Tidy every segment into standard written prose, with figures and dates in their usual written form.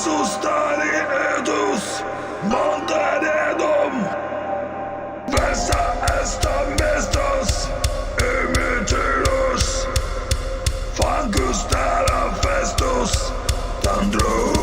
asustari edus montanedum versa estam mestos imitirus fangus terra festus tandrum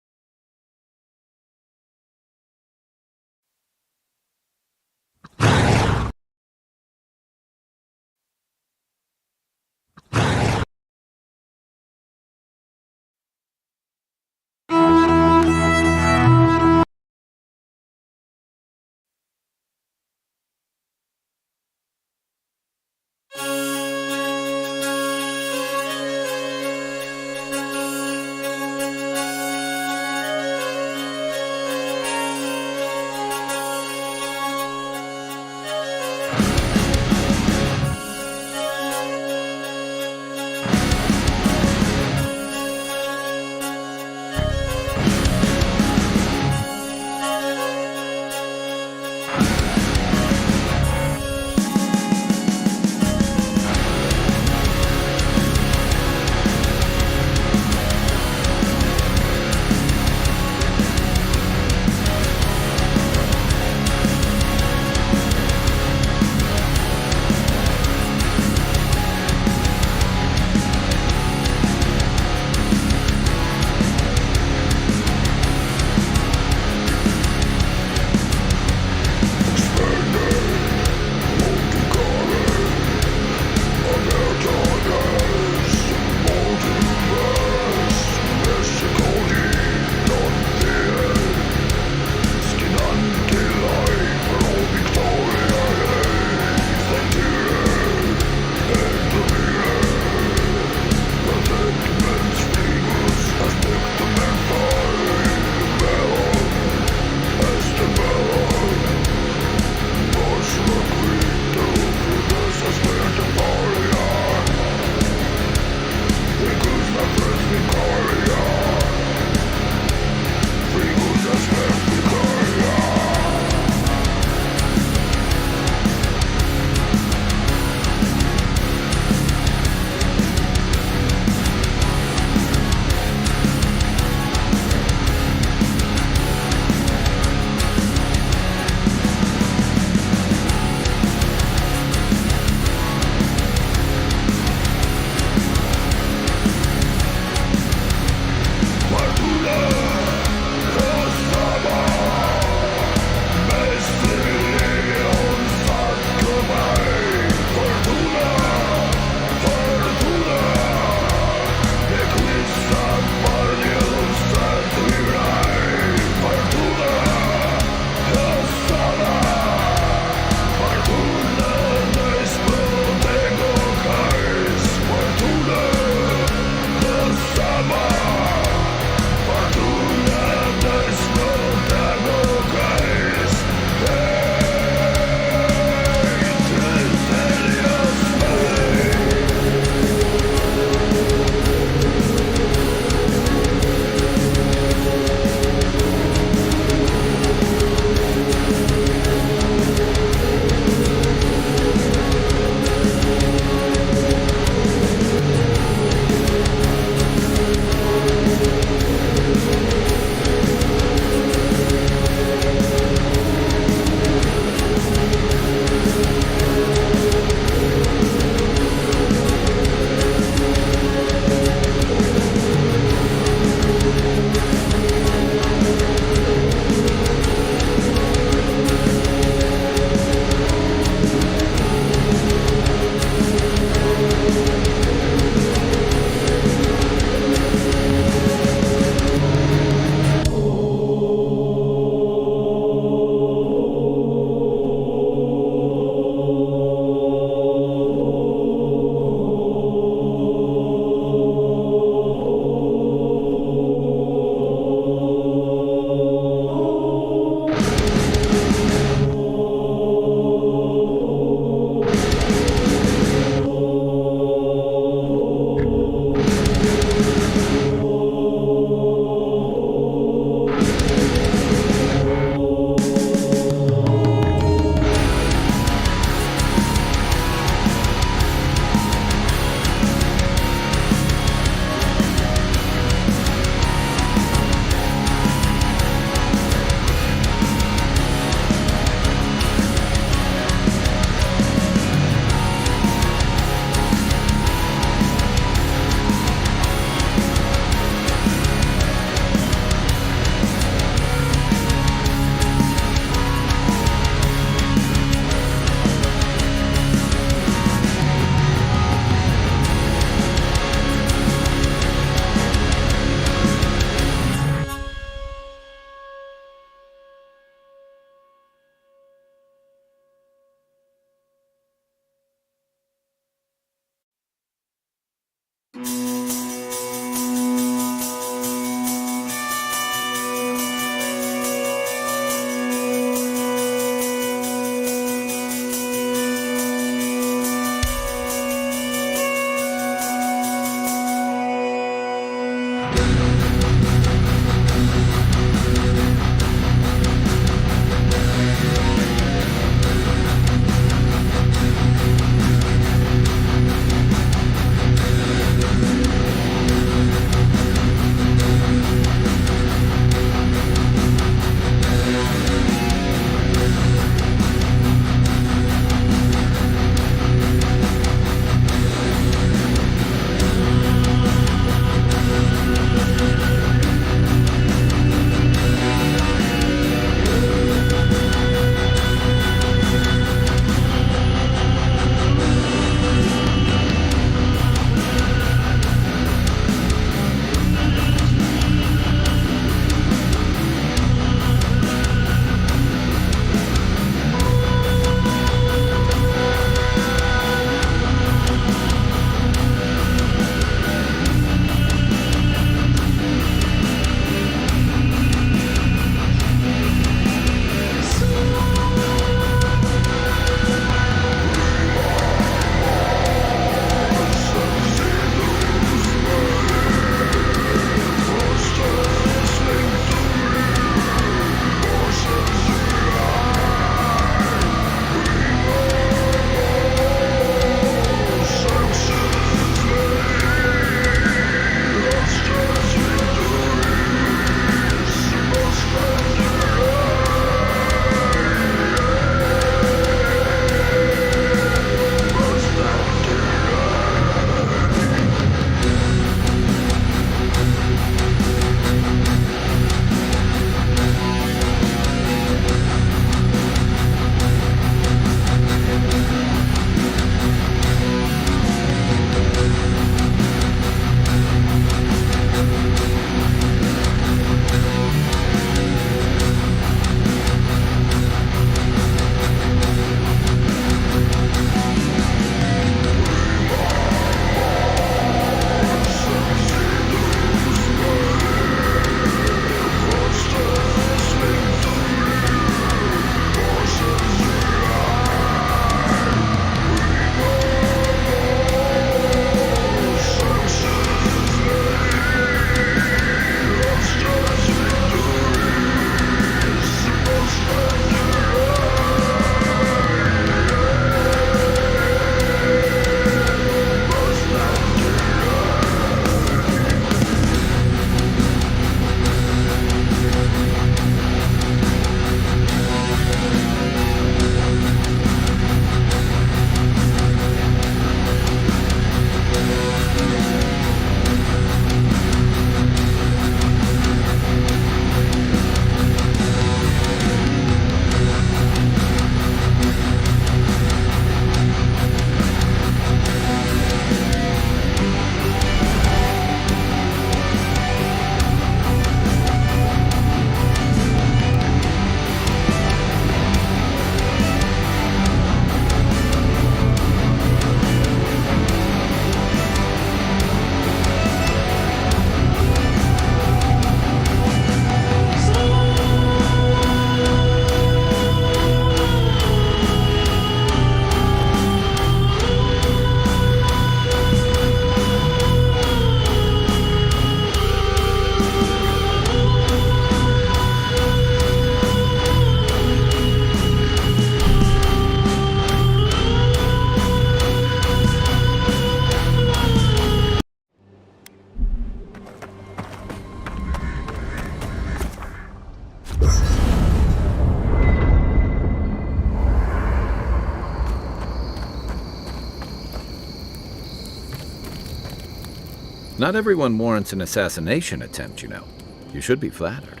Not everyone warrants an assassination attempt, you know. You should be flattered.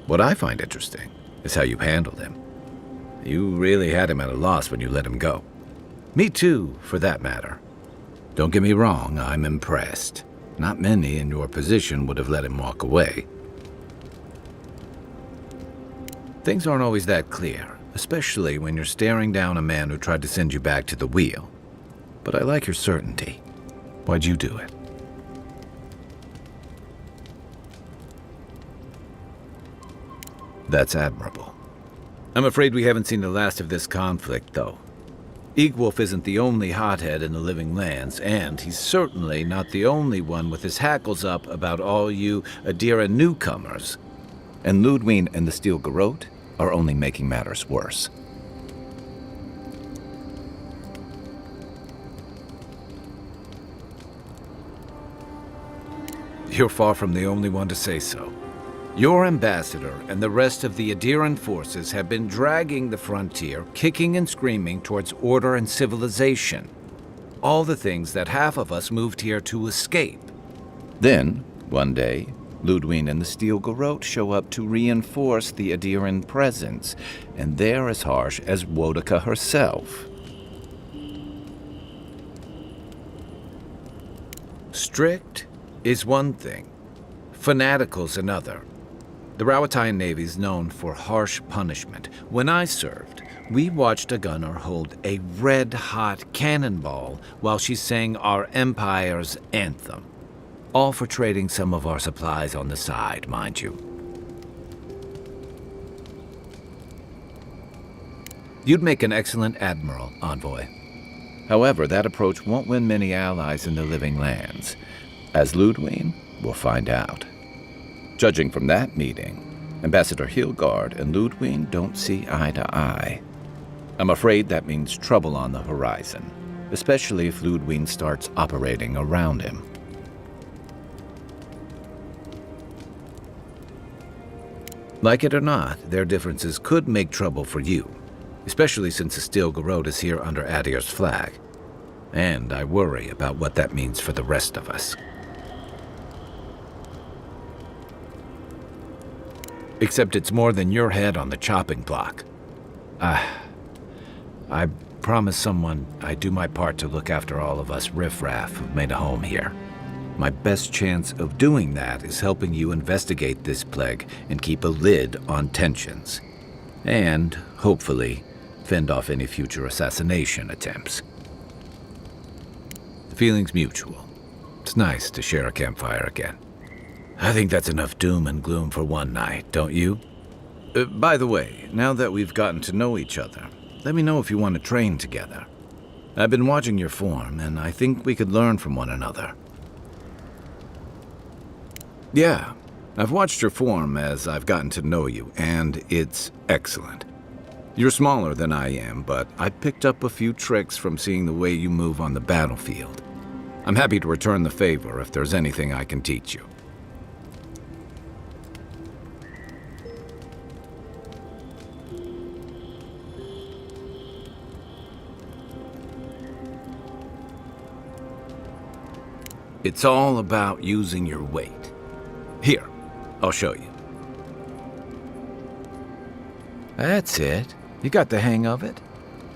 What I find interesting is how you handled him. You really had him at a loss when you let him go. Me too, for that matter. Don't get me wrong, I'm impressed. Not many in your position would have let him walk away. Things aren't always that clear, especially when you're staring down a man who tried to send you back to the wheel. But I like your certainty. Why'd you do it? That's admirable. I'm afraid we haven't seen the last of this conflict, though. Eagwolf isn't the only hothead in the living lands, and he's certainly not the only one with his hackles up about all you Adira newcomers. And Ludwig and the Steel Garrote are only making matters worse. You're far from the only one to say so. Your ambassador and the rest of the Adiran forces have been dragging the frontier, kicking and screaming towards order and civilization. All the things that half of us moved here to escape. Then, one day, Ludwig and the Steel Garrote show up to reinforce the Adiran presence, and they're as harsh as Wodika herself. Strict is one thing, fanatical's another. The Rawatayan Navy's known for harsh punishment. When I served, we watched a gunner hold a red-hot cannonball while she sang our empire's anthem. All for trading some of our supplies on the side, mind you. You'd make an excellent admiral, envoy. However, that approach won't win many allies in the living lands. As Ludwig will find out. Judging from that meeting, Ambassador Hilgard and Ludwig don't see eye to eye. I'm afraid that means trouble on the horizon, especially if Ludwig starts operating around him. Like it or not, their differences could make trouble for you, especially since the Steel Garrote is here under Adir's flag. And I worry about what that means for the rest of us. Except it's more than your head on the chopping block. I promised someone I'd do my part to look after all of us riffraff who've made a home here. My best chance of doing that is helping you investigate this plague and keep a lid on tensions. And, hopefully, fend off any future assassination attempts. The feeling's mutual. It's nice to share a campfire again. I think that's enough doom and gloom for one night, don't you? By the way, now that we've gotten to know each other, let me know if you want to train together. I've been watching your form, and I think we could learn from one another. Yeah, I've watched your form as I've gotten to know you, and it's excellent. You're smaller than I am, but I picked up a few tricks from seeing the way you move on the battlefield. I'm happy to return the favor if there's anything I can teach you. It's all about using your weight. Here, I'll show you. That's it. You got the hang of it.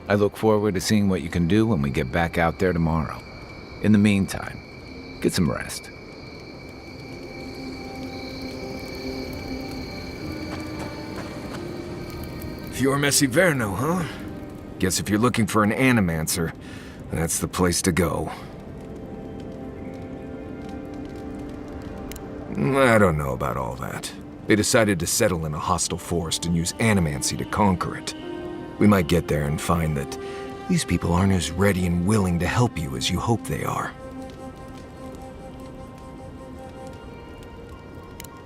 I look forward to seeing what you can do when we get back out there tomorrow. In the meantime, get some rest. Fior Messiverno, huh? Guess if you're looking for an animancer, that's the place to go. I don't know about all that. They decided to settle in a hostile forest and use animancy to conquer it. We might get there and find that these people aren't as ready and willing to help you as you hope they are.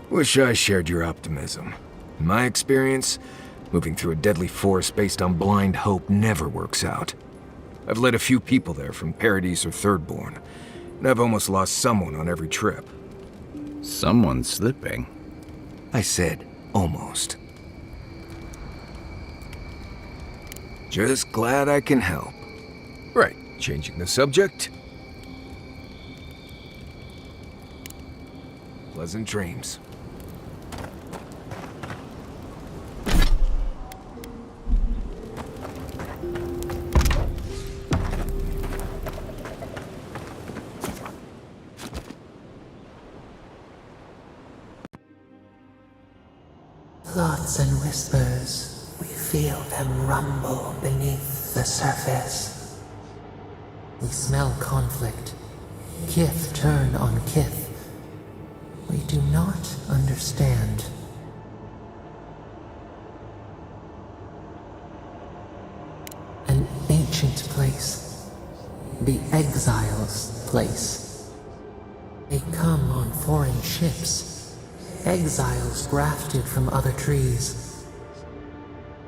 Wish I shared your optimism. In my experience, moving through a deadly forest based on blind hope never works out. I've led a few people there from Paradise or Thirdborn, and I've almost lost someone on every trip. Someone's slipping. I said, almost. Just glad I can help. Right, changing the subject. Pleasant dreams. Thoughts and whispers, we feel them rumble beneath the surface. We smell conflict, kith turn on kith. We do not understand. An ancient place, the exiles' place. They come on foreign ships. Exiles grafted from other trees.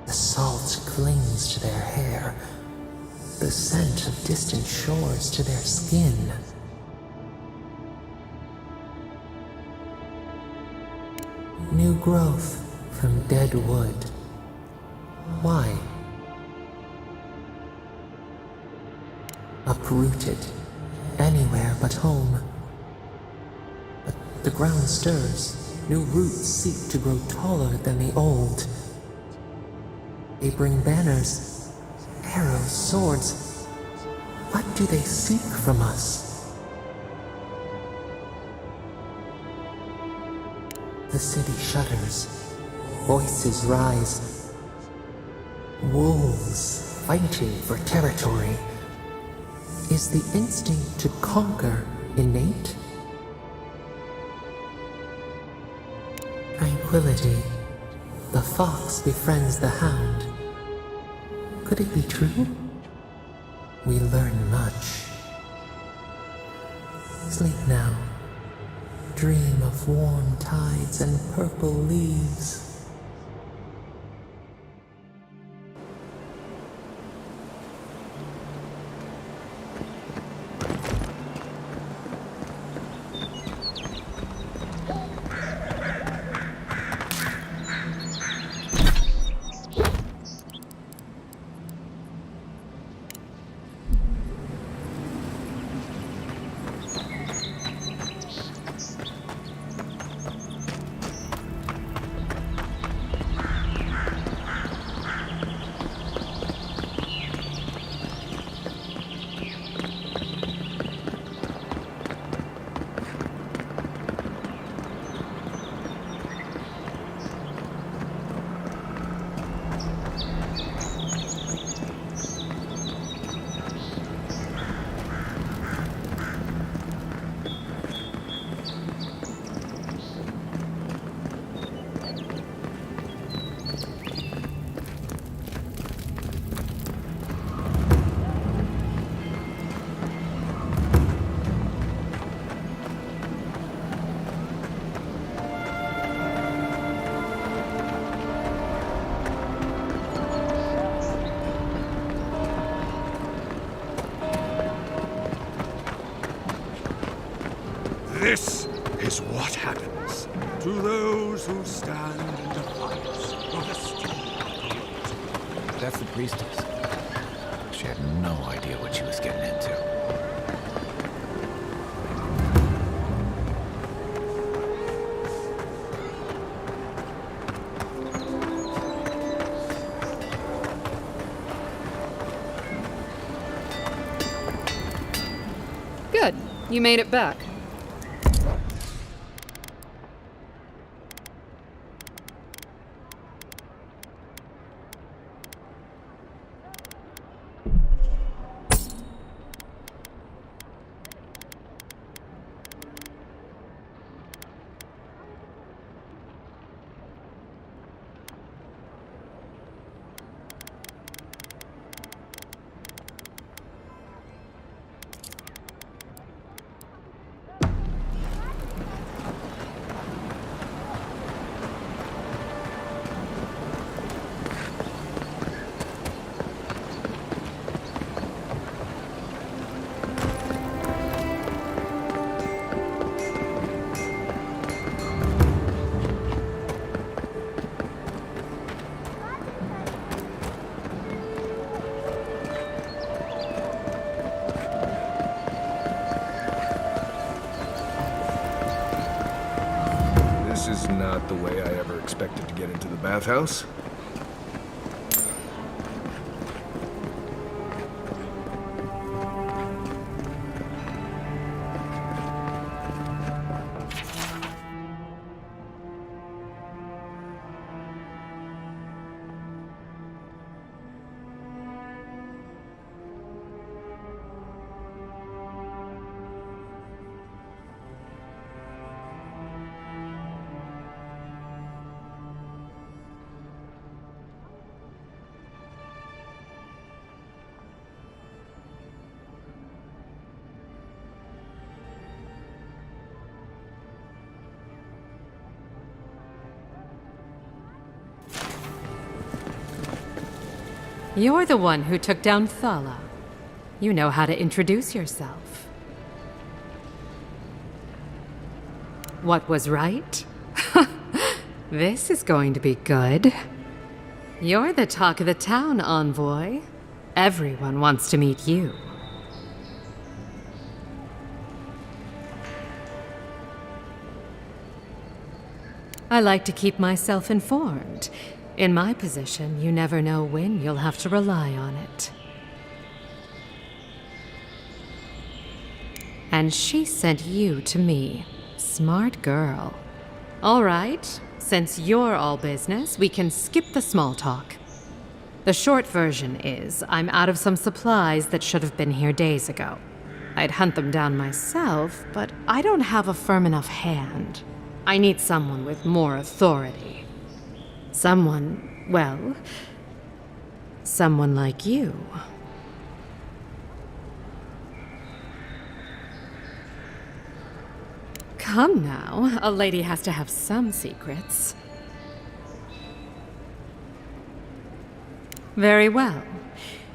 The salt clings to their hair, the scent of distant shores to their skin. New growth from dead wood. Why? Uprooted, anywhere but home. But the ground stirs. New roots seek to grow taller than the old. They bring banners, arrows, swords. What do they seek from us? The city shudders. Voices rise. Wolves fighting for territory. Is the instinct to conquer innate? Tranquility. The fox befriends the hound. Could it be true? We learn much. Sleep now. Dream of warm tides and purple leaves. This is what happens to those who stand in defiance of the strong. That's the priestess. She had no idea what she was getting into. Good. You made it back. the way I ever expected to get into the bathhouse. You're the one who took down Thala. You know how to introduce yourself. What was right? This is going to be good. You're the talk of the town, envoy. Everyone wants to meet you. I like to keep myself informed. In my position, you never know when you'll have to rely on it. And she sent you to me. Smart girl. All right, since you're all business, we can skip the small talk. The short version is, I'm out of some supplies that should have been here days ago. I'd hunt them down myself, but I don't have a firm enough hand. I need someone with more authority. Someone, well, someone like you. Come now, a lady has to have some secrets. Very well.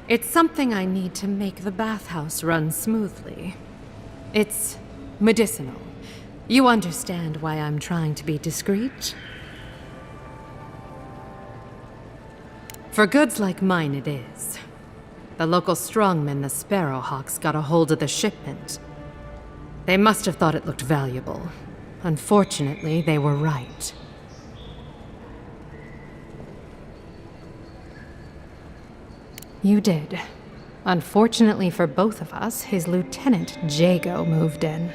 It's something I need to make the bathhouse run smoothly. It's medicinal. You understand why I'm trying to be discreet? For goods like mine it is. The local strongmen, the Sparrowhawks, got a hold of the shipment. They must have thought it looked valuable. Unfortunately, they were right. You did. Unfortunately for both of us, his lieutenant, Jago, moved in.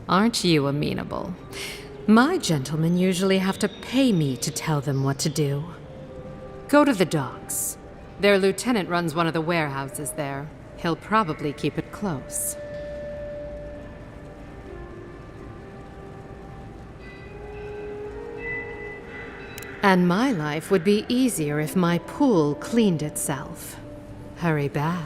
Aren't you amenable? My gentlemen usually have to pay me to tell them what to do. Go to the docks. Their lieutenant runs one of the warehouses there. He'll probably keep it close. And my life would be easier if my pool cleaned itself. Hurry back.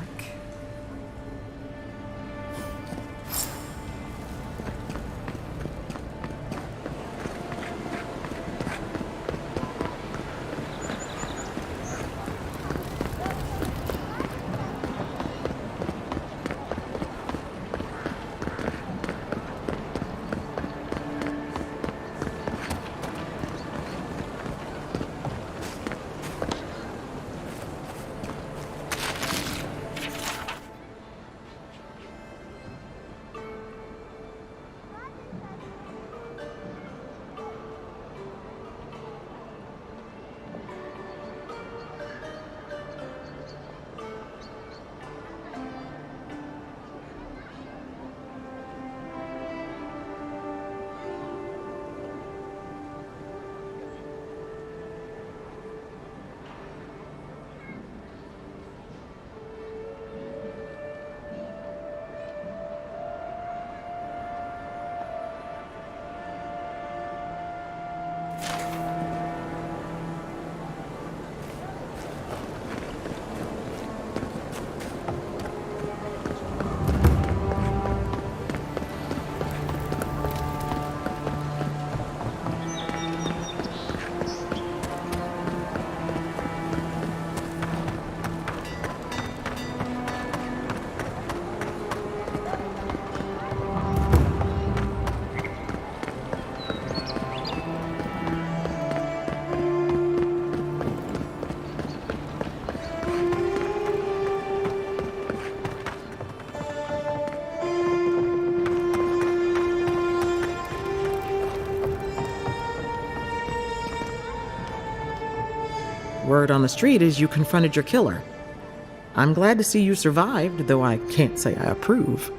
Word on the street is you confronted your killer. I'm glad to see you survived, though I can't say I approve.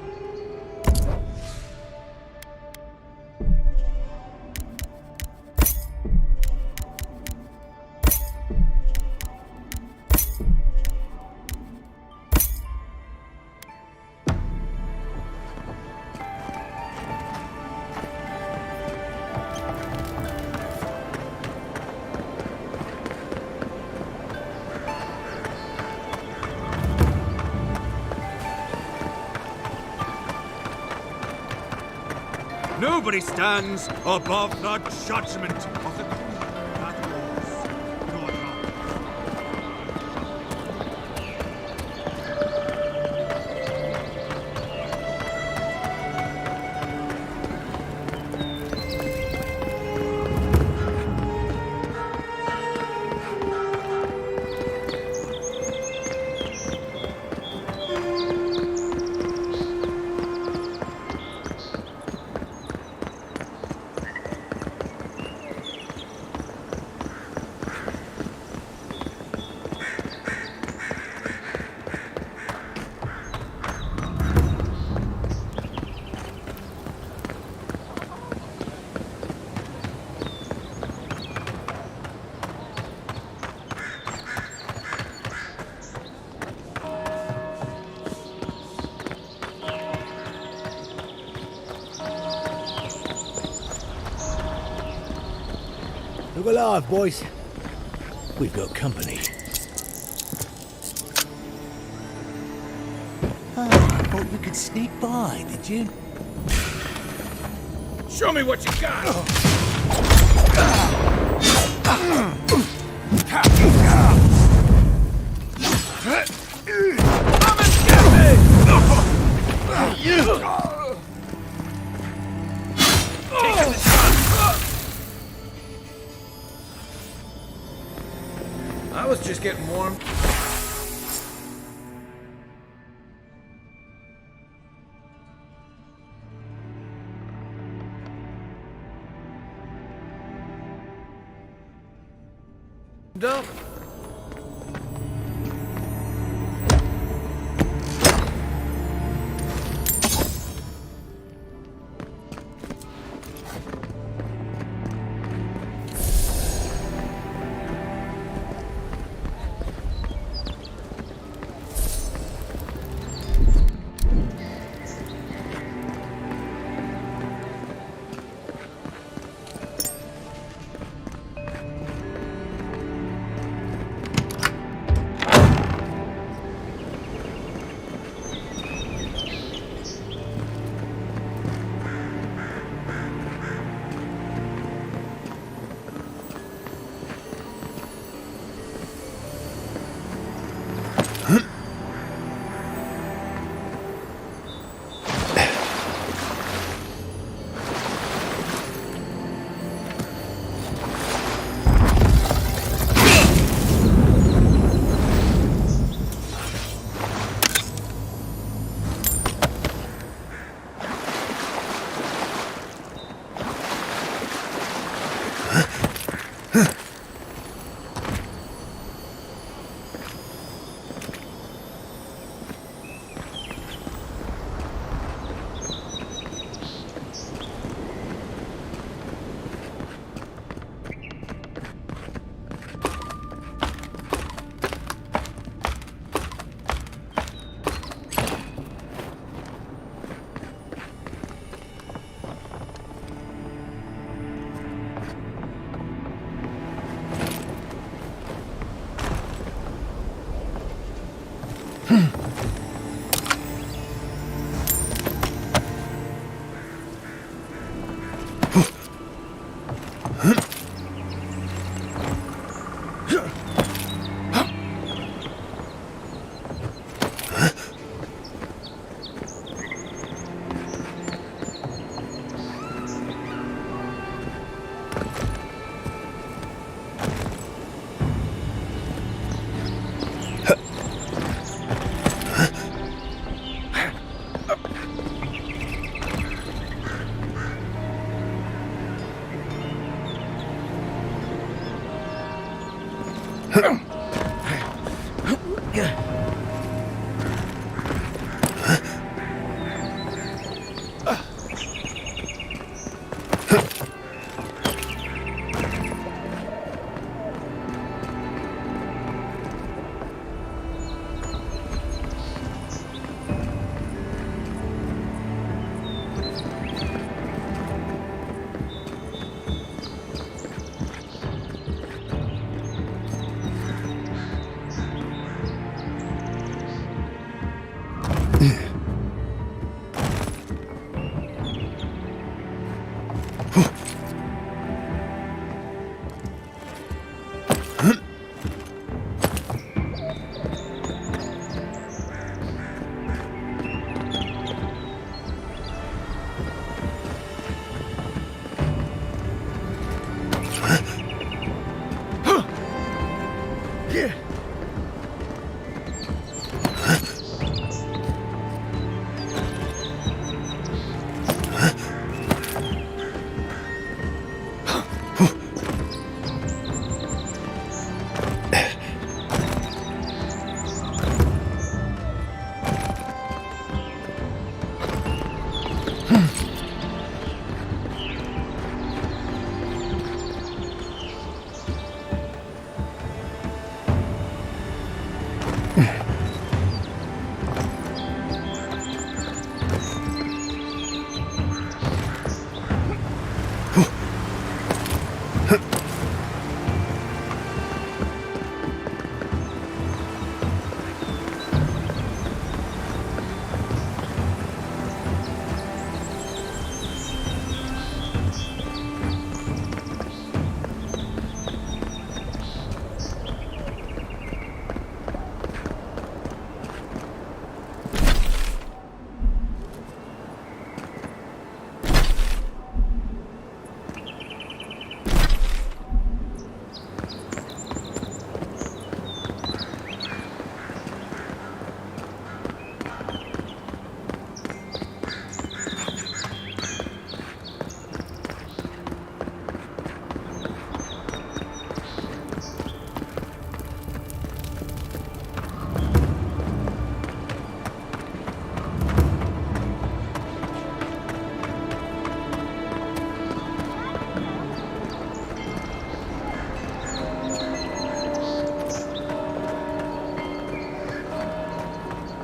Nobody stands above the judgment of the Queen that was your love. Look alive, boys. We've got company. Oh, I thought you could sneak by, did you? Show me what you got! I was just getting warm. Up.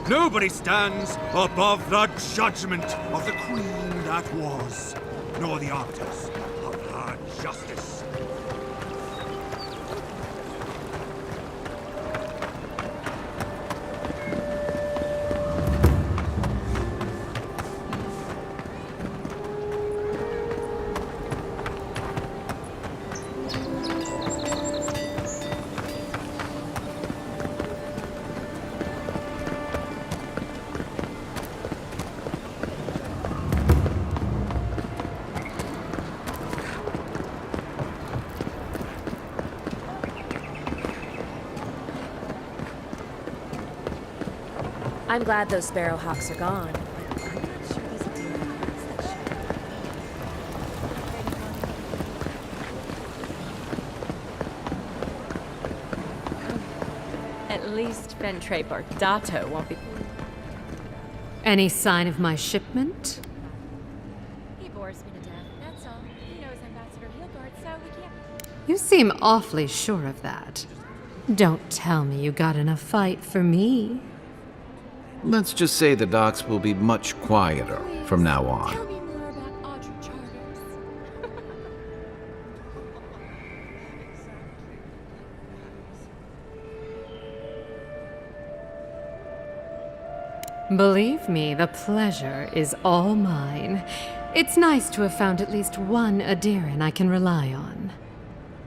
Nobody stands above the judgment of the queen that was, nor the arbiters of her justice. I'm glad those sparrowhawks are gone. I'm not sure these deer hawks that At least Ventre Bardato won't be... Any sign of my shipment? He bores me to death, that's all. He knows Ambassador Hilgard, so we can't... You seem awfully sure of that. Don't tell me you got in a fight for me. Let's just say the docks will be much quieter from now on. Tell me more about Audrey Charters. Believe me, the pleasure is all mine. It's nice to have found at least one Adiran I can rely on.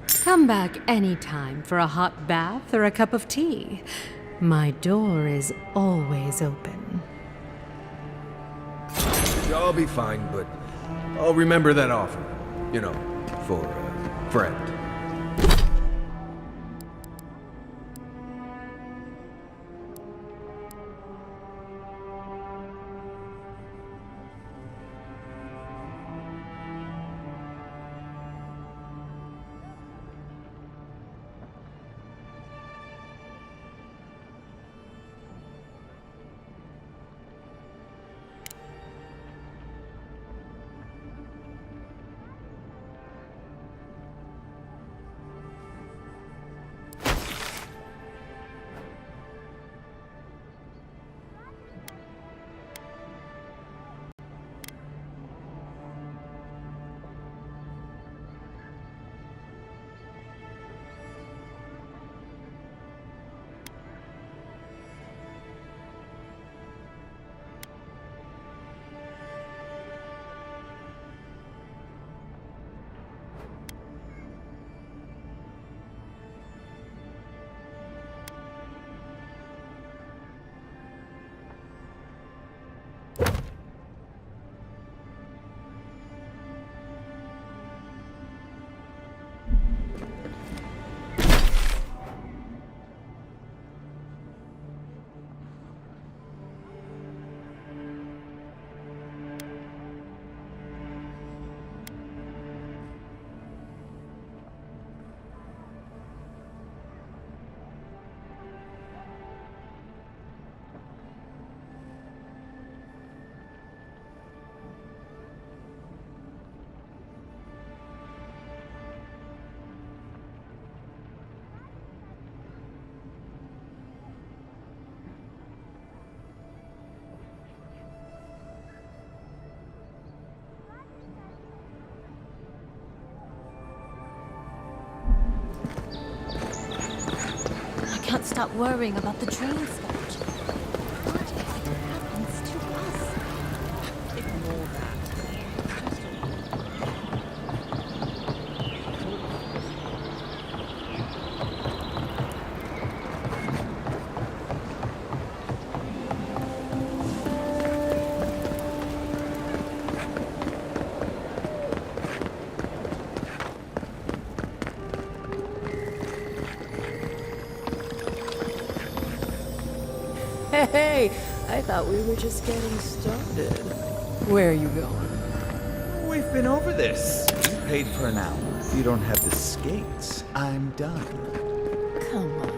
Come back anytime for a hot bath or a cup of tea. My door is always open. I'll be fine, but I'll remember that offer. You know, for a friend. stop worrying about the dream scourge. What if it happens to us? Ignore that. Hey, I thought we were just getting started. Where are you going? We've been over this. You paid for an hour. If you don't have the skates, I'm done. Come on.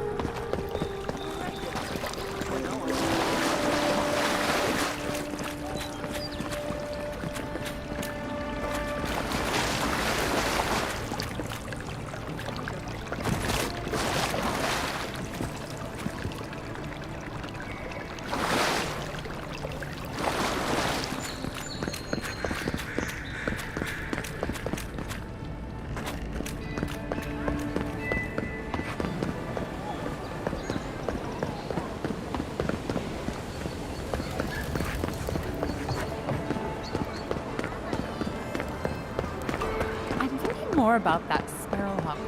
More about that sparrowhawk.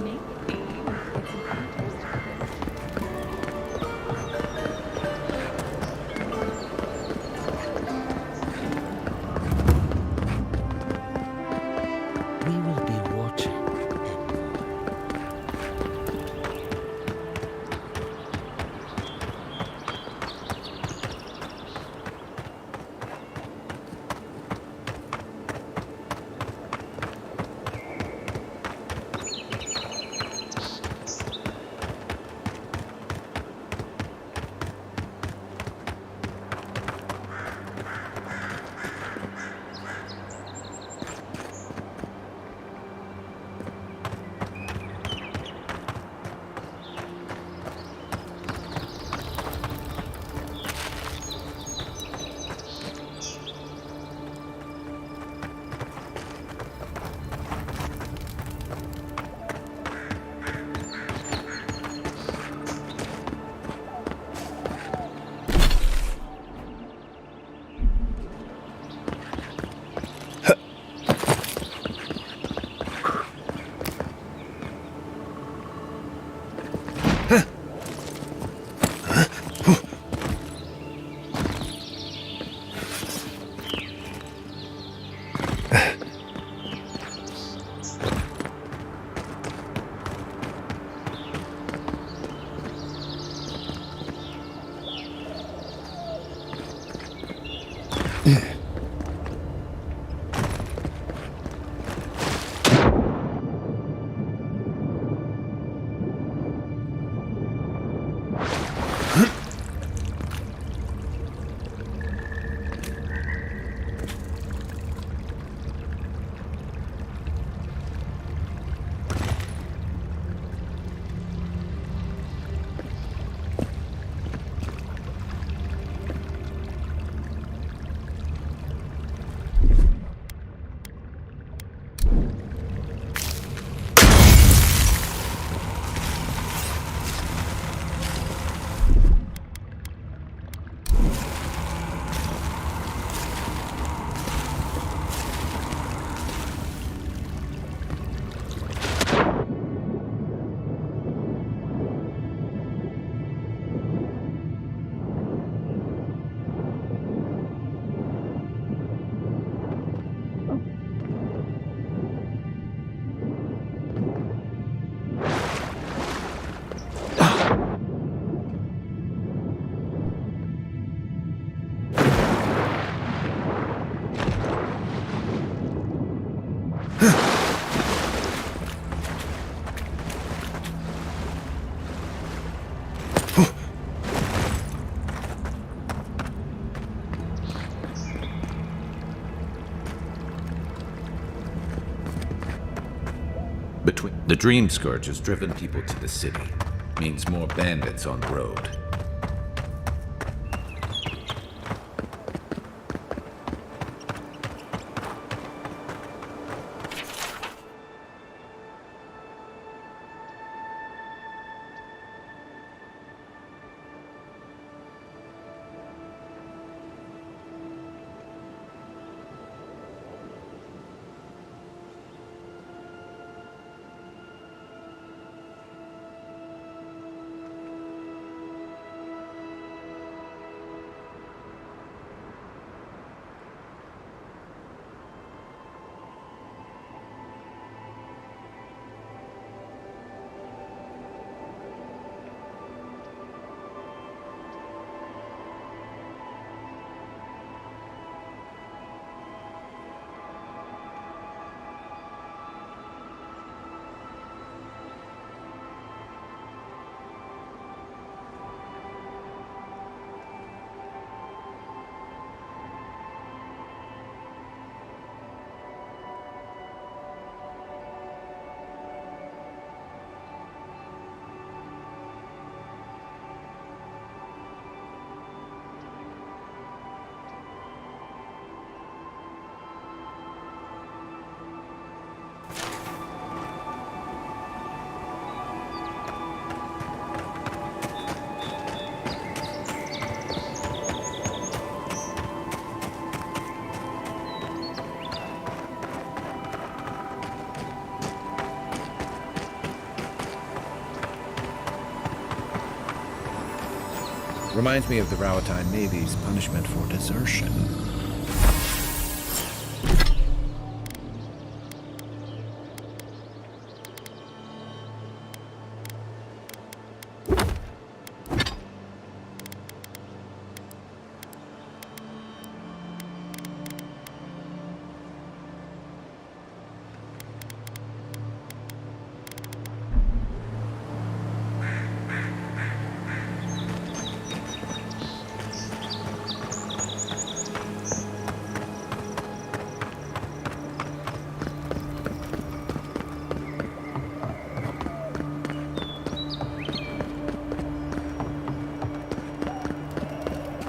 Maybe it's We will be watching. The Dream Scourge has driven people to the city. Means more bandits on the road. Reminds me of the Rawatine Navy's punishment for desertion.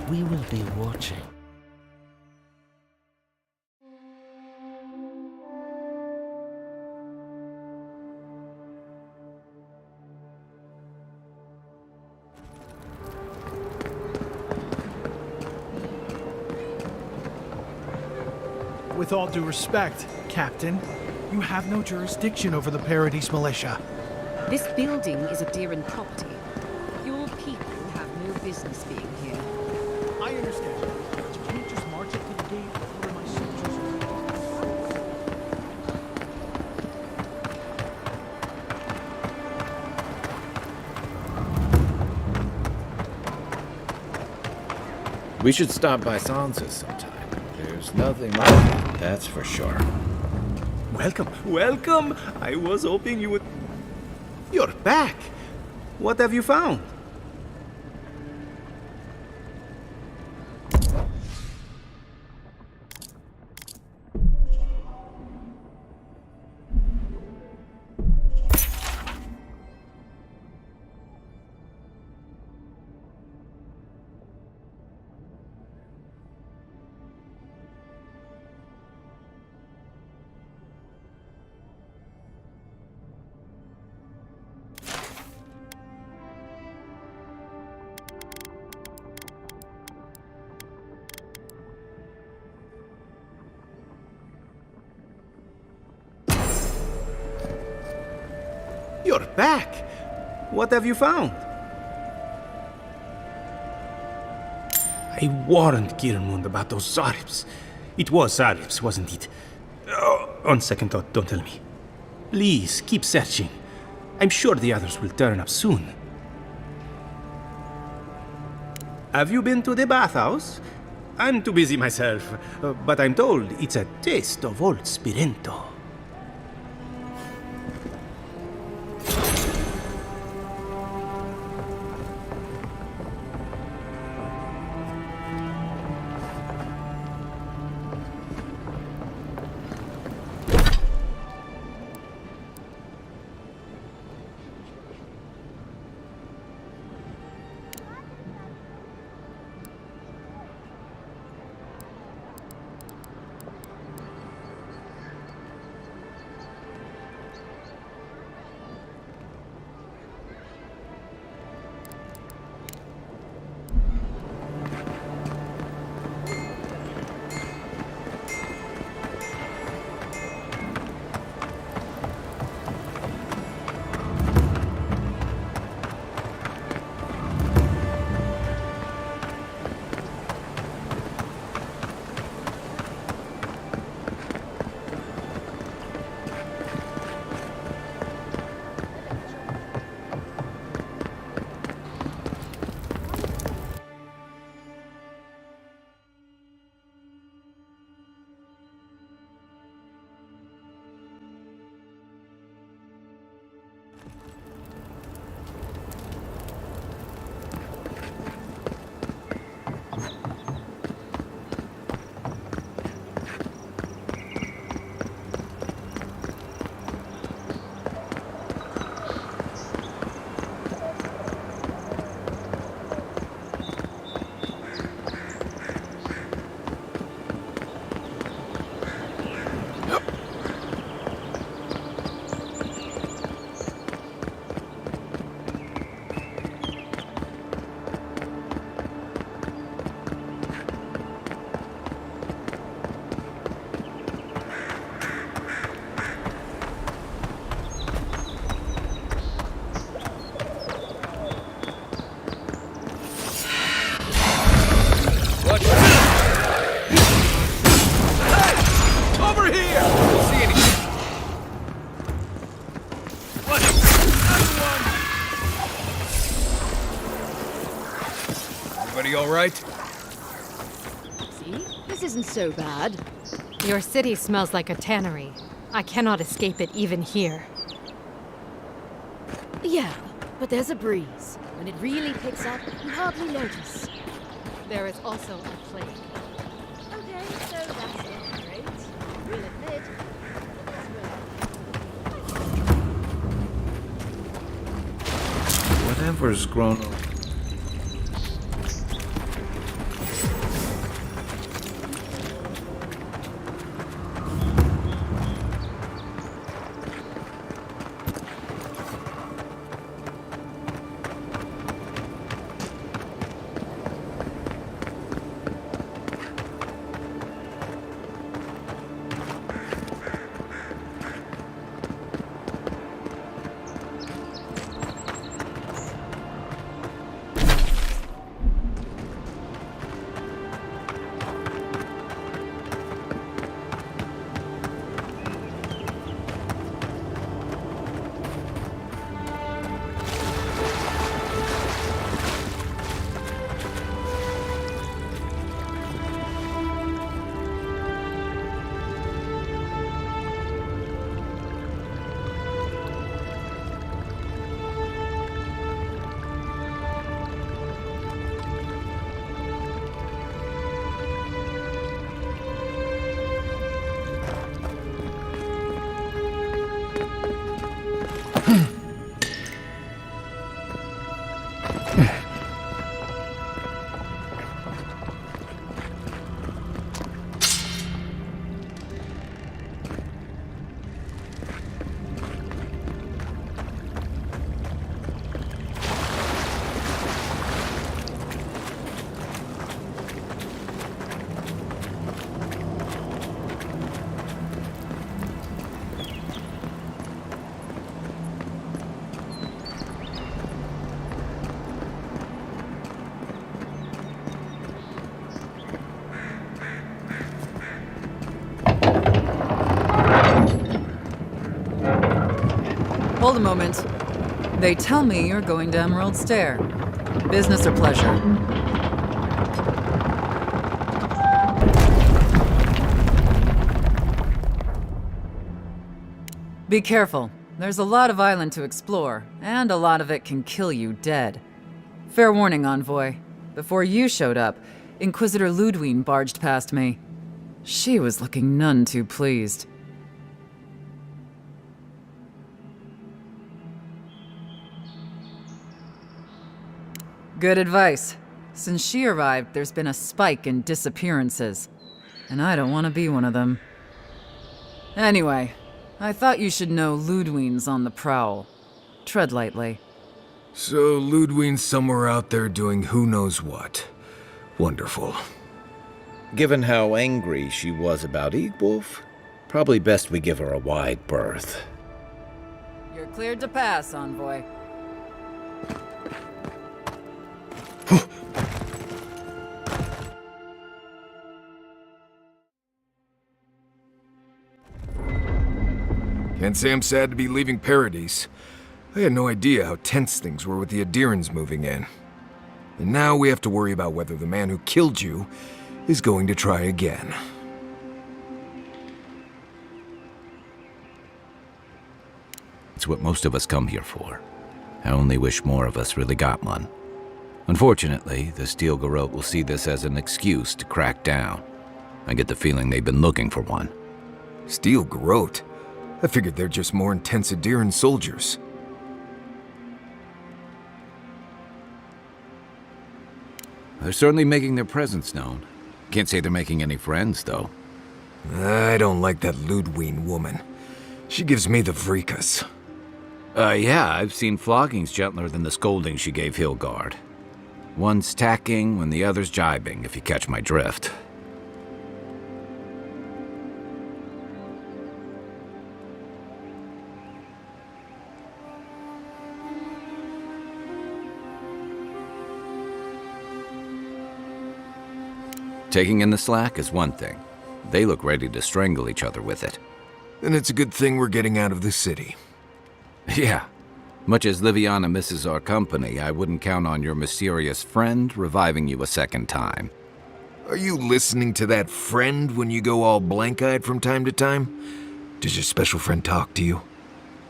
We will be watching. With all due respect, Captain, you have no jurisdiction over the Paradise Militia. This building is Adheran property. Your people have no business being here. I understand, but you can't just march up to the gate and order my soldiers. We should stop by Sansa's sometime. There's nothing like it, that's for sure. Welcome, welcome! I was hoping you would... You're back! What have you found? You're back! What have you found? I warned Kirmund about those Zaribs. It was Zaribs, wasn't it? Oh, on second thought, don't tell me. Please, keep searching. I'm sure the others will turn up soon. Have you been to the bathhouse? I'm too busy myself, but I'm told it's a taste of old Spirento. all right? See? This isn't so bad. Your city smells like a tannery. I cannot escape it even here. Yeah, but there's a breeze. When it really picks up, you hardly notice. There is also a plague. Okay, so that's not great. We'll admit. Whatever's grown. Hold a moment. They tell me you're going to Emerald Stair. Business or pleasure? Be careful. There's a lot of island to explore, and a lot of it can kill you dead. Fair warning, Envoy. Before you showed up, Inquisitor Ludwig barged past me. She was looking none too pleased. Good advice. Since she arrived, there's been a spike in disappearances. And I don't want to be one of them. Anyway, I thought you should know Ludwig's on the prowl. Tread lightly. So Ludwig's somewhere out there doing who knows what. Wonderful. Given how angry she was about Eagwolf, probably best we give her a wide berth. You're cleared to pass, Envoy. Can't say I'm sad to be leaving Paradise. I had no idea how tense things were with the Adirans moving in. And now we have to worry about whether the man who killed you is going to try again. It's what most of us come here for. I only wish more of us really got one. Unfortunately, the Steel Garrote will see this as an excuse to crack down. I get the feeling they've been looking for one. Steel Garrote? I figured they're just more intense Adiran soldiers. They're certainly making their presence known. Can't say they're making any friends, though. I don't like that Ludwig woman. She gives me the vrikas. Yeah, I've seen floggings gentler than the scolding she gave Hilgard. One's tacking when the other's jibing, if you catch my drift. Taking in the slack is one thing. They look ready to strangle each other with it. Then it's a good thing we're getting out of the city. Yeah. Much as Liviana misses our company, I wouldn't count on your mysterious friend reviving you a second time. Are you listening to that friend when you go all blank-eyed from time to time? Does your special friend talk to you?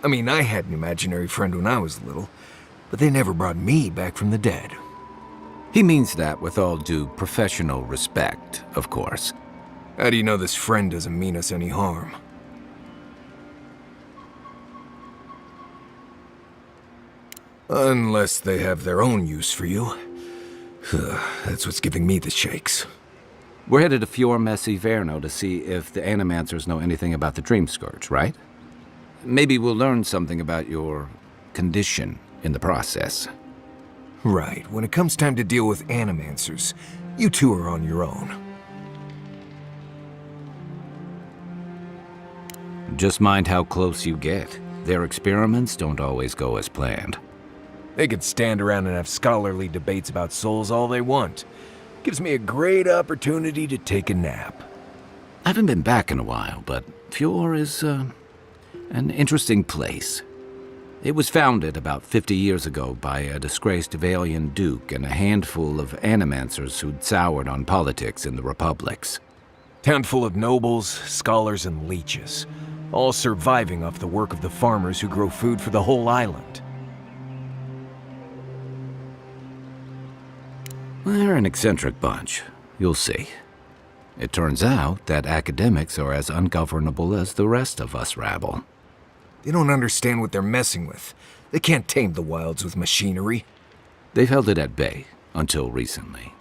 I mean, I had an imaginary friend when I was little, but they never brought me back from the dead. He means that with all due professional respect, of course. How do you know this friend doesn't mean us any harm? Unless they have their own use for you. That's what's giving me the shakes. We're headed to Fior Messi Verno to see if the Animancers know anything about the Dream Scourge, right? Maybe we'll learn something about your condition in the process. Right. When it comes time to deal with Animancers, you two are on your own. Just mind how close you get. Their experiments don't always go as planned. They could stand around and have scholarly debates about souls all they want. Gives me a great opportunity to take a nap. I haven't been back in a while, but Fior is, an interesting place. It was founded about 50 years ago by a disgraced Valian duke and a handful of Animancers who'd soured on politics in the republics. Town full of nobles, scholars, and leeches, all surviving off the work of the farmers who grow food for the whole island. They're an eccentric bunch. You'll see. It turns out that academics are as ungovernable as the rest of us rabble. They don't understand what they're messing with. They can't tame the wilds with machinery. They've held it at bay until recently.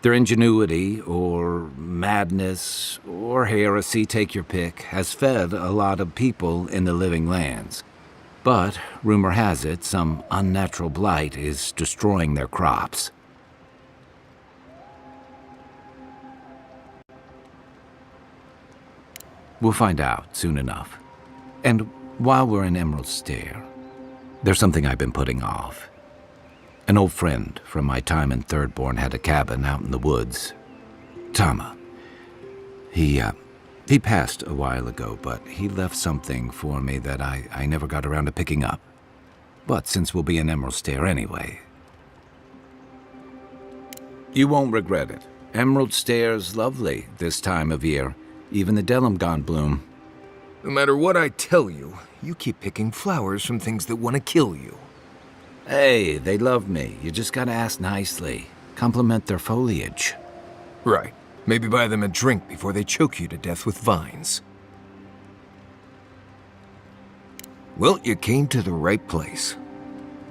Their ingenuity, or madness, or heresy, take your pick, has fed a lot of people in the living lands. But, rumor has it, some unnatural blight is destroying their crops. We'll find out soon enough. And while we're in Emerald Stair, there's something I've been putting off. An old friend from my time in Thirdborn had a cabin out in the woods. Tama. He passed a while ago, but he left something for me that I never got around to picking up. But since we'll be in Emerald Stair anyway... You won't regret it. Emerald Stair's lovely this time of year. Even the Delimgon bloom. No matter what I tell you, you keep picking flowers from things that want to kill you. Hey, they love me. You just gotta ask nicely. Compliment their foliage. Right. Maybe buy them a drink before they choke you to death with vines. Well, you came to the right place.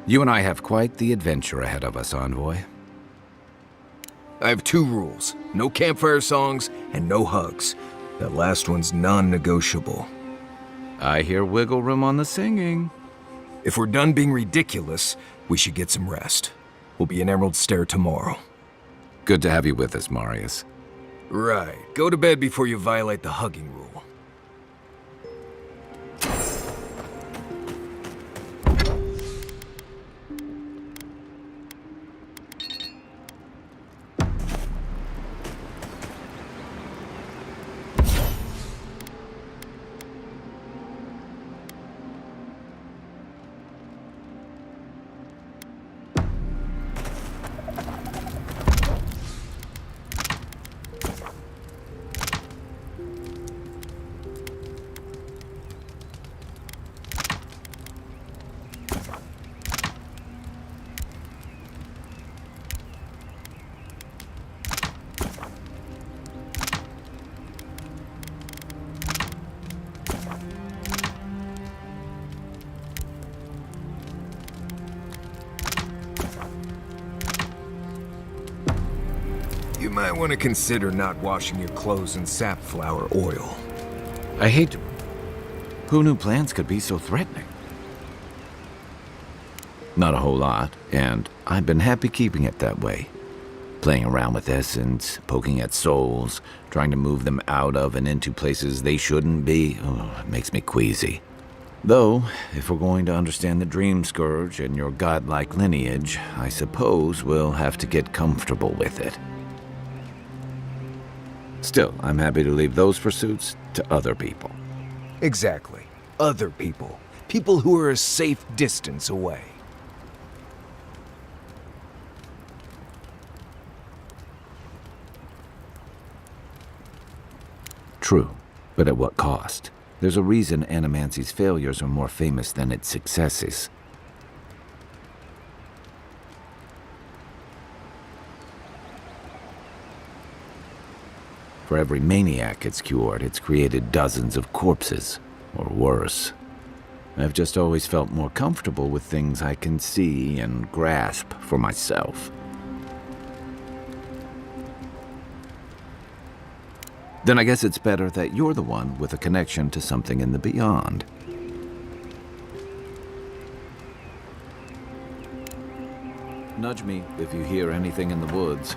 You and I have quite the adventure ahead of us, Envoy. I have 2 rules. No campfire songs and no hugs. That last one's non-negotiable. I hear wiggle room on the singing. If we're done being ridiculous, we should get some rest. We'll be in Emerald Stair tomorrow. Good to have you with us, Marius. Right. Go to bed before you violate the hugging rule. You might want to consider not washing your clothes in safflower oil. I hate to... Who knew plants could be so threatening? Not a whole lot, and I've been happy keeping it that way. Playing around with essence, poking at souls, trying to move them out of and into places they shouldn't be, it makes me queasy. Though, if we're going to understand the Dream Scourge and your godlike lineage, I suppose we'll have to get comfortable with it. Still, I'm happy to leave those pursuits to other people. Exactly. Other people. People who are a safe distance away. True, but at what cost? There's a reason Animancy's failures are more famous than its successes. For every maniac it's cured, it's created dozens of corpses, or worse. I've just always felt more comfortable with things I can see and grasp for myself. Then I guess it's better that you're the one with a connection to something in the beyond. Nudge me if you hear anything in the woods.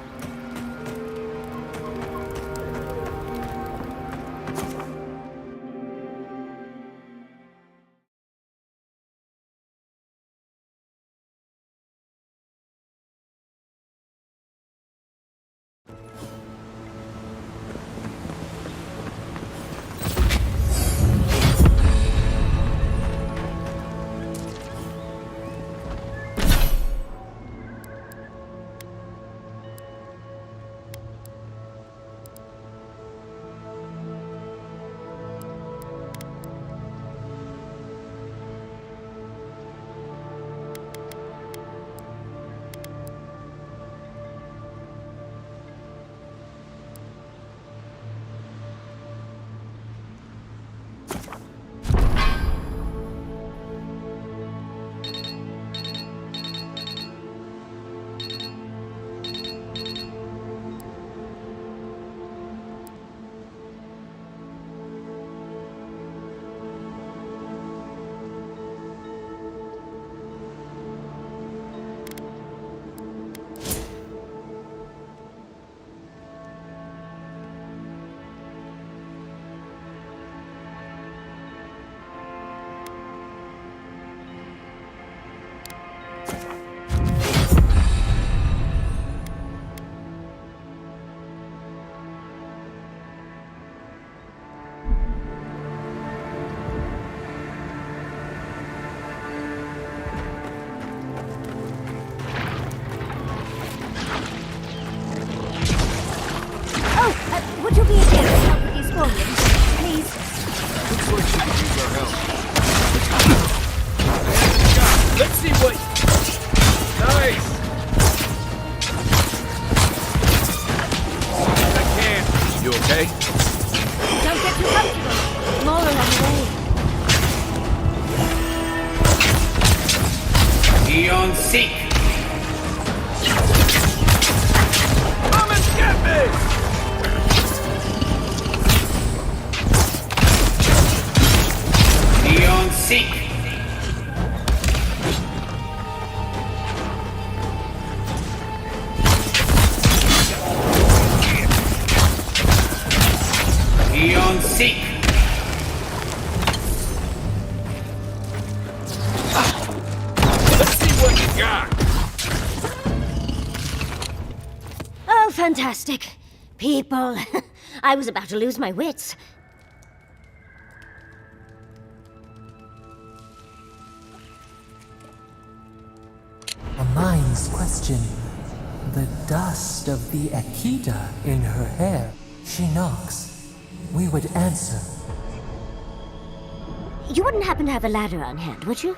Would you be able to help with these volumes, please? Looks like she could use our help. Let's see what... Nice! I can. You okay? Don't get too comfortable. More along the way. Eon Seek! Come and get me! Eon Seek! Eon Seek! Let's see what you got! Oh, fantastic. People. I was about to lose my wits. A mind's question. The dust of the Akita in her hair. She knocks. We would answer. You wouldn't happen to have a ladder on hand, would you?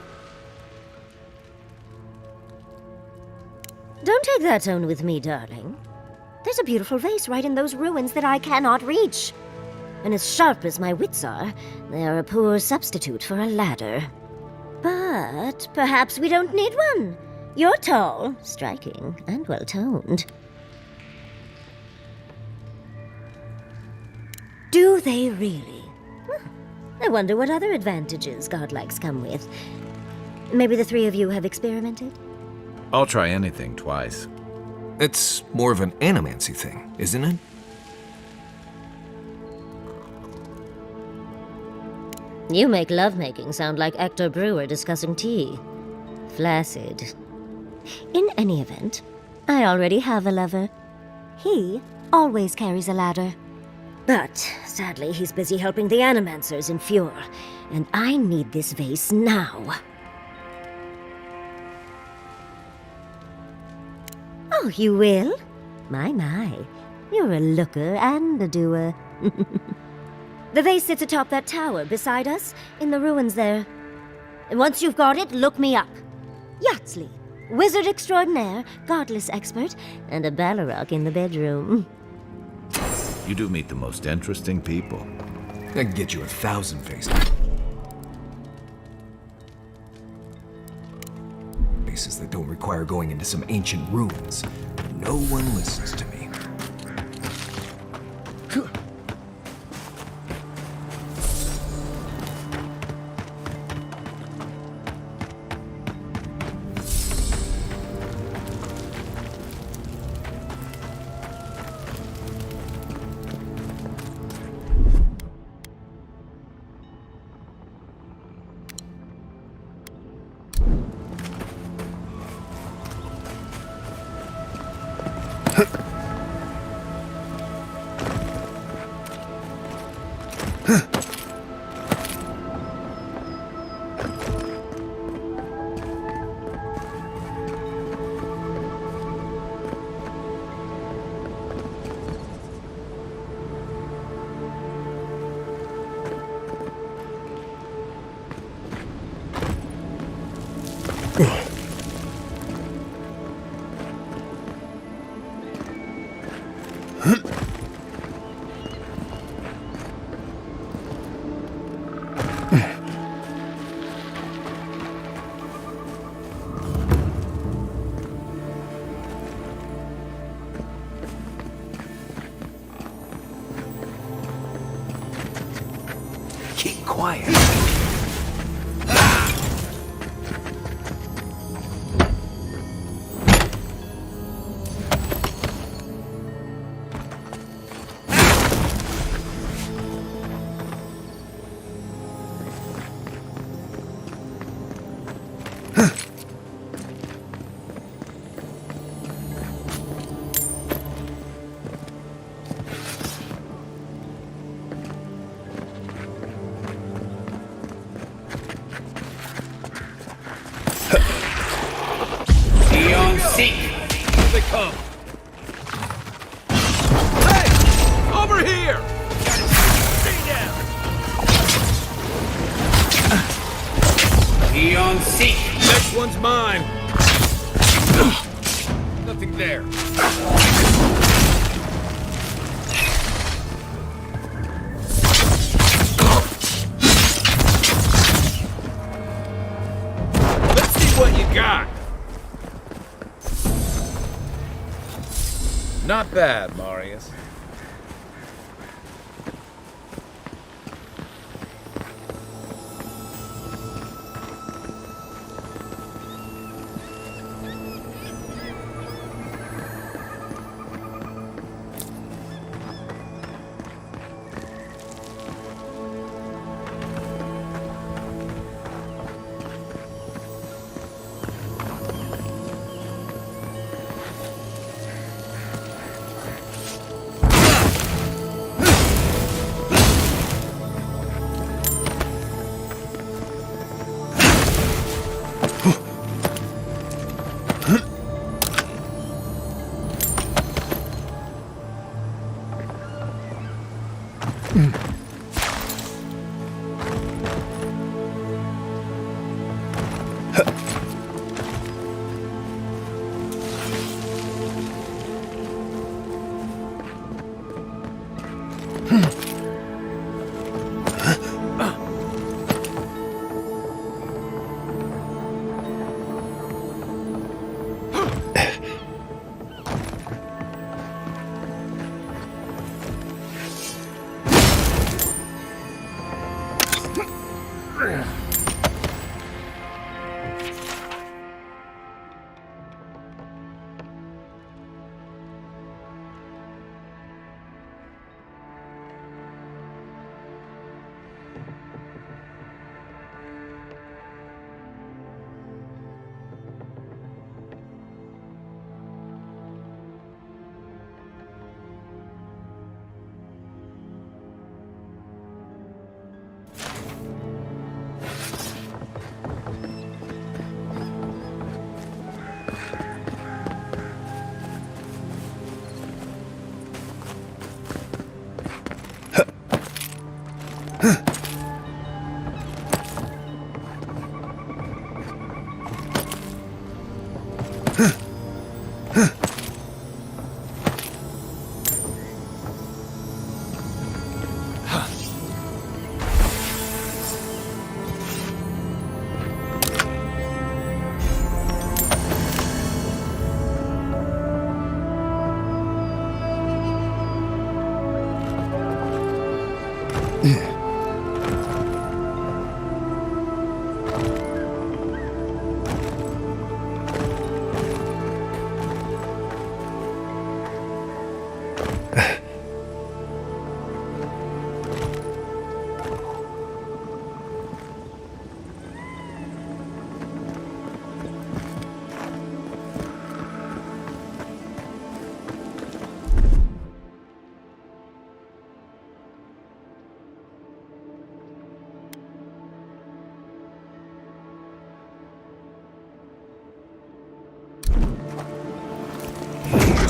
Don't take that tone with me, darling. There's a beautiful vase right in those ruins that I cannot reach. And as sharp as my wits are, they are a poor substitute for a ladder. But perhaps we don't need one. You're tall, striking, and well-toned. Do they really? I wonder what other advantages godlikes come with. Maybe the three of you have experimented? I'll try anything twice. It's more of an animancy thing, isn't it? You make lovemaking sound like Hector Brewer discussing tea. Flaccid. In any event, I already have a lover. He always carries a ladder. But, sadly, he's busy helping the Animancers in Fjord, and I need this vase now. Oh, you will? My. You're a looker and a doer. The vase sits atop that tower beside us, in the ruins there. And once you've got it, look me up. Yatsley, wizard extraordinaire, godless expert, and a Balrog in the bedroom. You do meet the most interesting people. I can get you 1,000 faces. Faces that don't require going into some ancient ruins. No one listens to me. Keep quiet. Seek! Here they come! Hey! Over here! Stay down! Eon Seek! Next one's mine! Nothing there. Let's see what you got! Not bad, Marius.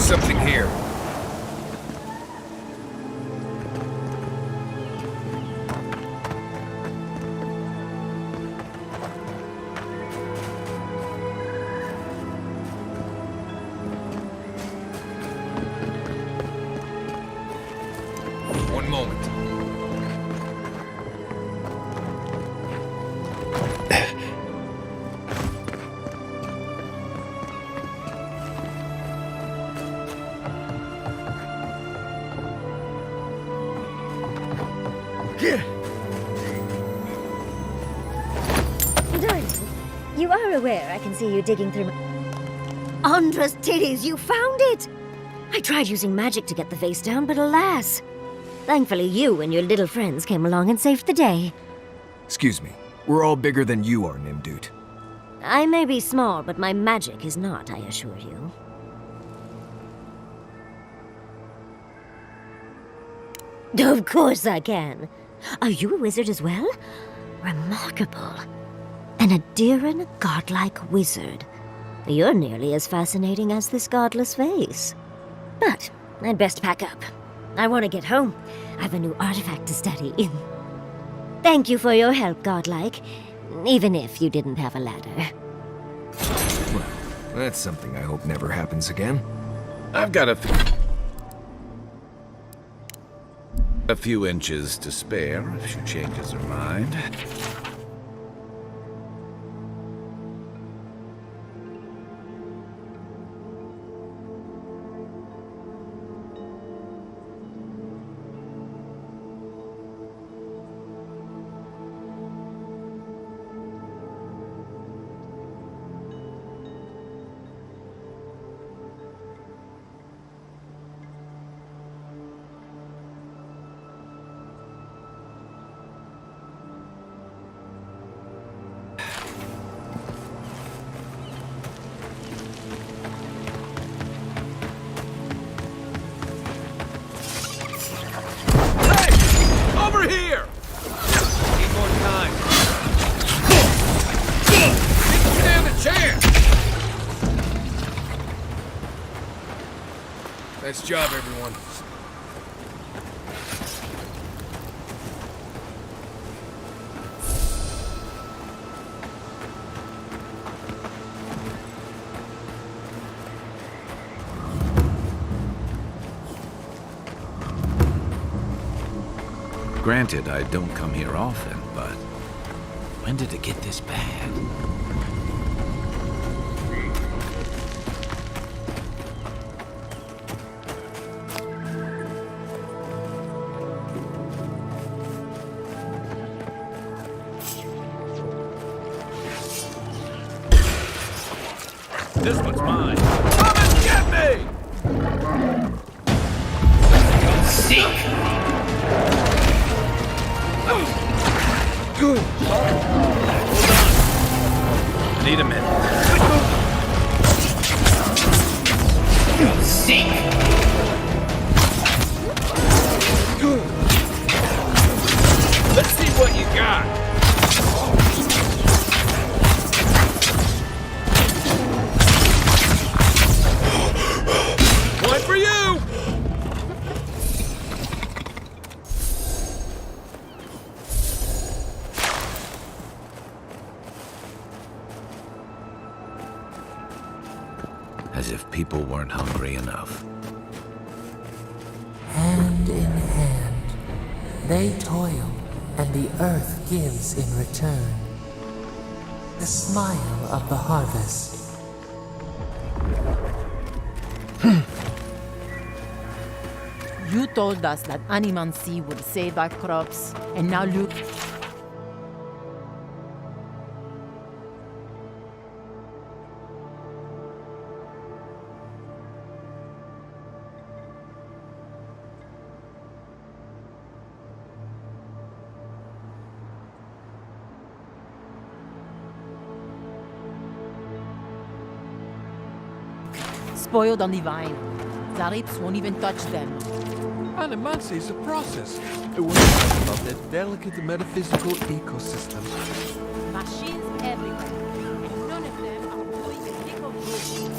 something here. One moment. Darling, you are aware I can see you digging through my... Andra's titties, you found it! I tried using magic to get the vase down, but alas. Thankfully, you and your little friends came along and saved the day. Excuse me. We're all bigger than you are, Nimdude. I may be small, but my magic is not, I assure you. Of course I can. Are you a wizard as well? Remarkable. An Adiran godlike wizard. You're nearly as fascinating as this godless vase. But I'd best pack up. I want to get home. I have a new artifact to study. Thank you for your help, godlike. Even if you didn't have a ladder. Well, that's something I hope never happens again. I've got a few inches to spare if she changes her mind. Over here! Need more time. Didn't stand a chance! Nice job, everyone. Granted, I don't come here often, but when did it get this bad? This one's mine. Come and get me! Seek! Good. Need a minute. Seek! Good. Let's see what you got. One for you! As if people weren't hungry enough. Hand in hand, they toil, and the earth gives in return. The smile of the harvest. You told us that animancy would save our crops, and now look. Spoiled on the vine. Zaripes won't even touch them. Animancy is a process. It was about that delicate metaphysical ecosystem. Machines everywhere, and none of them are doing a lick of good.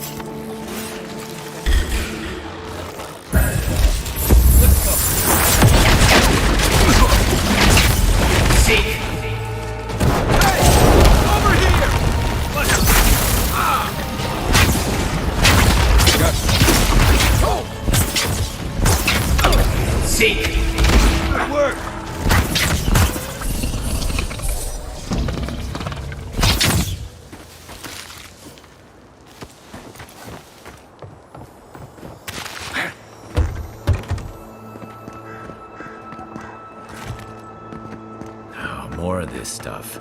this stuff.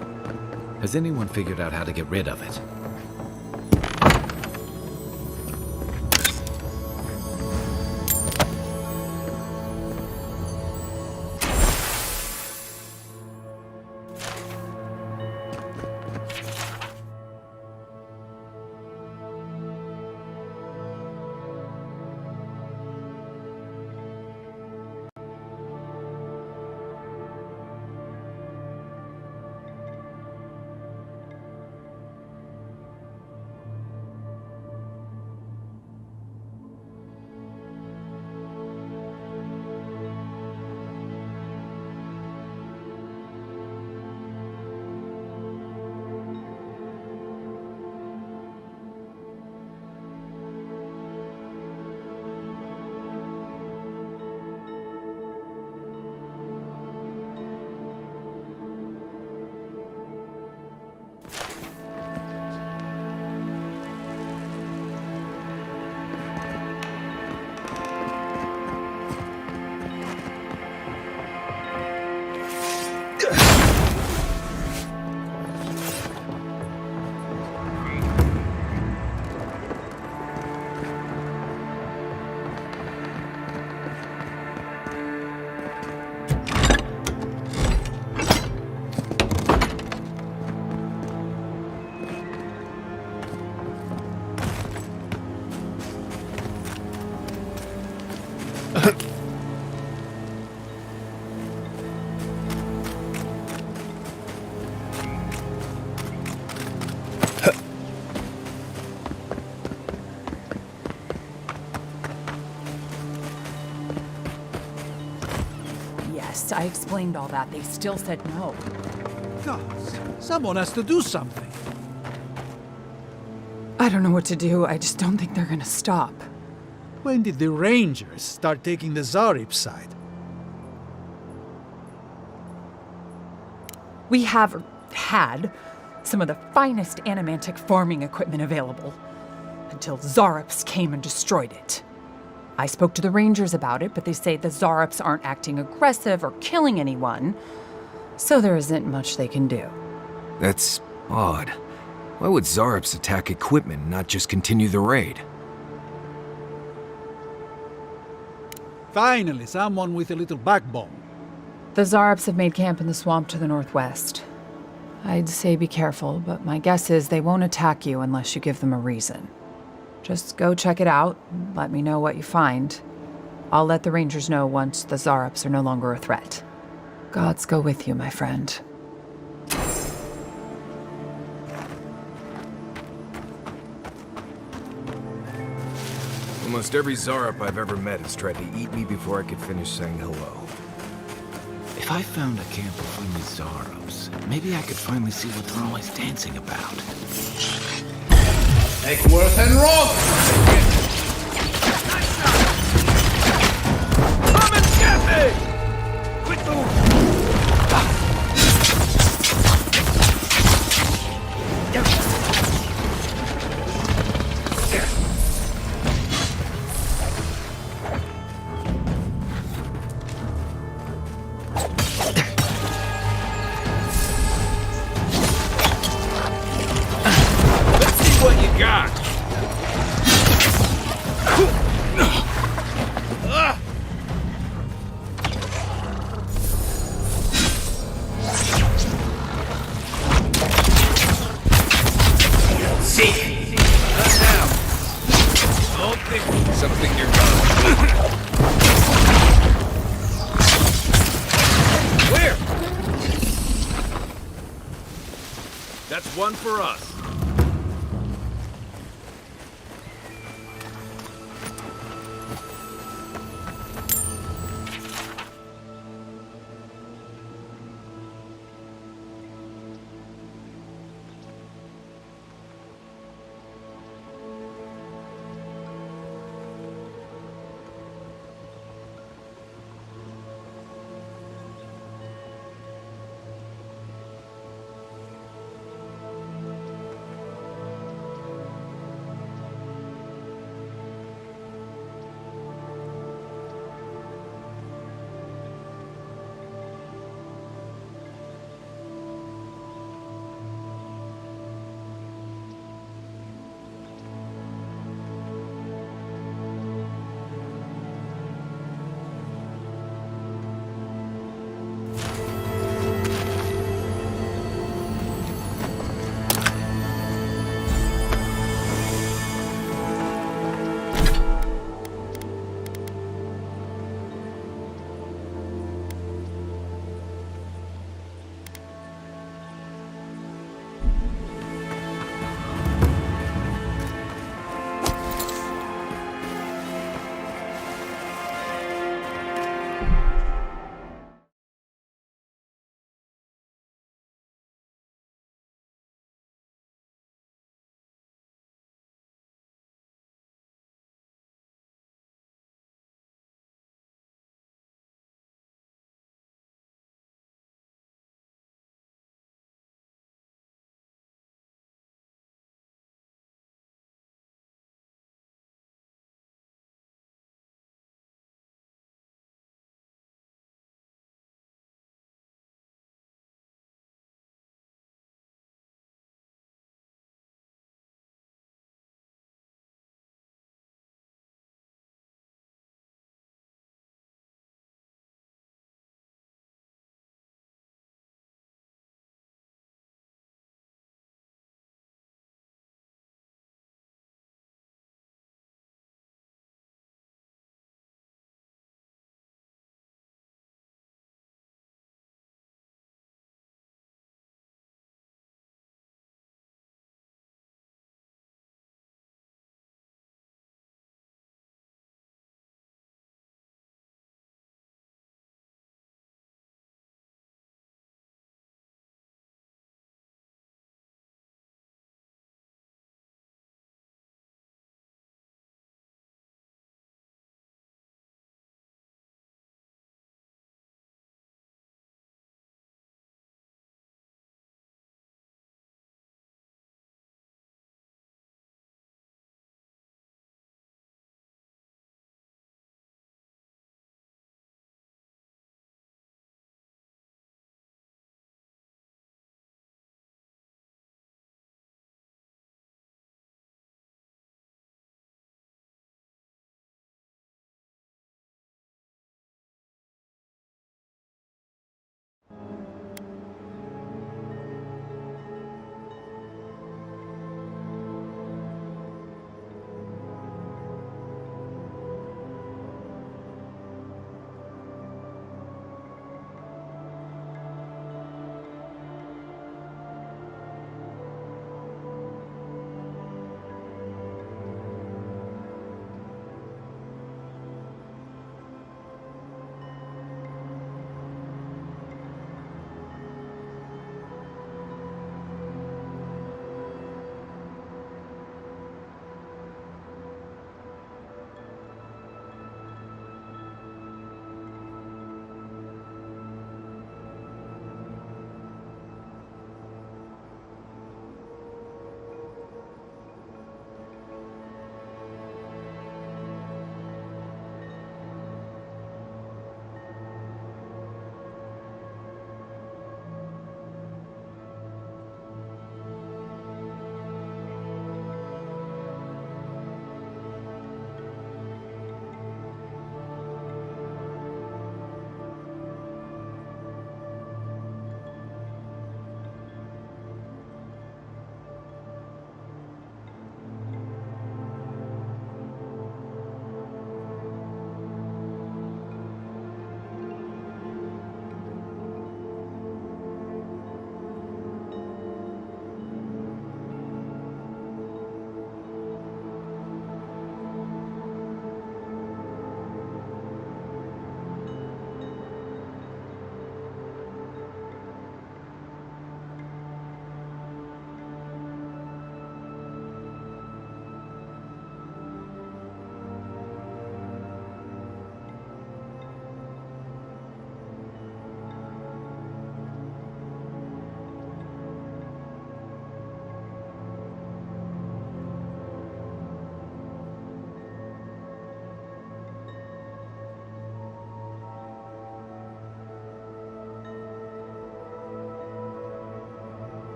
Has anyone figured out how to get rid of it? I explained all that. They still said no. Gods, someone has to do something. I don't know what to do. I just don't think they're gonna stop. When did the Rangers start taking the Zarip side? We have had some of the finest animantic farming equipment available until Zarops came and destroyed it. I spoke to the Rangers about it, but they say the Zarops aren't acting aggressive or killing anyone, so there isn't much they can do. That's odd. Why would Zarops attack equipment and not just continue the raid? Finally, someone with a little backbone. The Zarops have made camp in the swamp to the northwest. I'd say be careful, but my guess is they won't attack you unless you give them a reason. Just go check it out, and let me know what you find. I'll let the Rangers know once the Zarops are no longer a threat. Gods go with you, my friend. Almost every Zarop I've ever met has tried to eat me before I could finish saying hello. If I found a camp of friendly Zarops, maybe I could finally see what they're always dancing about. Make worth and roll! Come and get me! Quick move! Let's see what you got! Something you're done. Where? That's one for us.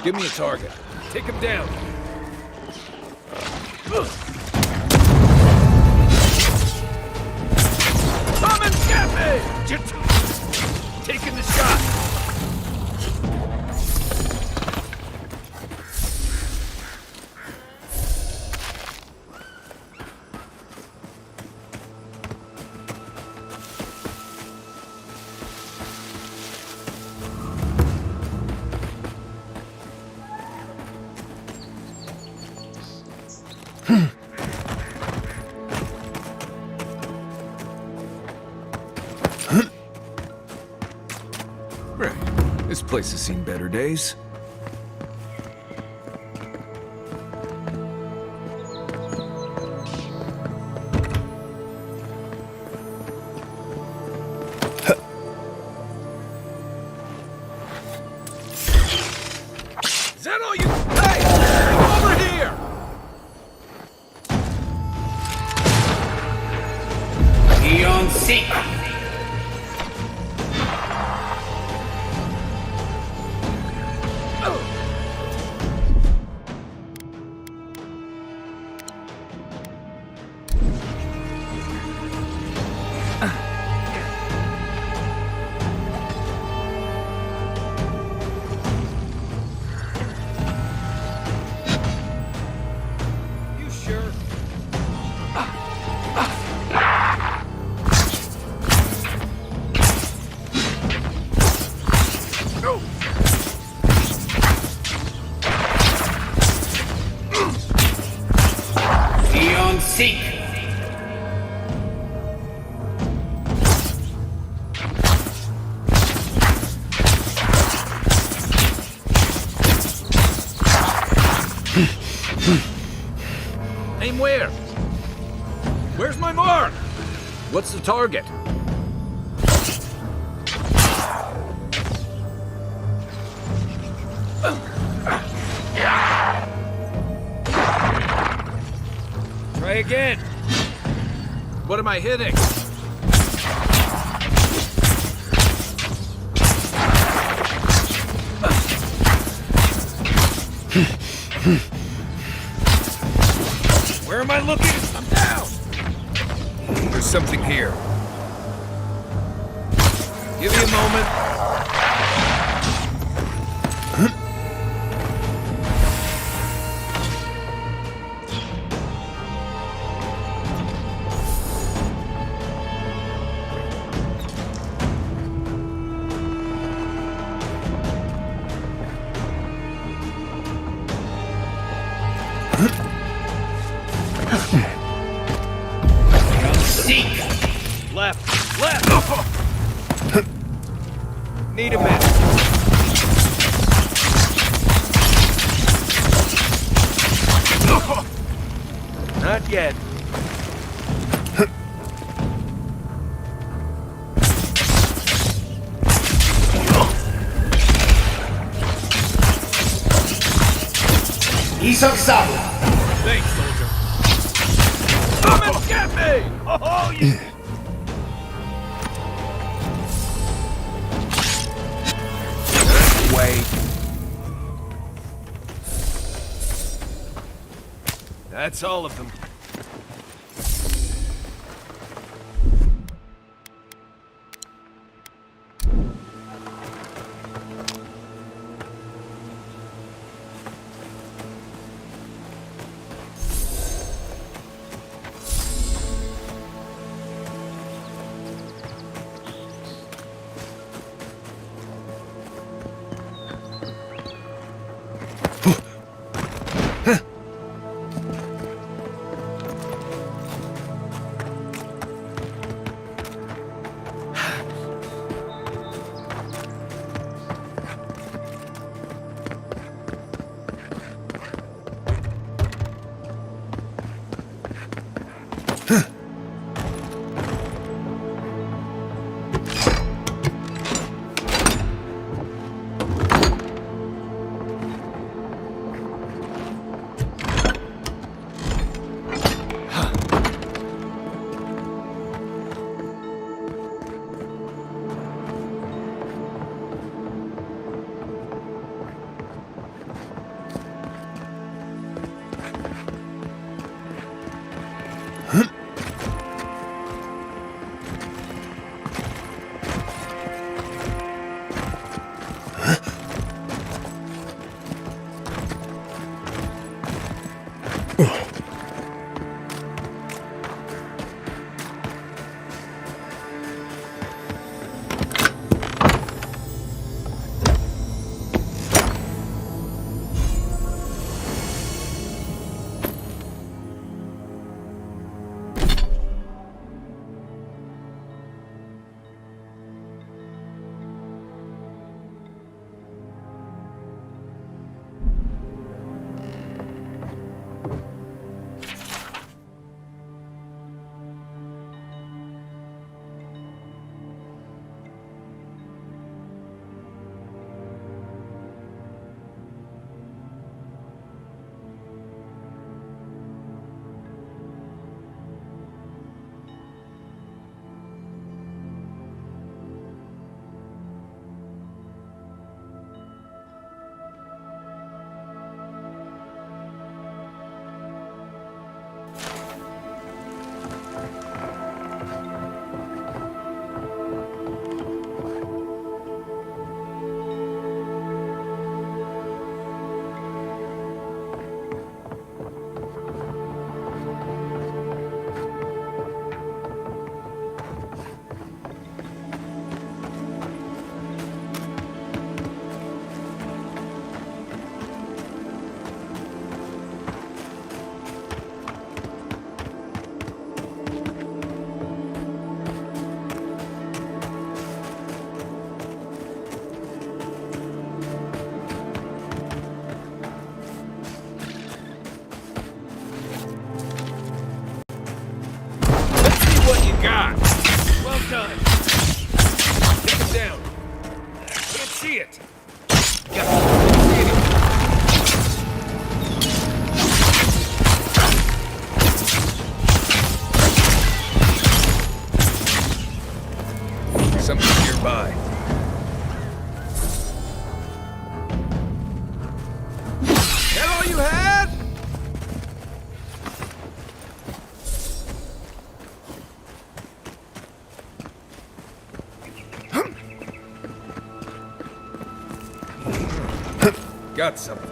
Give me a target. Take him down. Come and get me! Taking the shot. This place has seen better days. Is that all you... Hey! Over here! Eon Seek. Seek. Aim where? Where's my mark? What's the target? Try again. What am I hitting? Where am I looking? I'm down. There's something here. Give me a moment. Left! Need a minute. Not yet. He's unstoppable. Thanks, soldier. Come and get me! Oh, yeah! Wait. That's all of them. it! Got something nearby. That all you had? Got something.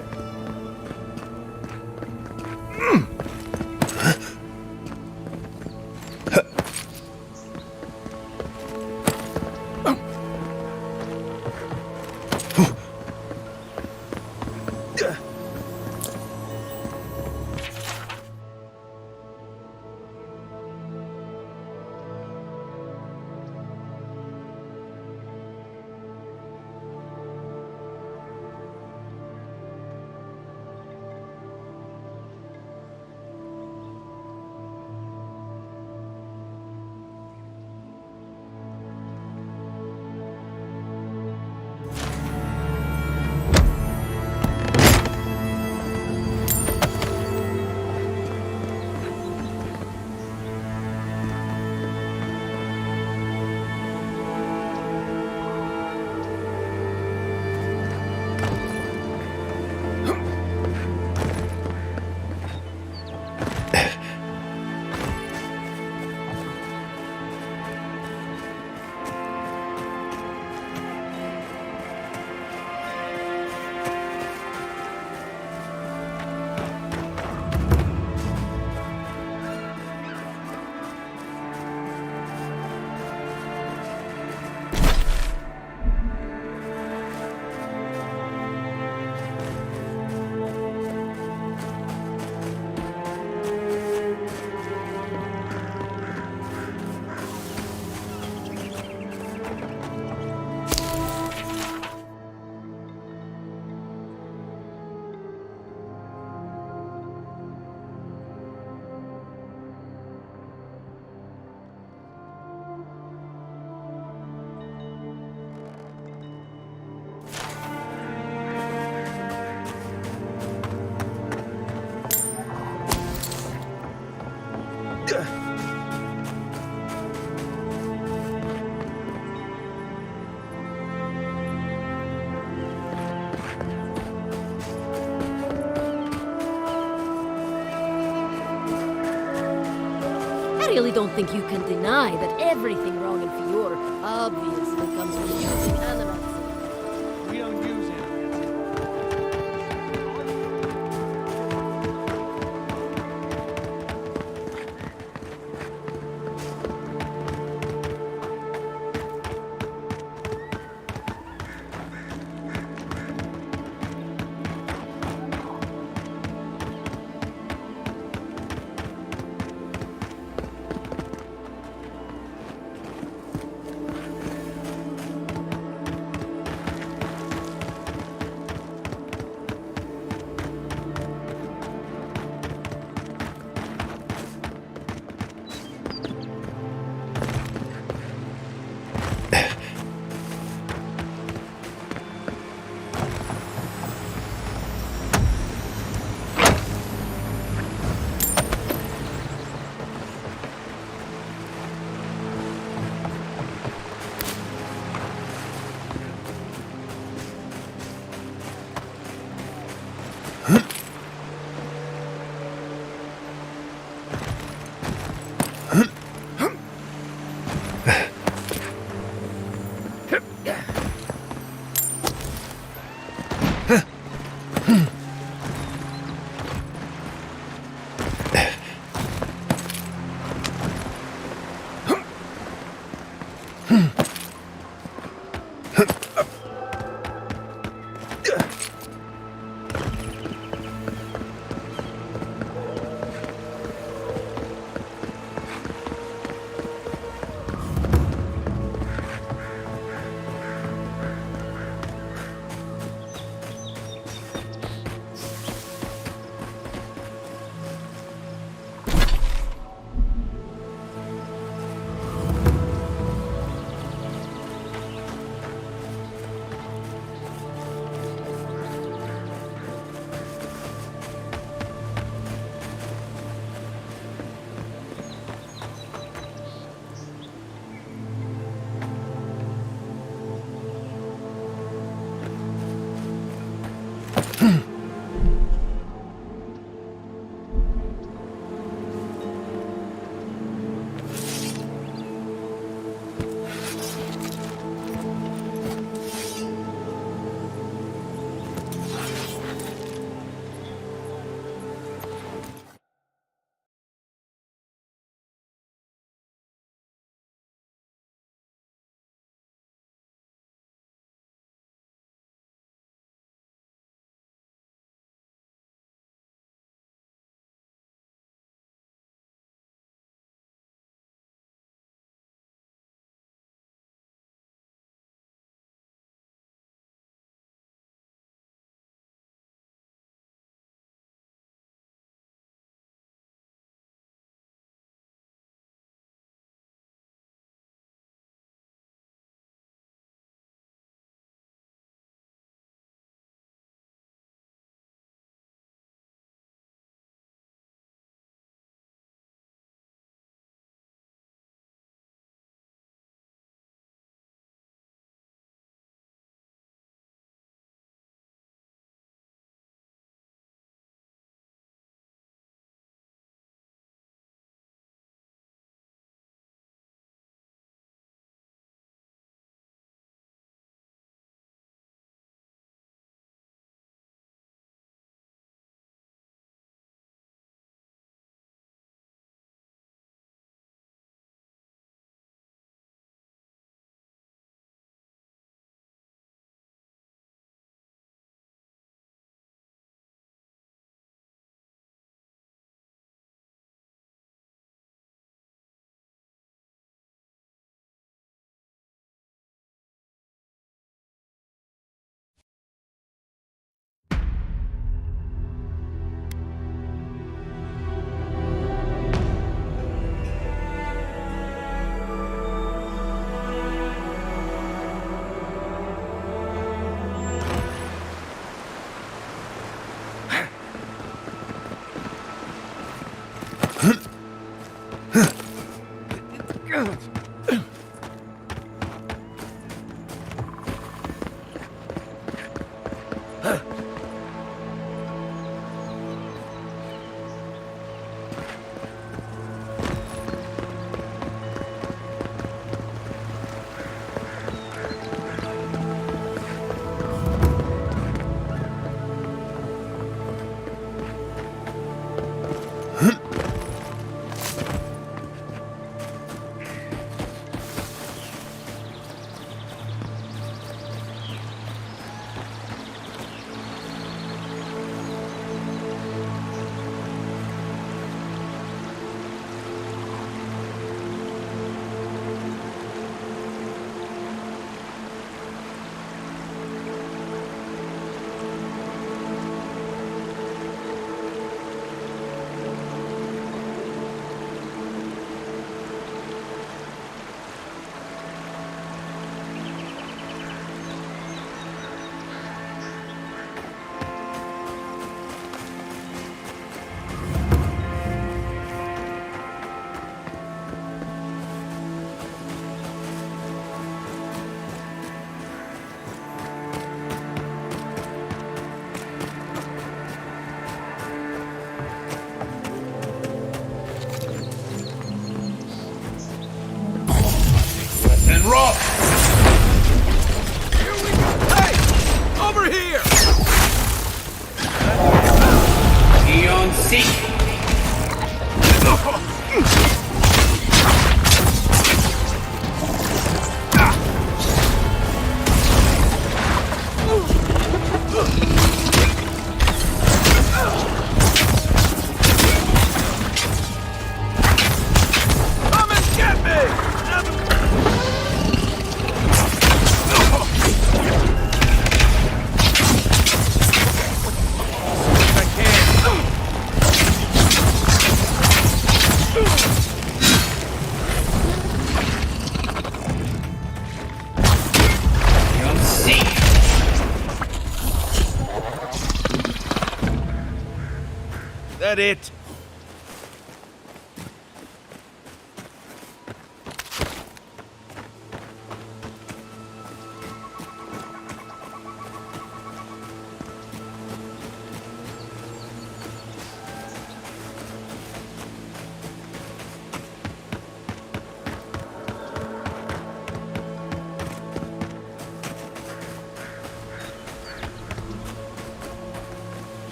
I really don't think you can deny that everything wrong in Fior obviously comes from using animals. We don't use it. That it?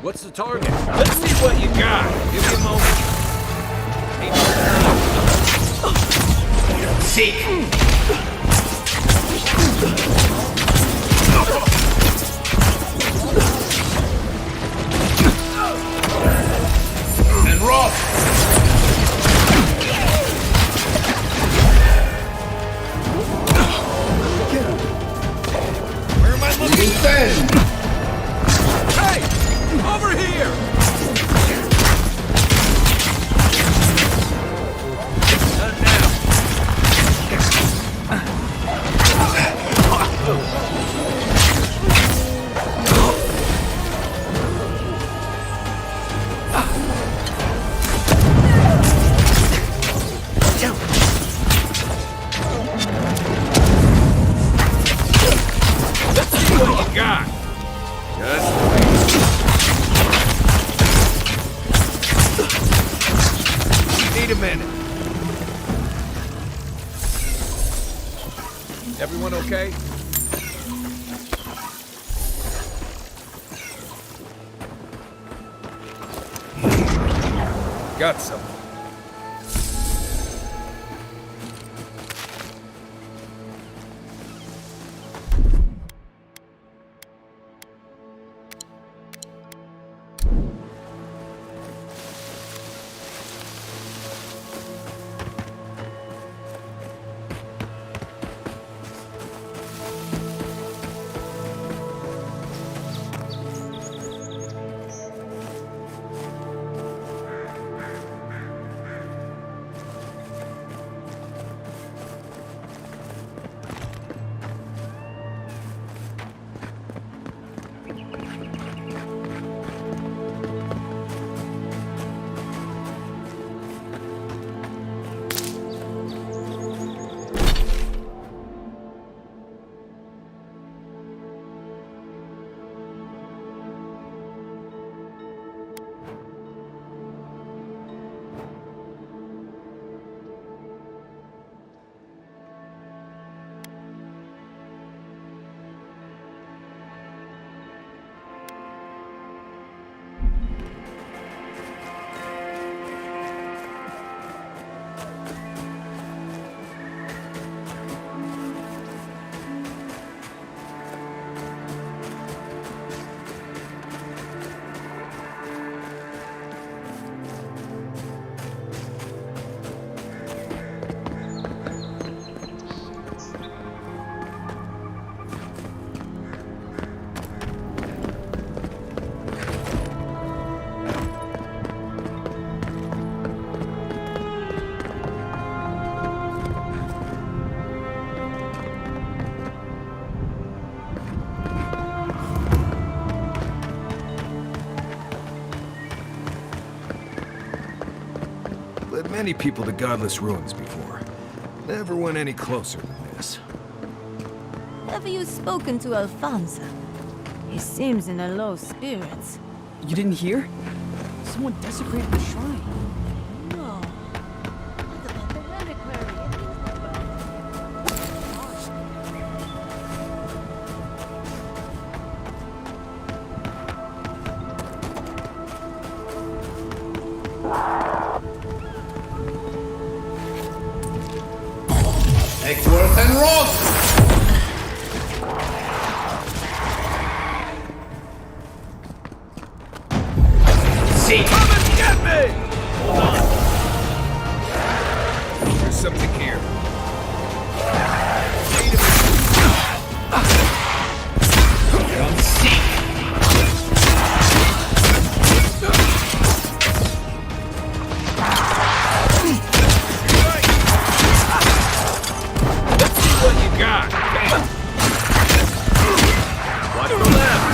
What's the target? Let's see what you got. Give me a moment. Seek. And rock. Where am I looking? Hey! Over here! Not now. Let's see what you got. Just need a minute. Everyone okay? Got some. Led many people to godless ruins before. Never went any closer than this. Have you spoken to Alfonso? He seems in a low spirits. You didn't hear? Someone desecrated the shrine. No. What about the reliquary? Eckworth and Ross! See! Come and get me! Hold on. There's something here. Wait a minute. Come see! What you got? Watch the left.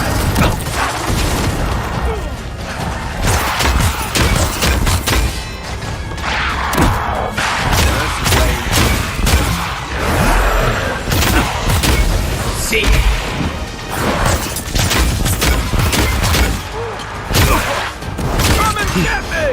See. Come and get me.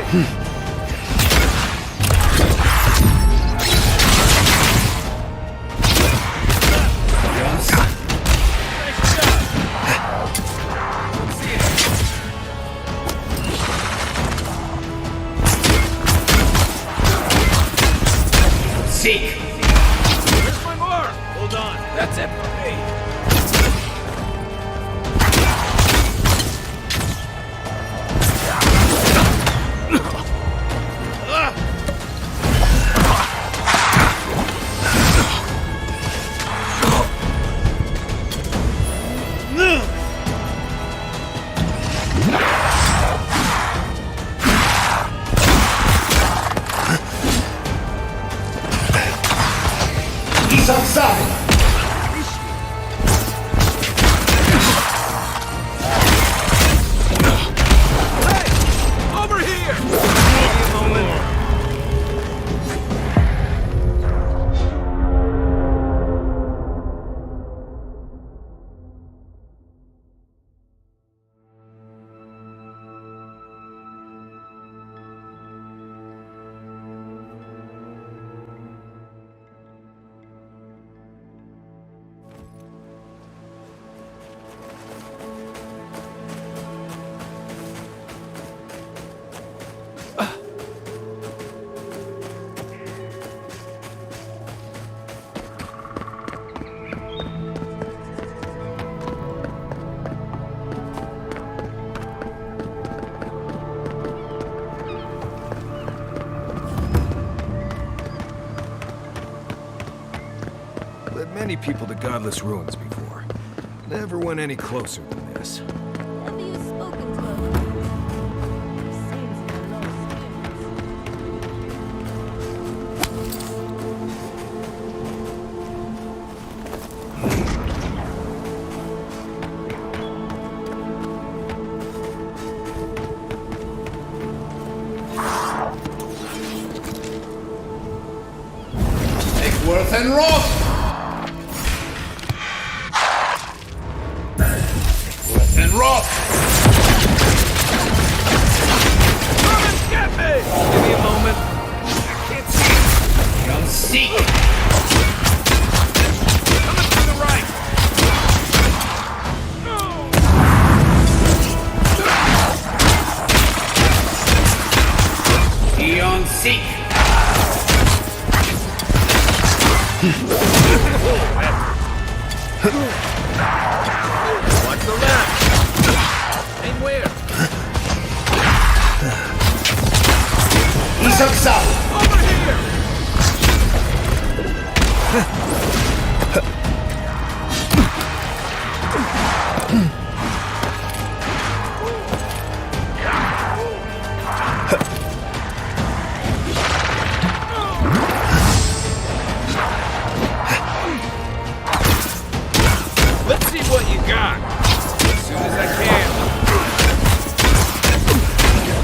many people to godless ruins before. Never went any closer than this. Have you spoken to her? He seems in a low Worth and Roth! Worth and Roth! Come and get me! Give me a moment. I can't see. Don't seek! Coming to the right! Eon seek! Watch the left! Aim where? East of south! Over here! Let's see what you got. As soon as I can.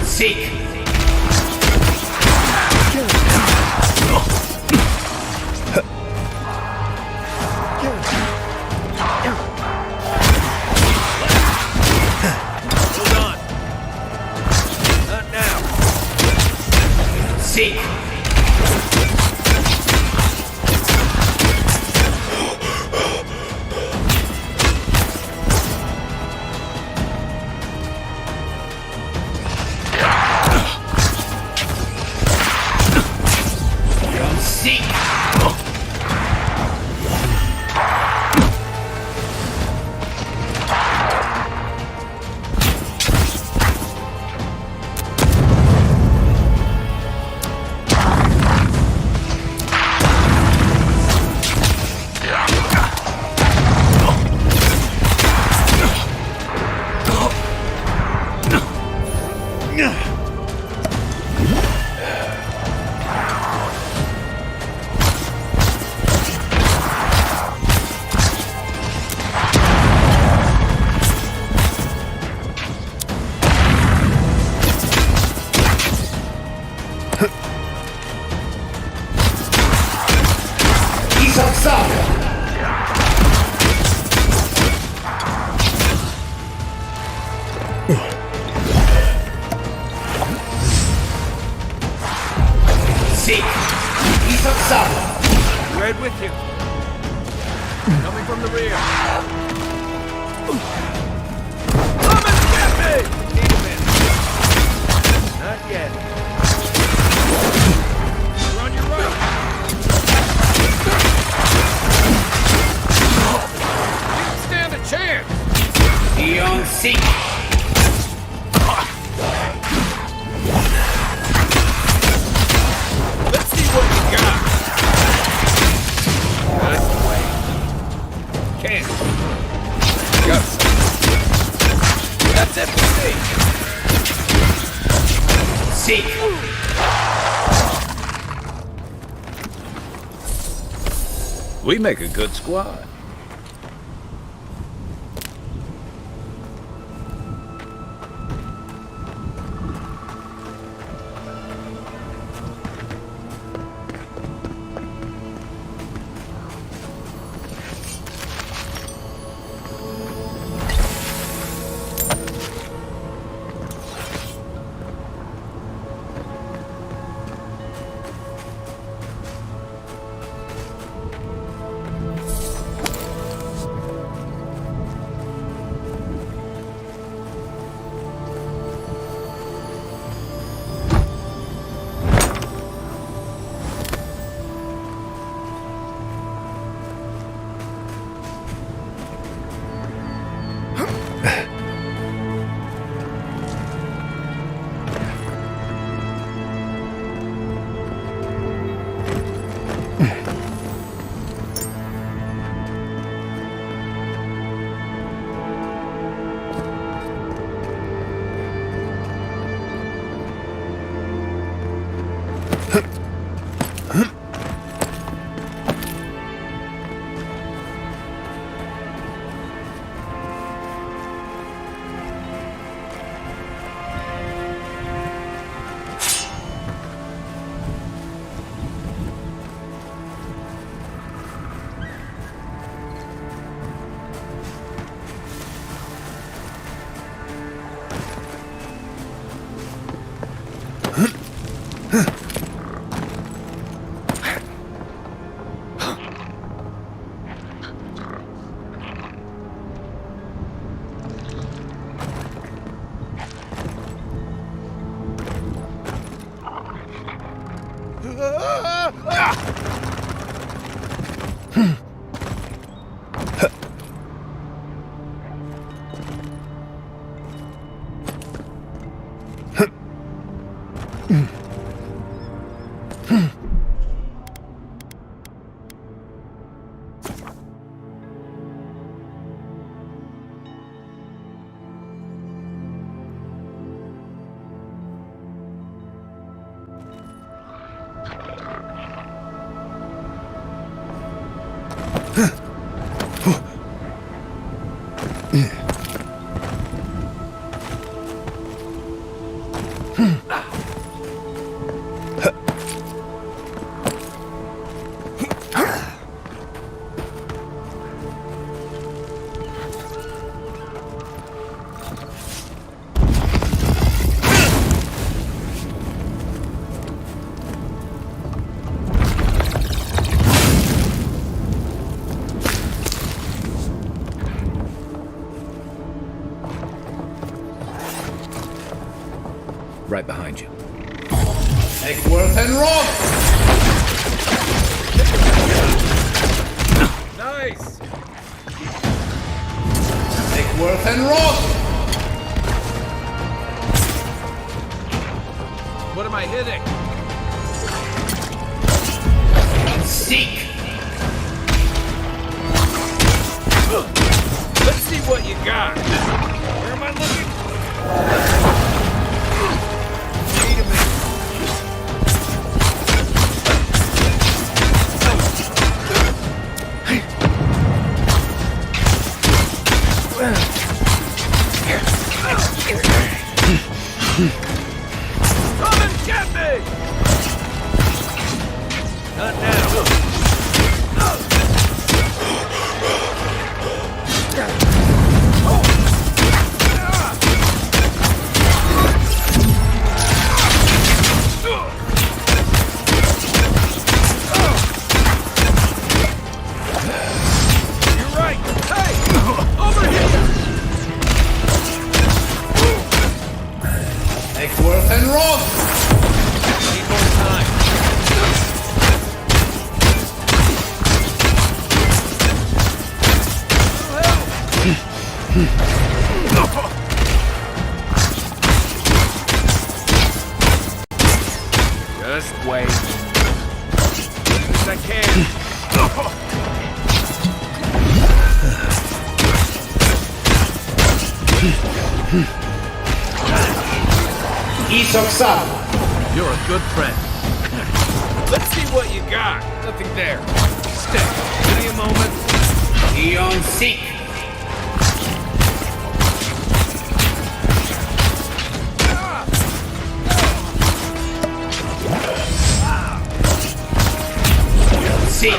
Seek! Hold on. Not now. Seek! Seek! Seek! East of south! Right with you. Coming from the rear. Come and get me! Need a minute. Not yet. You're on your right. You don't stand a chance. Eon Seek! Let's see what you got. That's the way. Can't. Got some. That's it for me. Seek! We make a good squad. Right behind you. Take worth and roll! Nice! Take worth and roll! What am I hitting? Seek! Let's see what you got. Where am I looking? Wait a minute. Come and get me! Not now. You're right. Hey! Over here! Take worth and roll! Need more time. Just wait. As I can. You're a good friend. Let's see what you got. Nothing there. Stick. Give me a moment. Eon Seek! Seek!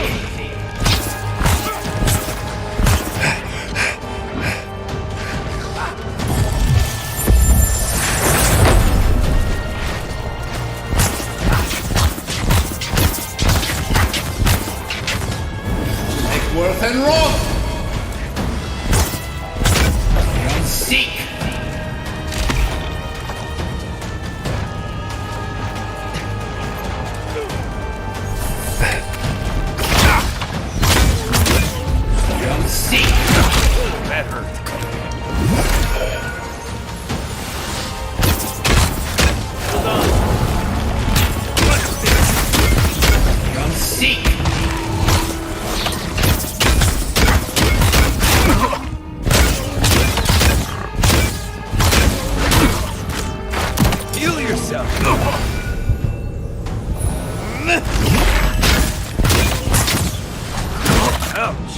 Take worth and roll! Seek! Seek! That hurt. Hold on. Seek! Heal yourself. Ouch.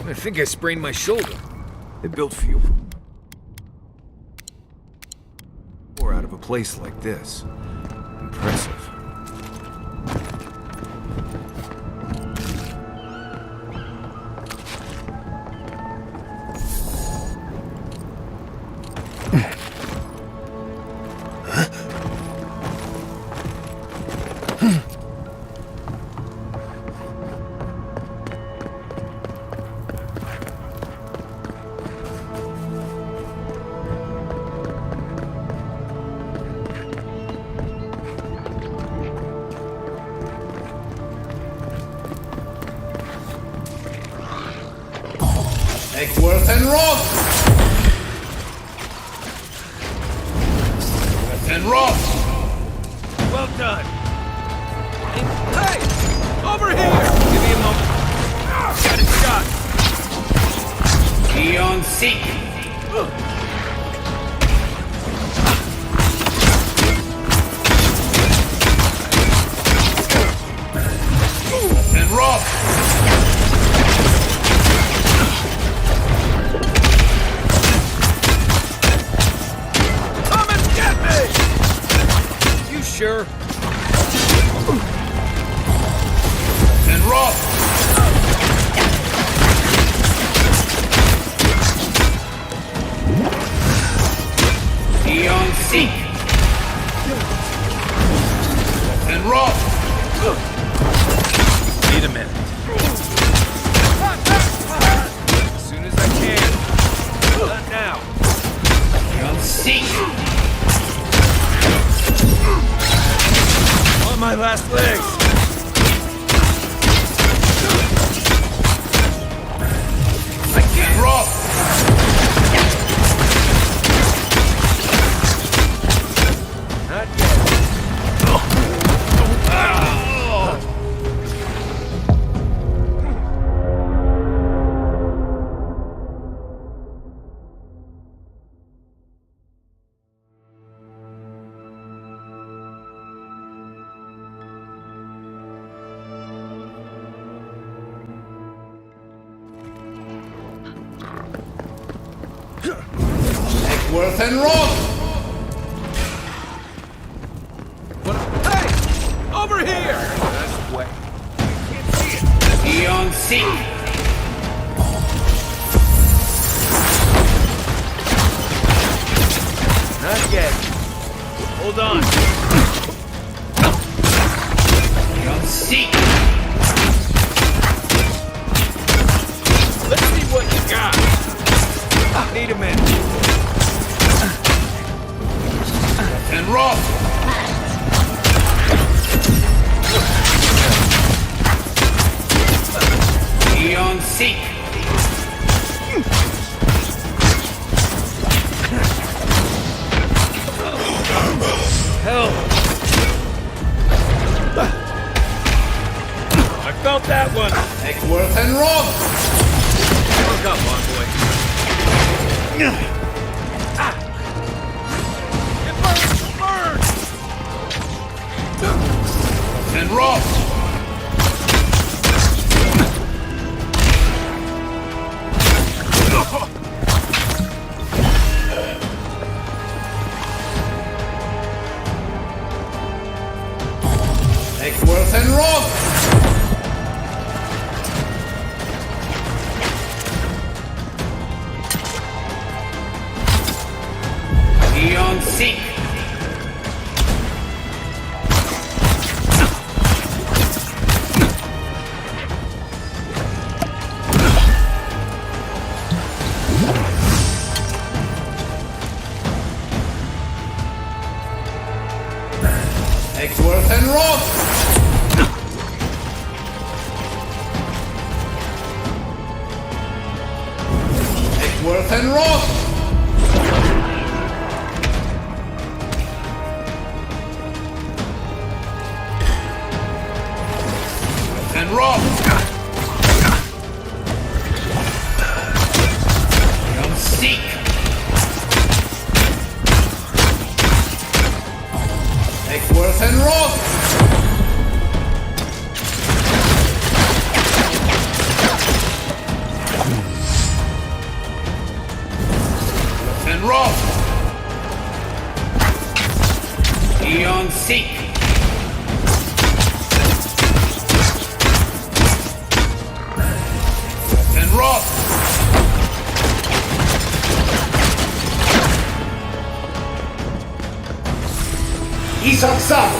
I think I sprained my shoulder. They built for you. Or out of a place like this. Impressive. Take worth and roll! Beyond seek. And rock. Come and get me! You sure? And rock. Beyond seek. And rock. Need a minute. As soon as I can. Not now. Beyond seek. On my last legs. I can't rock. Not yet. Worth and rock. Hey! Over here! That's way. Can't see it. Beyond seek. Not yet. Hold on. Beyond seek. Let's see what you got. Need a minute. And rock. Beyond seek. Hell. I felt that one. Worth and rock. Look up, envoy. And rock. Worth and rock. Beyond seek. Worth and rock. Worth and rock. And rock. Beyond seek. Worth and rock. And rock. Beyond seek. And rock. He's outside.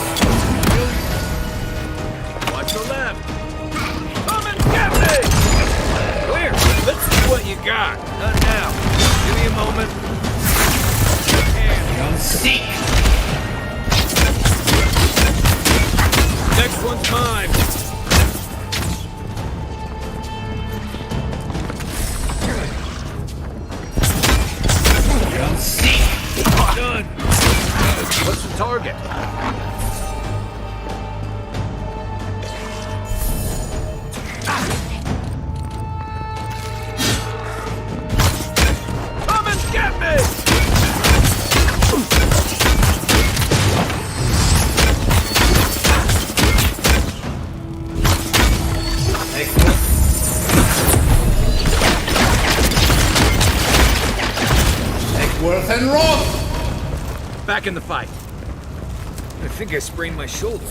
Watch your left. Come and get me! Clear. Let's see what you got. Not now. Give me a moment. Beyond seek. Next one's mine. Beyond seek. Done. What's the target? worth and wrong! Back in the fight. I think I sprained my shoulder.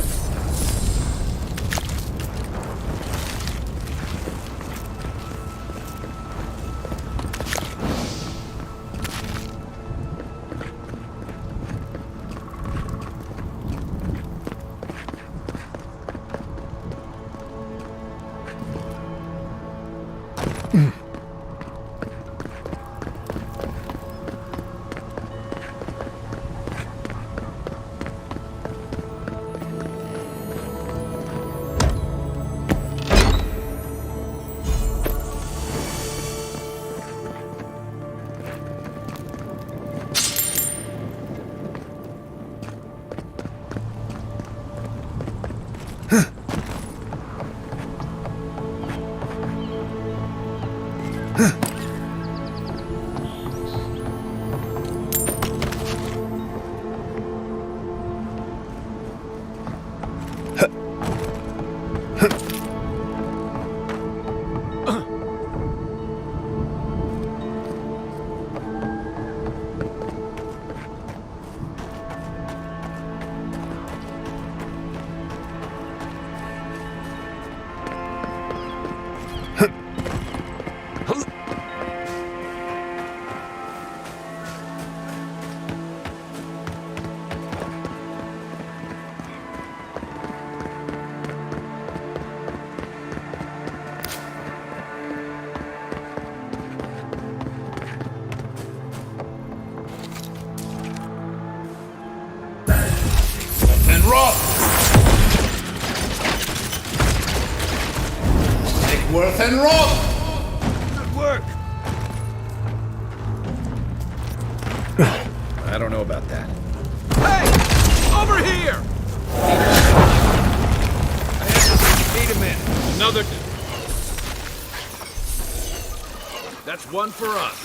Worth and wrong! Good work! I don't know about that. Hey! Over here! Need a minute. Another... That's one for us.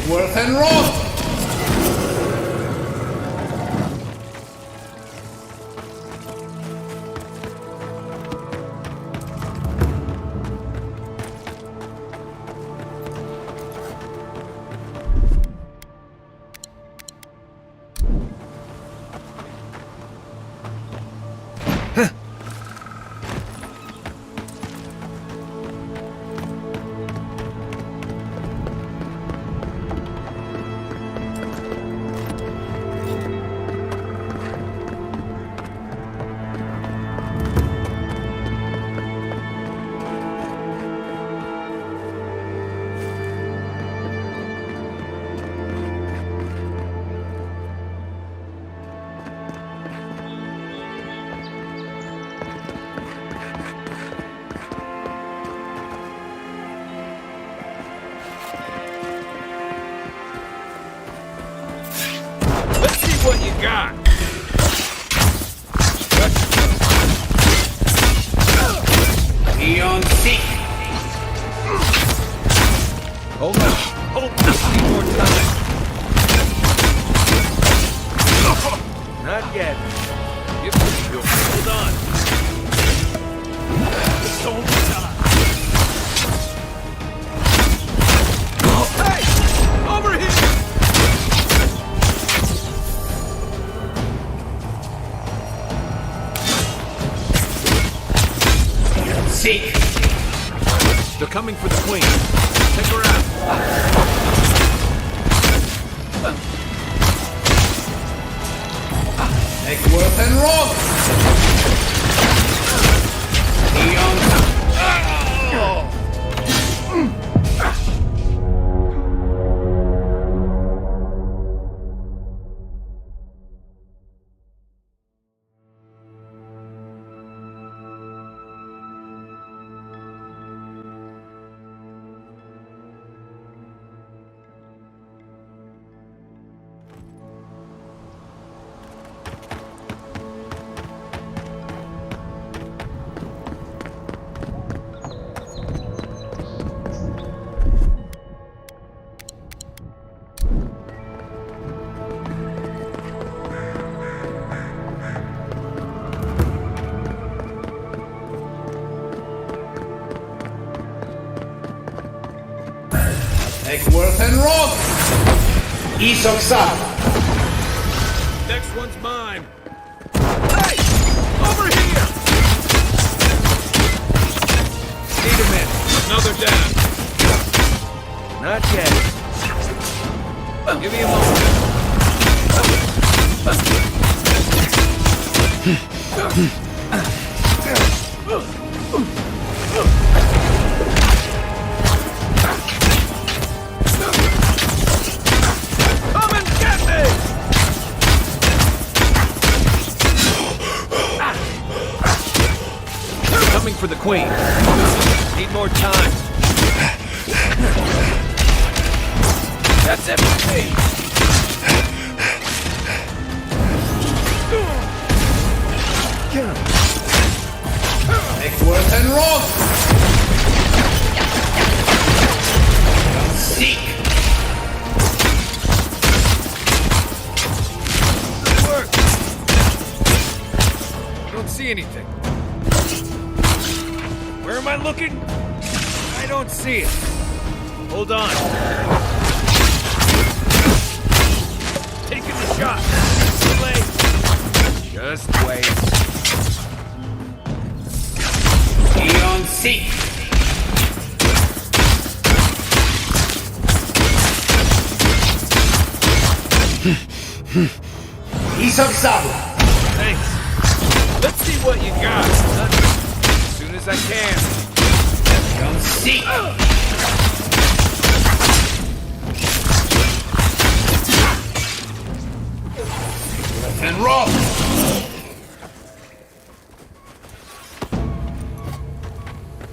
Worth and wrong! What you got? Eon Seek! Hold on. Hold on. Need more time. Not yet. Hold on. Hey! Over here! Seek! They're coming for the queen. Take her out. Make worth and wrong! Eon... Egworth and Rock! Isoksan! Next one's mine. Hey! Over here! Need a minute. Another down. Not yet. Give me a moment. Come and get me! Coming for the queen. Need more time. That's everything. Egworth and Rock! Seek! Good work. I don't see anything. Where am I looking? I don't see it. Hold on. Taking the shot. Too late. Just wait. Eon Seek! Isoksabu! Thanks. Let's see what you got. As soon as I can. Eon Seek! And Rock!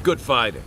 Good fighting.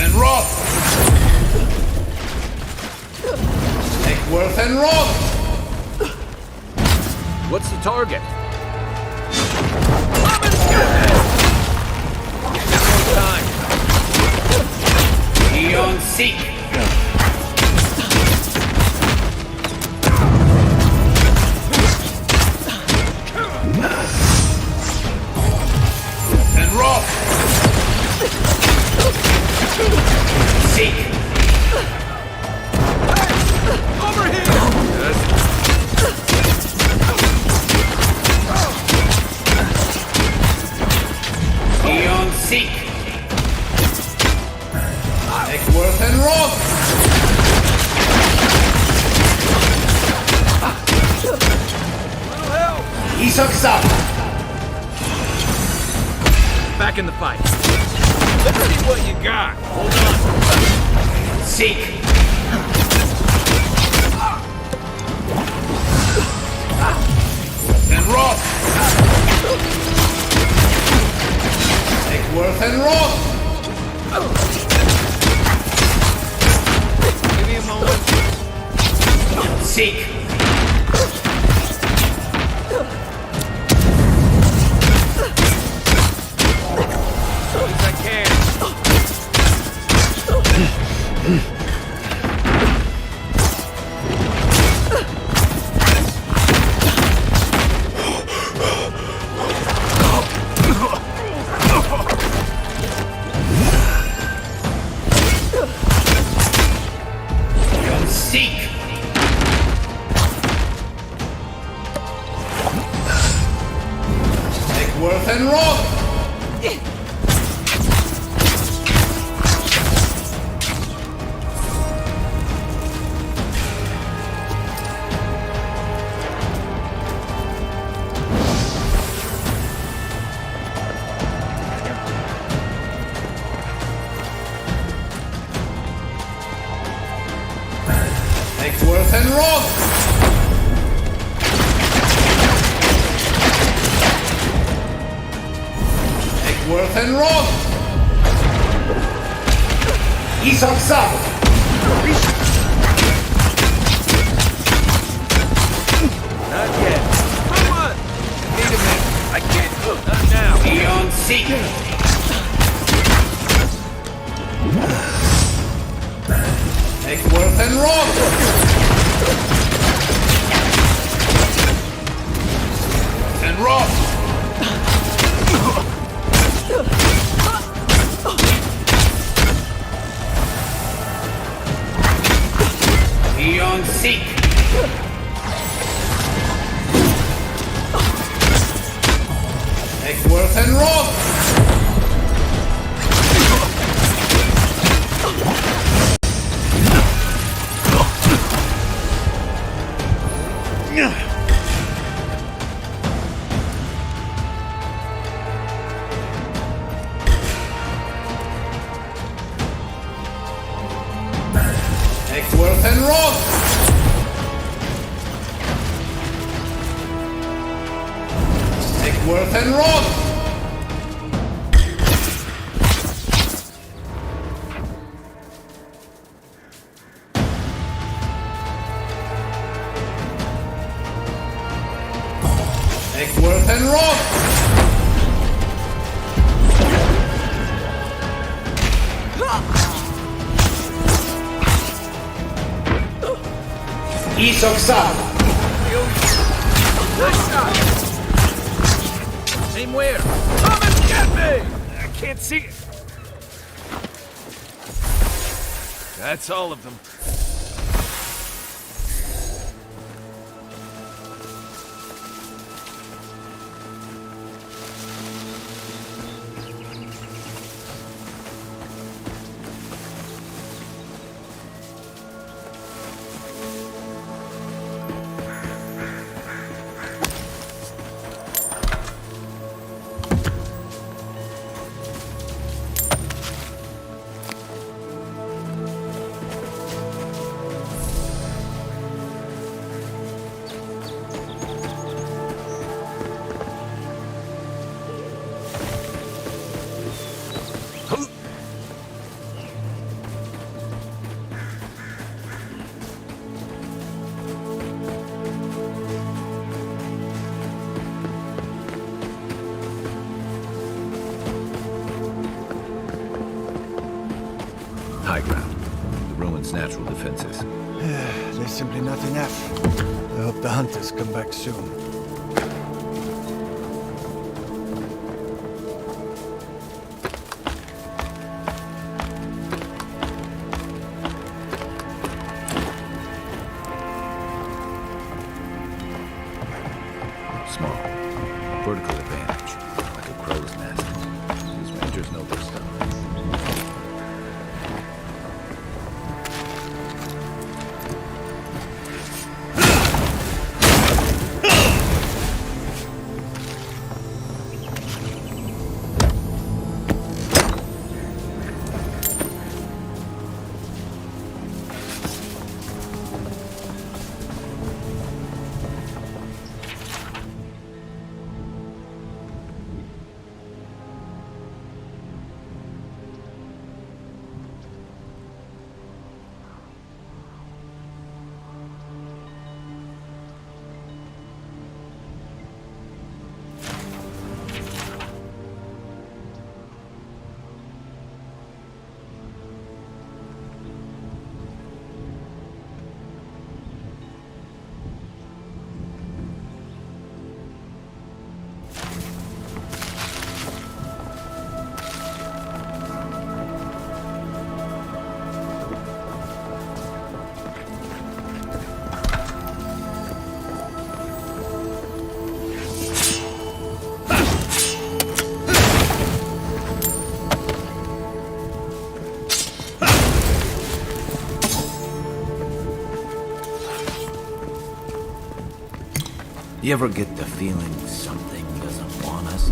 And Rock! Egworth and Rock! What's the target? Come and get me! More time. Eon Seek! And Rock! Seek! Over here! Eon Seek! Egworth and Rock! Little help! Isoksabu! Back in the fight. Let's see what you got. Hold on. Seek! And Rock! Egworth and Rock! Give me a moment. Seek! As soon as I can. Seek! and roll! Take worth and roll! Worth and roll! Isak Sab! Not yet. Come on! Need a minute. I can't look. Not now. Beyond Seek! Take worth and roll! And roll! Beyond Seek! Take worth and roll! Take worth and roll! Take worth and roll! Take worth and roll! Isak Sab! Nice shot! Aim where? Come and get me! I can't see it. That's all of them. High ground. The ruins' natural defenses. There's simply not enough. I hope the hunters come back soon. Small. Vertical advantage. Like a crow's nest. These rangers know their stuff. You ever get the feeling something doesn't want us?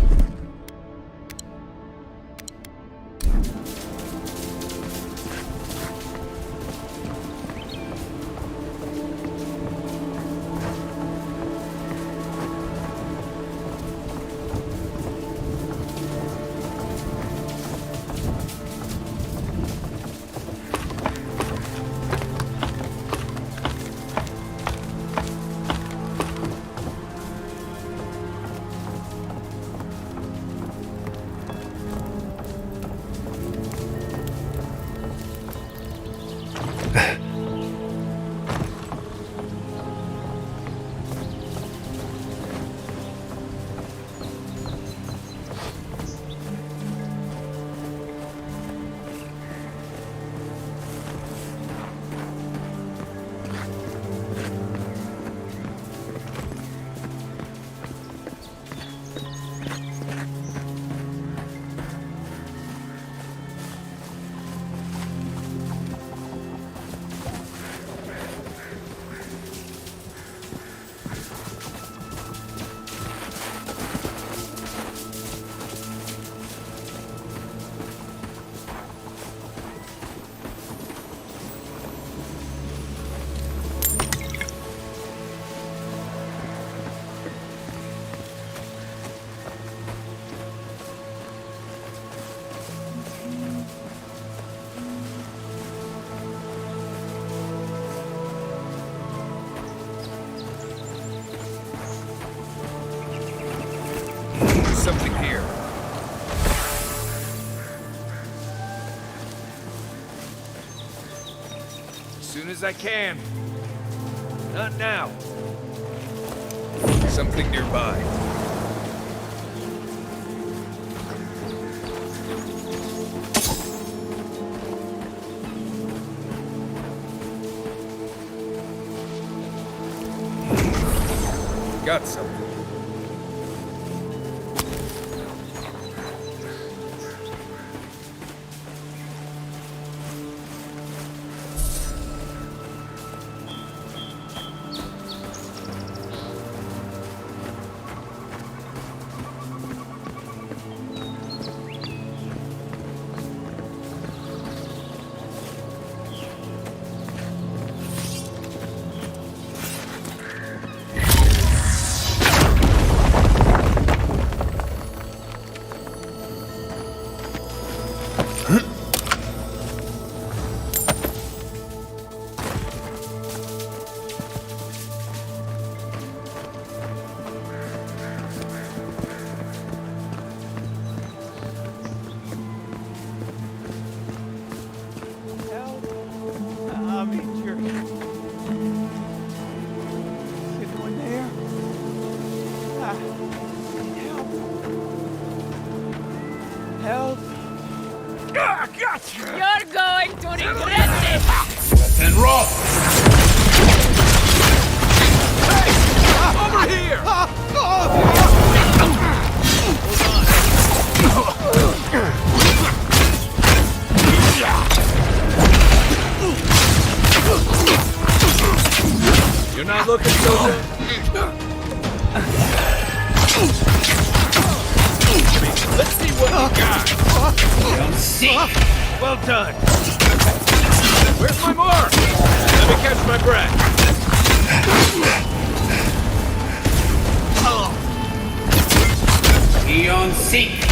Something here. As soon as I can. Not now. Something nearby. Got something. You're going to regret this! And roll! Hey! Over here! You're not looking so good. Let's see what you got. Don't see. Well done. Where's my mark? Let me catch my breath. Eon Seek.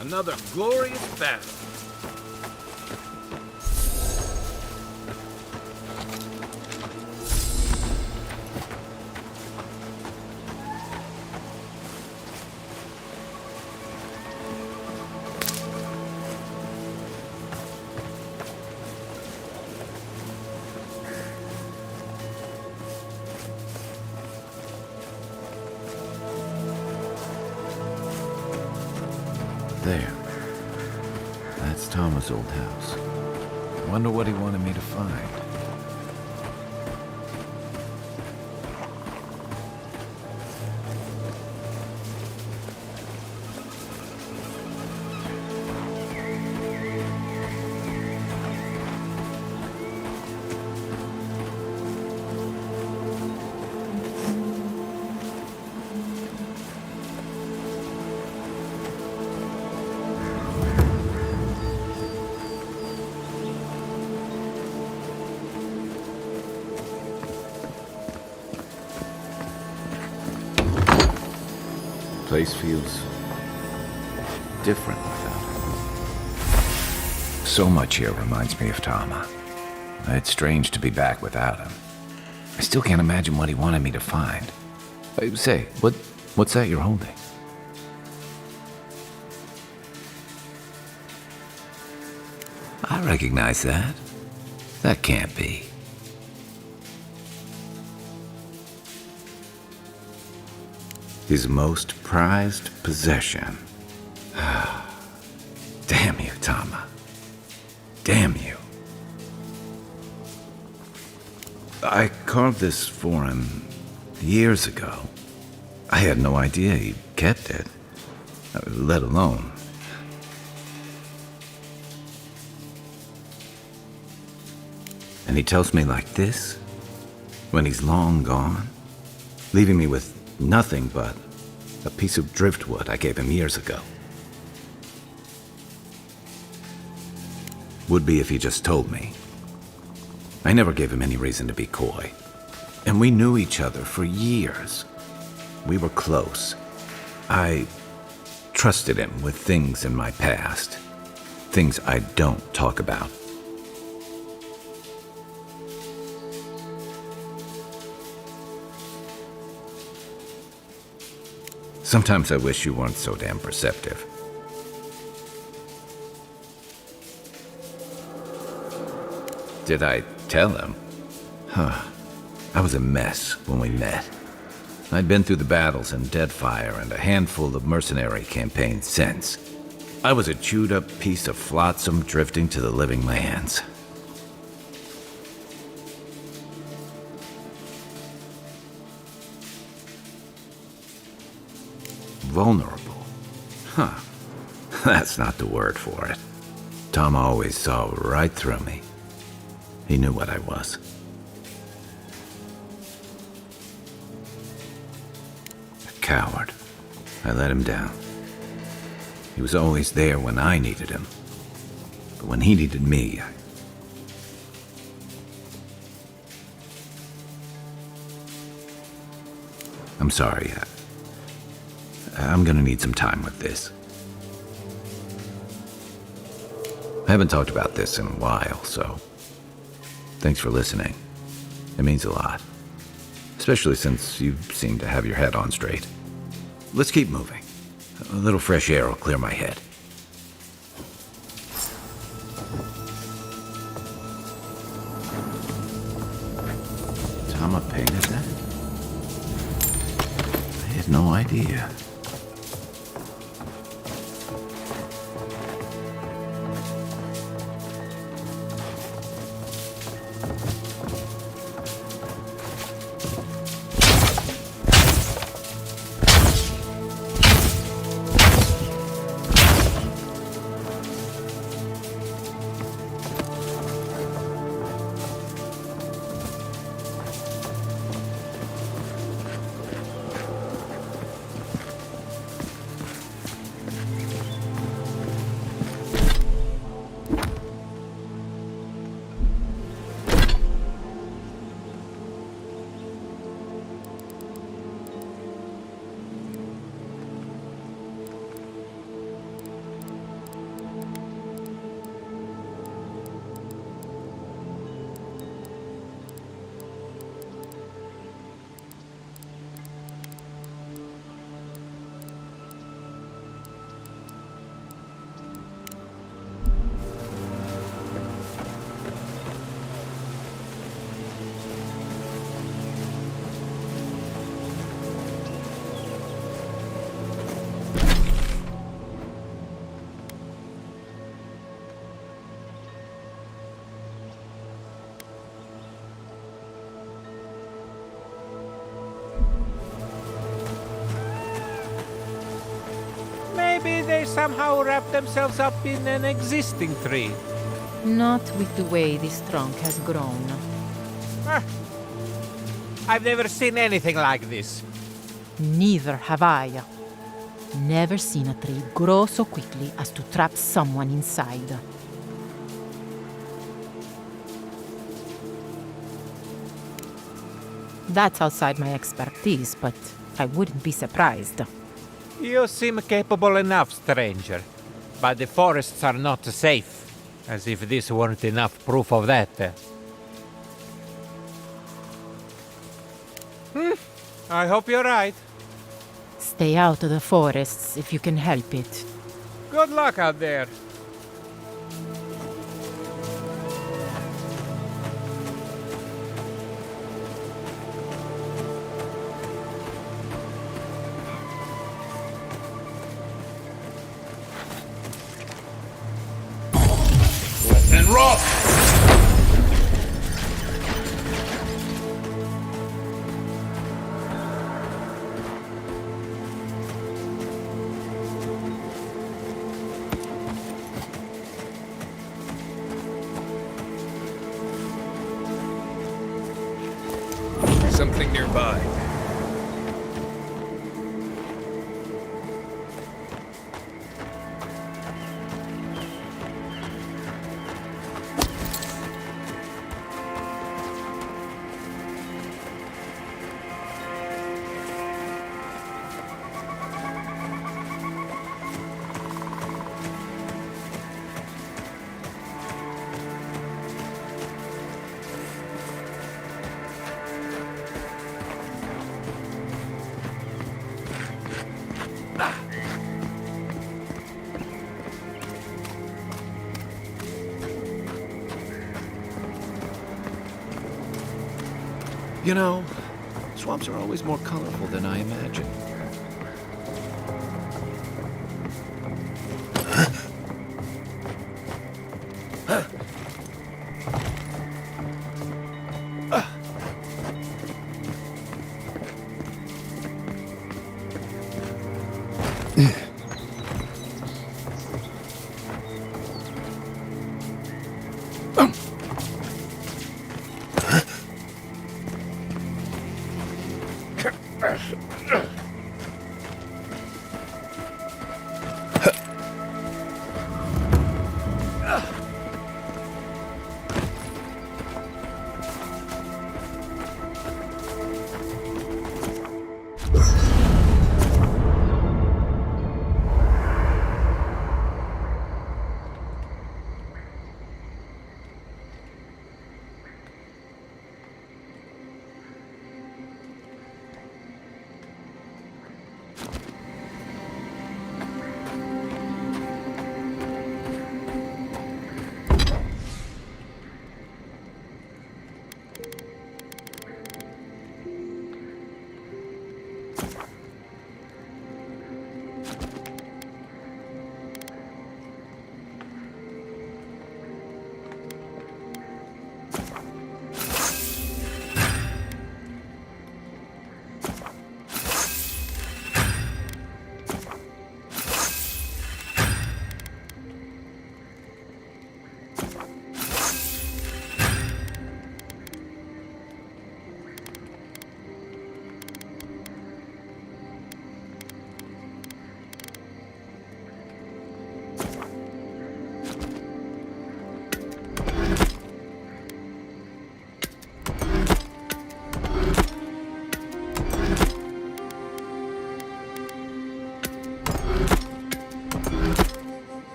Another glorious battle. There. That's Thomas' old house. Wonder what he wanted me to find. place feels different without him. So much here reminds me of Tama. It's strange to be back without him. I still can't imagine what he wanted me to find. Say, what's that you're holding? I recognize that. That can't be. His most prized possession. Damn you, Tama. Damn you. I carved this for him years ago. I had no idea he kept it, let alone. And he tells me like this, when he's long gone, leaving me with nothing but a piece of driftwood I gave him years ago. Would be if he just told me. I never gave him any reason to be coy. And we knew each other for years. We were close. I trusted him with things in my past. Things I don't talk about. Sometimes I wish you weren't so damn perceptive. Did I tell him? I was a mess when we met. I'd been through the battles in Deadfire and a handful of mercenary campaigns since. I was a chewed-up piece of flotsam drifting to the living lands. Vulnerable. That's not the word for it. Tom always saw right through me. He knew what I was. A coward. I let him down. He was always there when I needed him. But when he needed me, I'm sorry. I'm gonna need some time with this. I haven't talked about this in a while, so thanks for listening. It means a lot. Especially since you seem to have your head on straight. Let's keep moving. A little fresh air will clear my head. Tama painted that? I had no idea. Maybe they somehow wrap themselves up in an existing tree. Not with the way this trunk has grown. I've never seen anything like this. Neither have I. Never seen a tree grow so quickly as to trap someone inside. That's outside my expertise, but I wouldn't be surprised. You seem capable enough, stranger. But the forests are not safe. As if this weren't enough proof of that. I hope you're right. Stay out of the forests if you can help it. Good luck out there. And rot! Something nearby. You know, swamps are always more colorful than I imagined.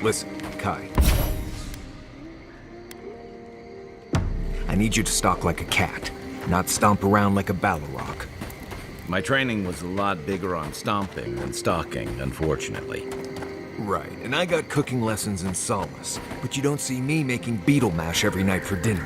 Listen, Kai. need you to stalk like a cat, not stomp around like a Balrog. My training was a lot bigger on stomping than stalking, unfortunately. Right, and I got cooking lessons in Solace, but you don't see me making beetle mash every night for dinner.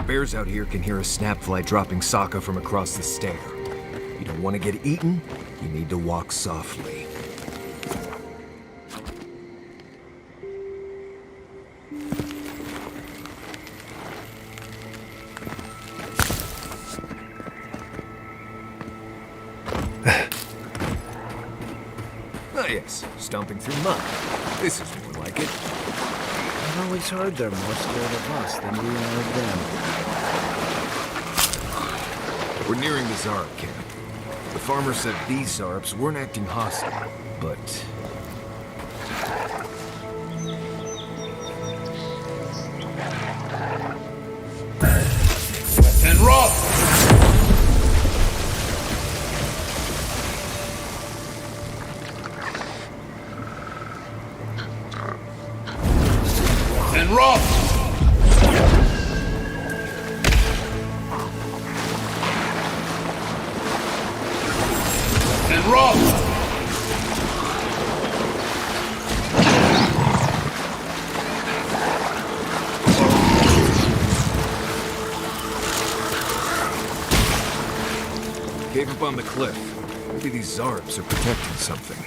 Bears out here can hear a snapfly dropping Sokka from across the stair. You don't want to get eaten, you need to walk softly. Ah yes, stomping through mud. This is more like it. I've always heard they're more scared of us than we are of them. We're nearing the Zarb camp. The farmer said these Zarbs weren't acting hostile, but... And rock! And rock! And rock! Cave up on the cliff. Maybe these Zarbs are protecting something.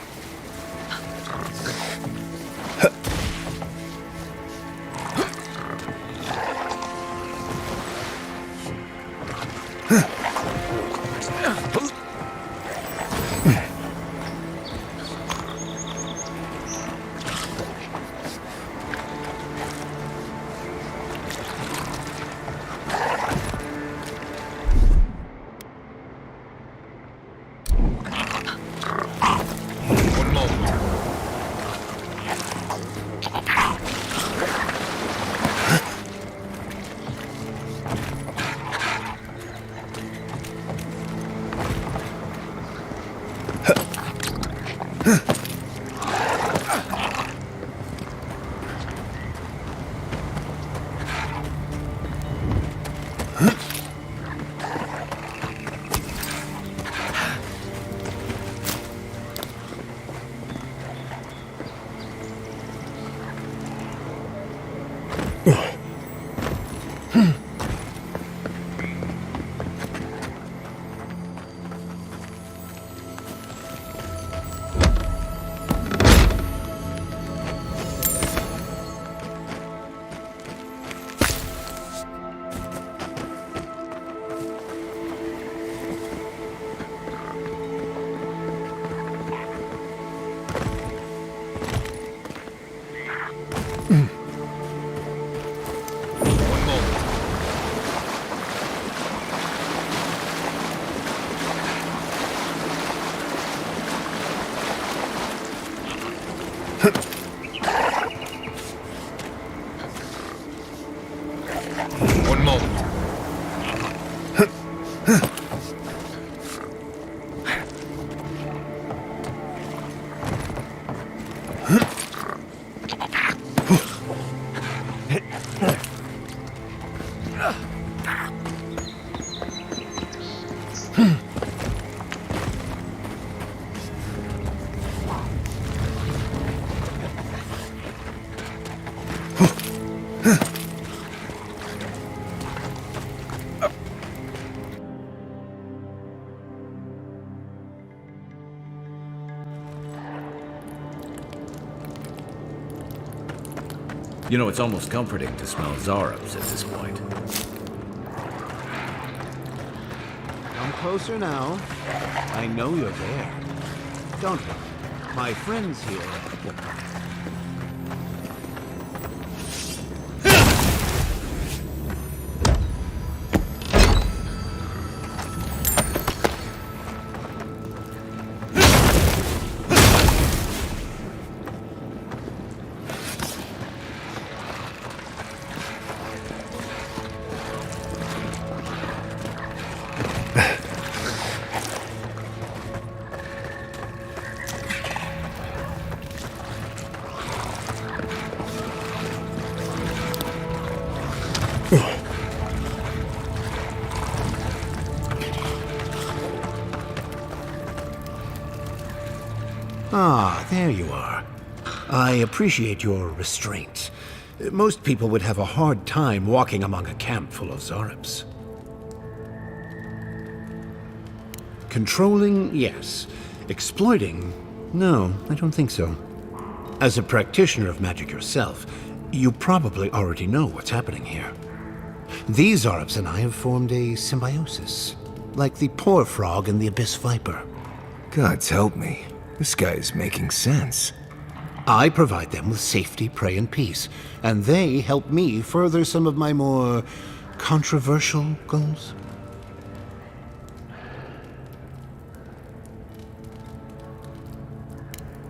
You know, it's almost comforting to smell Zarubs at this point. Come closer now. I know you're there. Don't worry. My friends here will come. Ah, there you are. I appreciate your restraint. Most people would have a hard time walking among a camp full of Zarubs. Controlling, yes. Exploiting, no, I don't think so. As a practitioner of magic yourself, you probably already know what's happening here. These Zarubs and I have formed a symbiosis, like the poor frog and the abyss viper. Gods help me. This guy is making sense. I provide them with safety, prey, and peace, and they help me further some of my more controversial goals.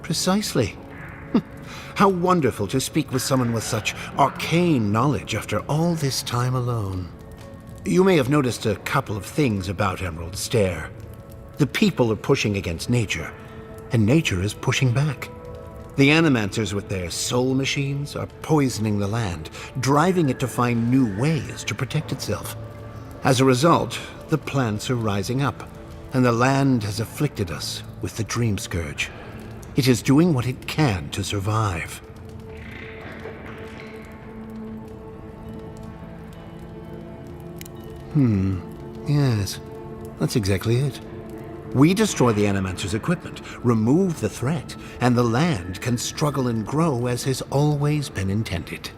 Precisely. How wonderful to speak with someone with such arcane knowledge after all this time alone. You may have noticed a couple of things about Emerald Stair. The people are pushing against nature, and nature is pushing back. The animancers with their soul machines are poisoning the land, driving it to find new ways to protect itself. As a result, the plants are rising up, and the land has afflicted us with the Dream Scourge. It is doing what it can to survive. Yes, that's exactly it. We destroy the Animancer's equipment, remove the threat, and the land can struggle and grow as has always been intended.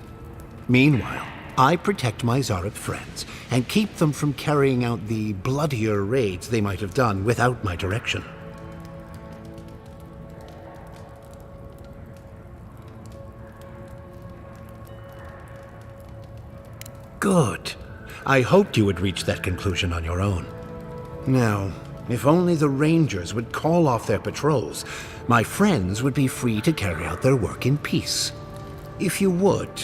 Meanwhile, I protect my Zarub friends and keep them from carrying out the bloodier raids they might have done without my direction. Good. I hoped you would reach that conclusion on your own. Now, if only the Rangers would call off their patrols, my friends would be free to carry out their work in peace. If you would,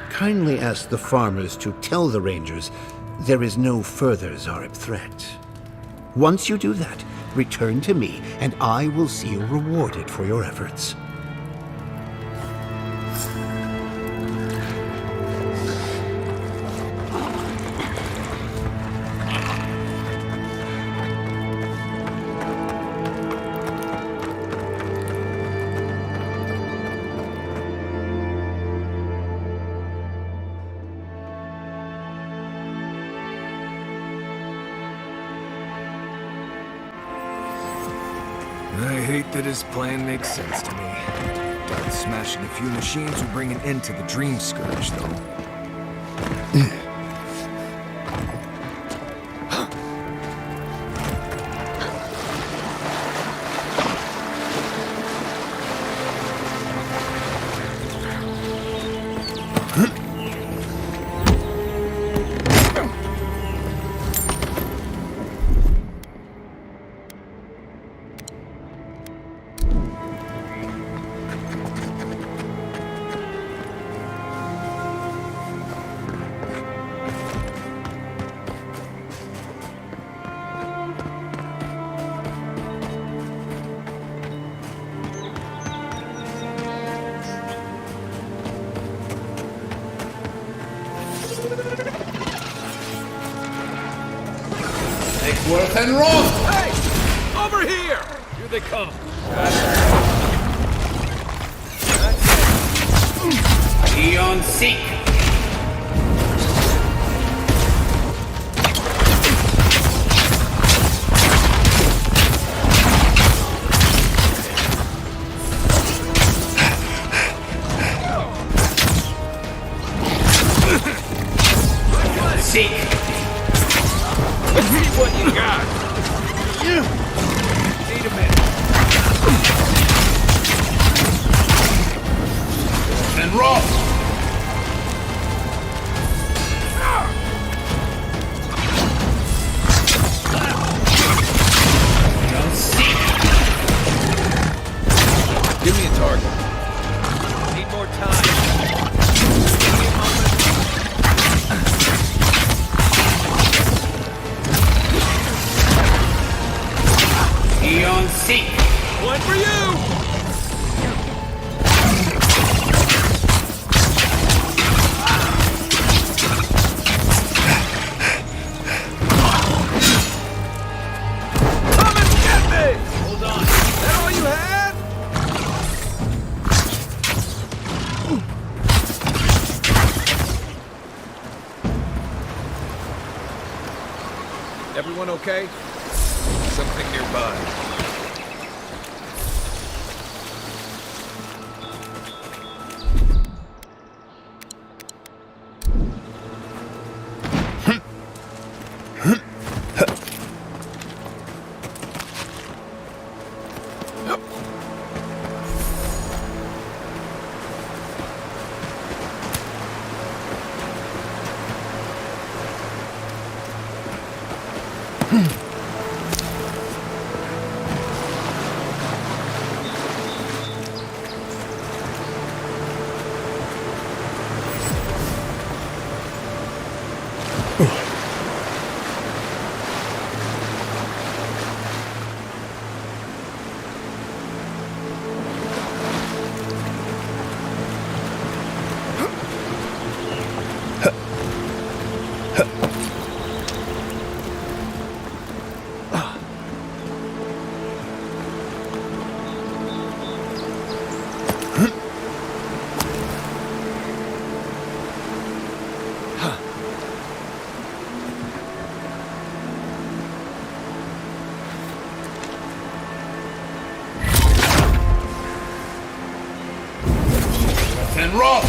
kindly ask the farmers to tell the Rangers there is no further Zarub threat. Once you do that, return to me, and I will see you rewarded for your efforts. I hate that his plan makes sense to me. But smashing a few machines will bring an end to the Dream Scourge, though. Then run! Hey! Over here! Here they come. Eon Seek! Seek! Let's see what you got. Need a minute. Then roll! Eon Seek! Give me a target. Need more time. Give me a moment. Eon Seek! One for you! Come and get me! Hold on. Is that all you had? Everyone okay? Something nearby. Then roll!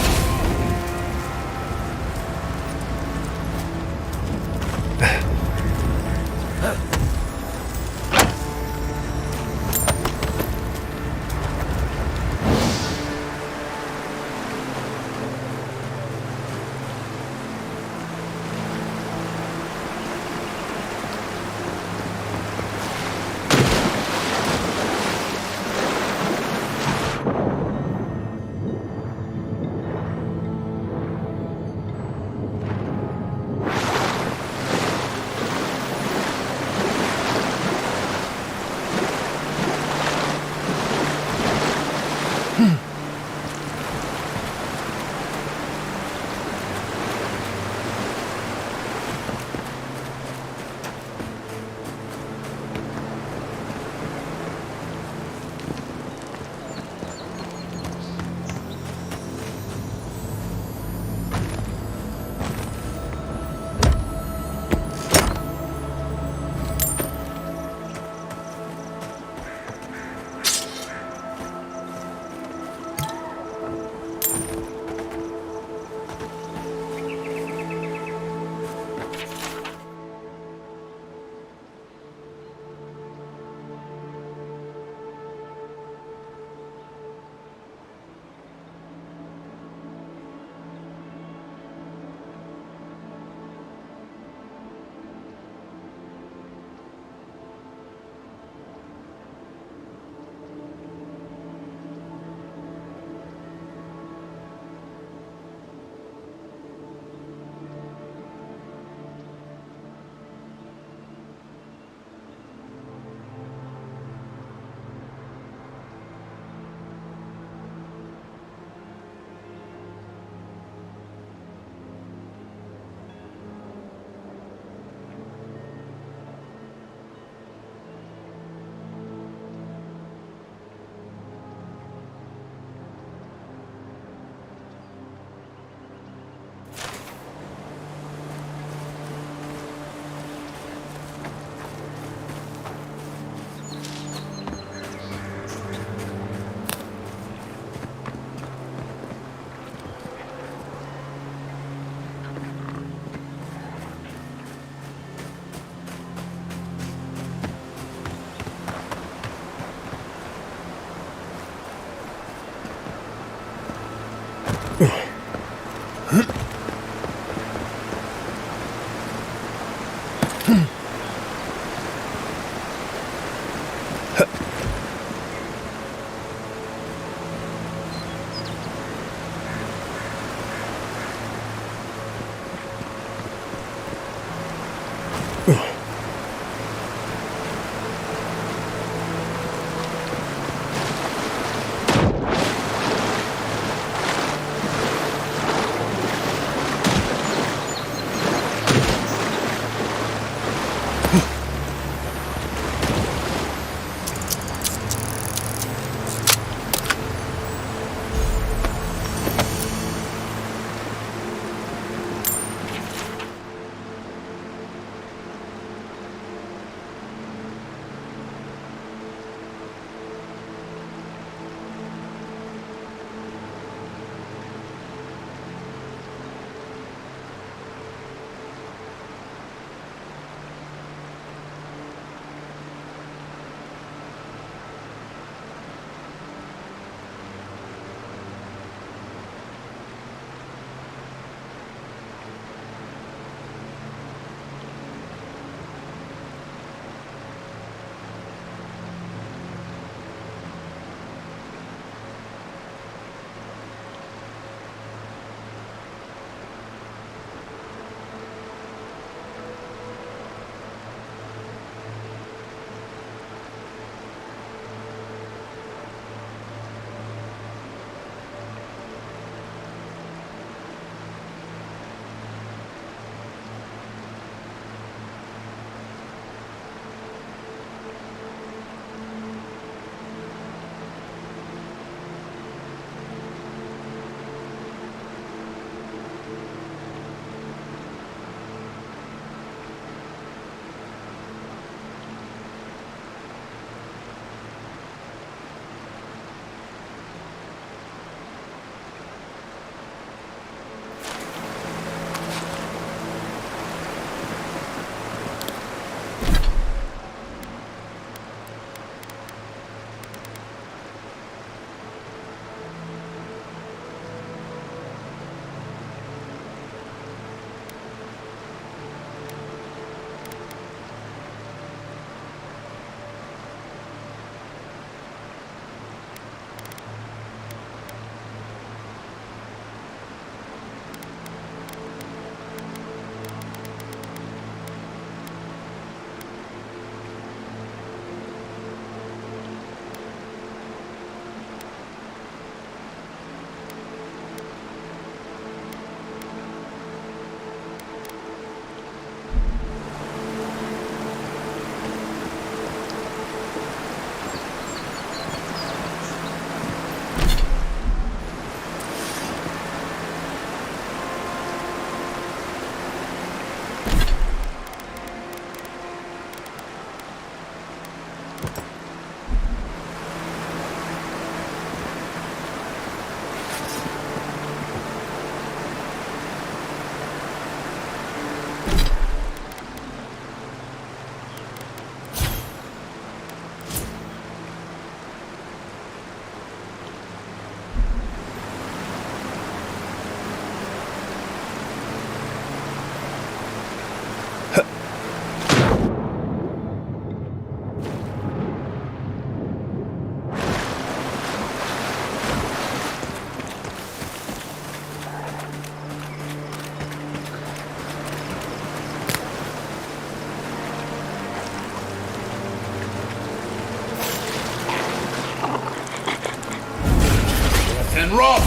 and rob.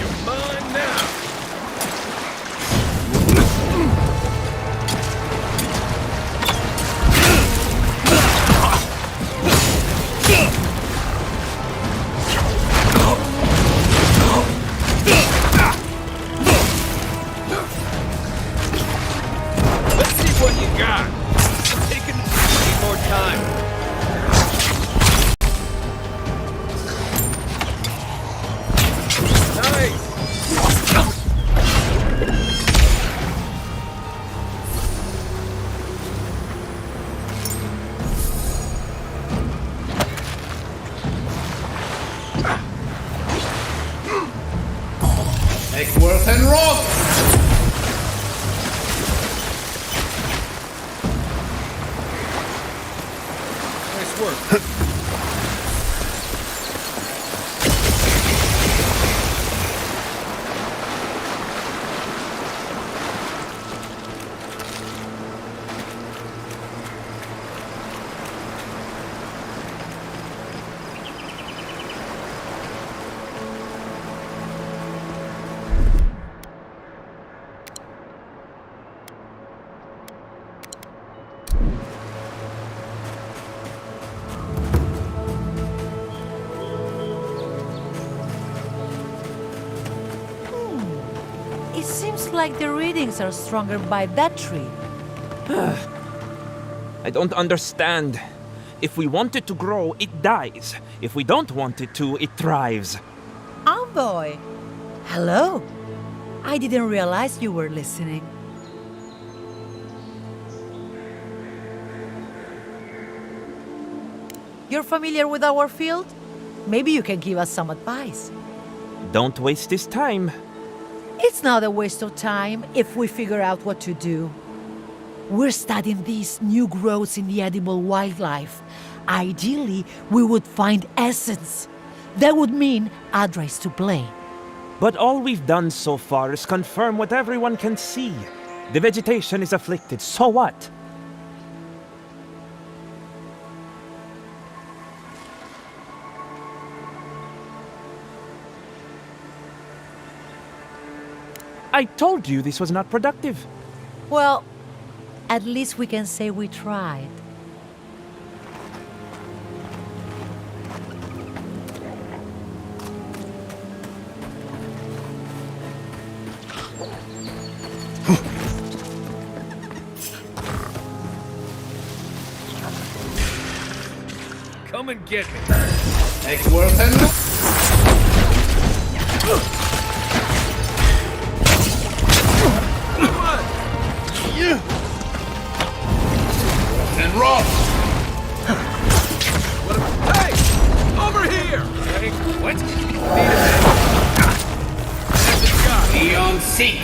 You're mine now. Let's see what you got. Taking more time. Take worth and wrath! Nice work. It seems like the readings are stronger by that tree. I don't understand. If we want it to grow, it dies. If we don't want it to, it thrives. Envoy! Hello. I didn't realize you were listening. You're familiar with our field? Maybe you can give us some advice. Don't waste this time. It's not a waste of time if we figure out what to do. We're studying these new growths in the edible wildlife. Ideally, we would find essence. That would mean address to play. But all we've done so far is confirm what everyone can see. The vegetation is afflicted, so what? I told you this was not productive. Well, at least we can say we tried. Come and get me. Take worth and and wrath! Hey! Over here! Hey, what? Beyond seek!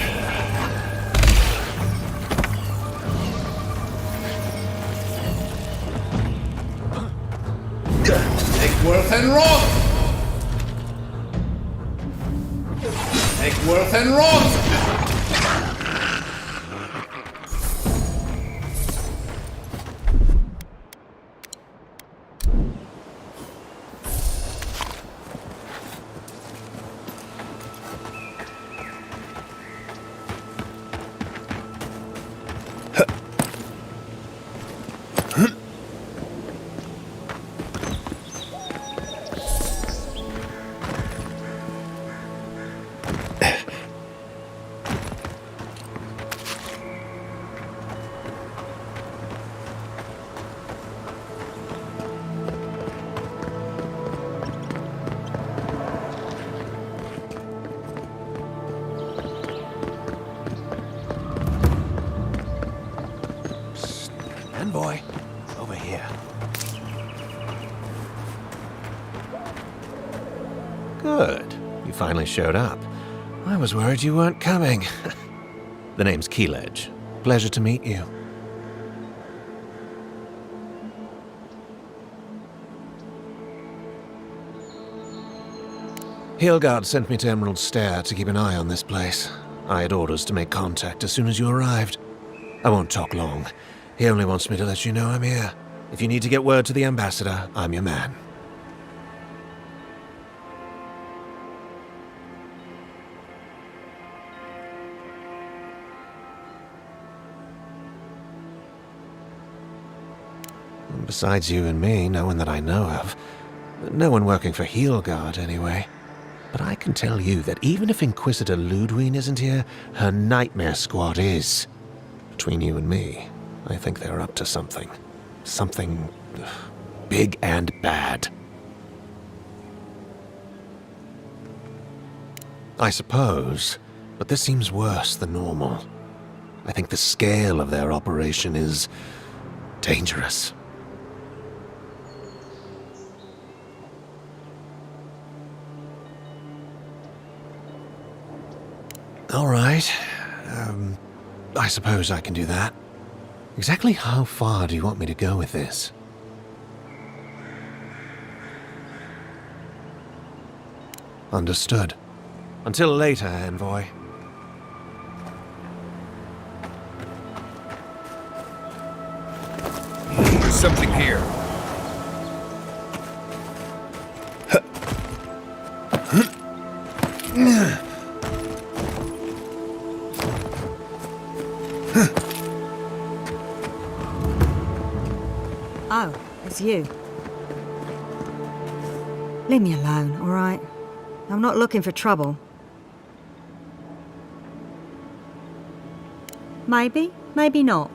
Take worth and wrath! Take worth and wrath! Envoy, over here. Good. You finally showed up. I was worried you weren't coming. The name's Keeledge. Pleasure to meet you. Hilgard sent me to Emerald Stair to keep an eye on this place. I had orders to make contact as soon as you arrived. I won't talk long. He only wants me to let you know I'm here. If you need to get word to the ambassador, I'm your man. Besides you and me, no one that I know of. No one working for Hilgard, anyway. But I can tell you that even if Inquisitor Ludwig isn't here, her Nightmare Squad is. Between you and me, I think they're up to something. Something big and bad. I suppose, but this seems worse than normal. I think the scale of their operation is dangerous. All right. I suppose I can do that. Exactly how far do you want me to go with this? Understood. Until later, envoy. There's something here. Oh, it's you. Leave me alone, all right? I'm not looking for trouble. Maybe, maybe not.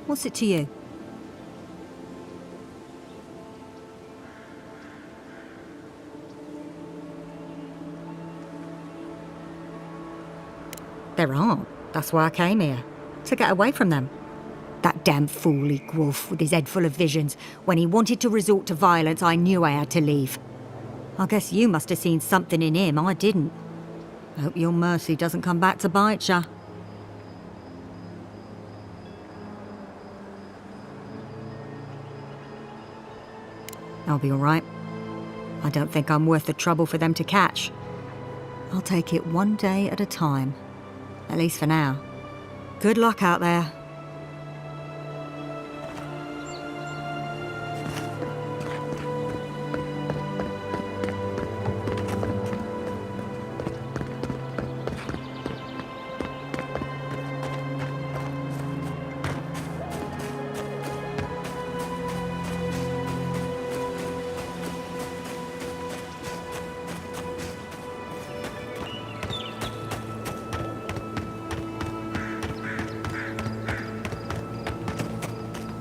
What's it to you? There aren't. That's why I came here. To get away from them. That damn fool Wolf with his head full of visions. When he wanted to resort to violence, I knew I had to leave. I guess you must have seen something in him I didn't. Hope your mercy doesn't come back to bite ya. I'll be all right. I don't think I'm worth the trouble for them to catch. I'll take it one day at a time. At least for now. Good luck out there.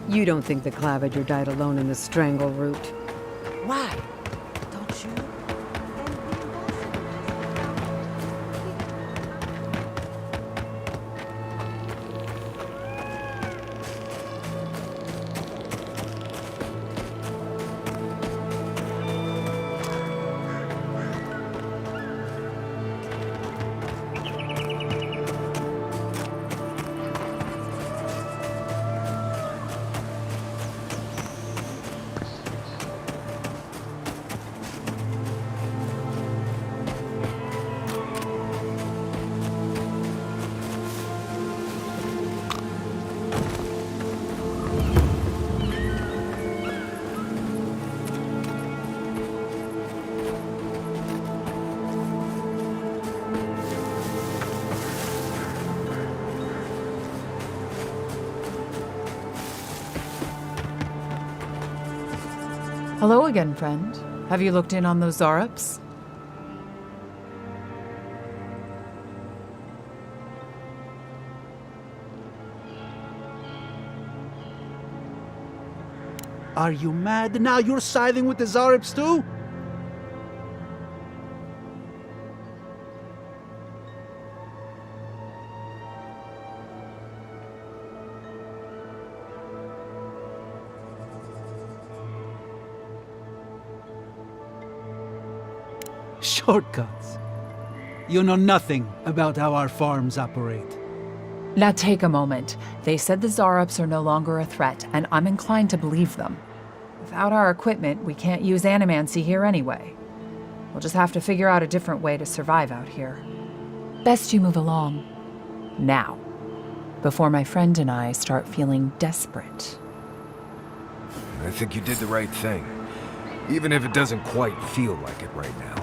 You don't think the Claviger died alone in the strangle route? Why? Don't you? Hello again, friend. Have you looked in on those Zarups? Are you mad? Now you're siding with the Zarups too? Shortcuts. You know nothing about how our farms operate. Now take a moment. They said the Zarups are no longer a threat, and I'm inclined to believe them. Without our equipment, we can't use animancy here anyway. We'll just have to figure out a different way to survive out here. Best you move along. Now. Before my friend and I start feeling desperate. I think you did the right thing. Even if it doesn't quite feel like it right now.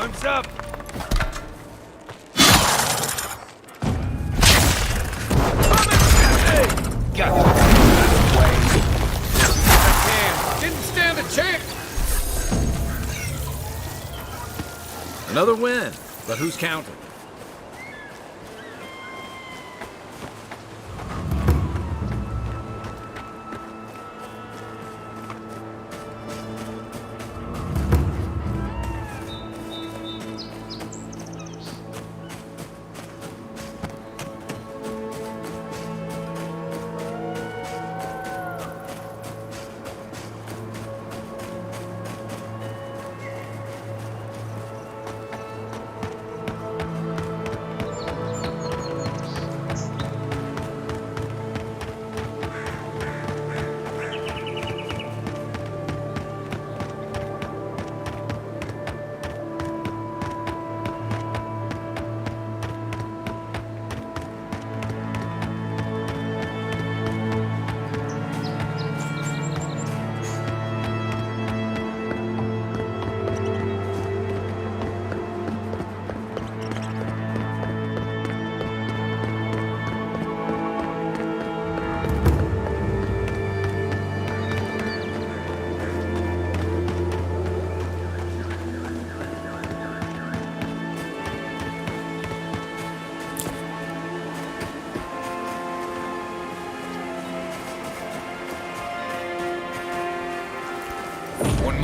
Arms up! Another win, but who's counting?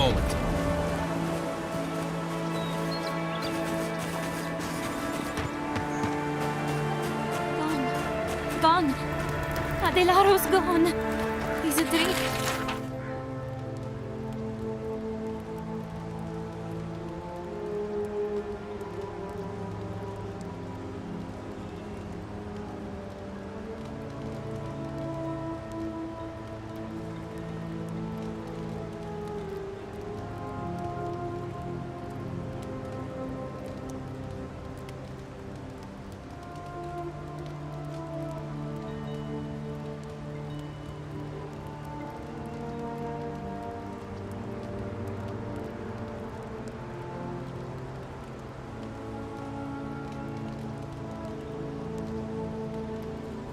moment. Gone. Adelaro's gone. He's a dream.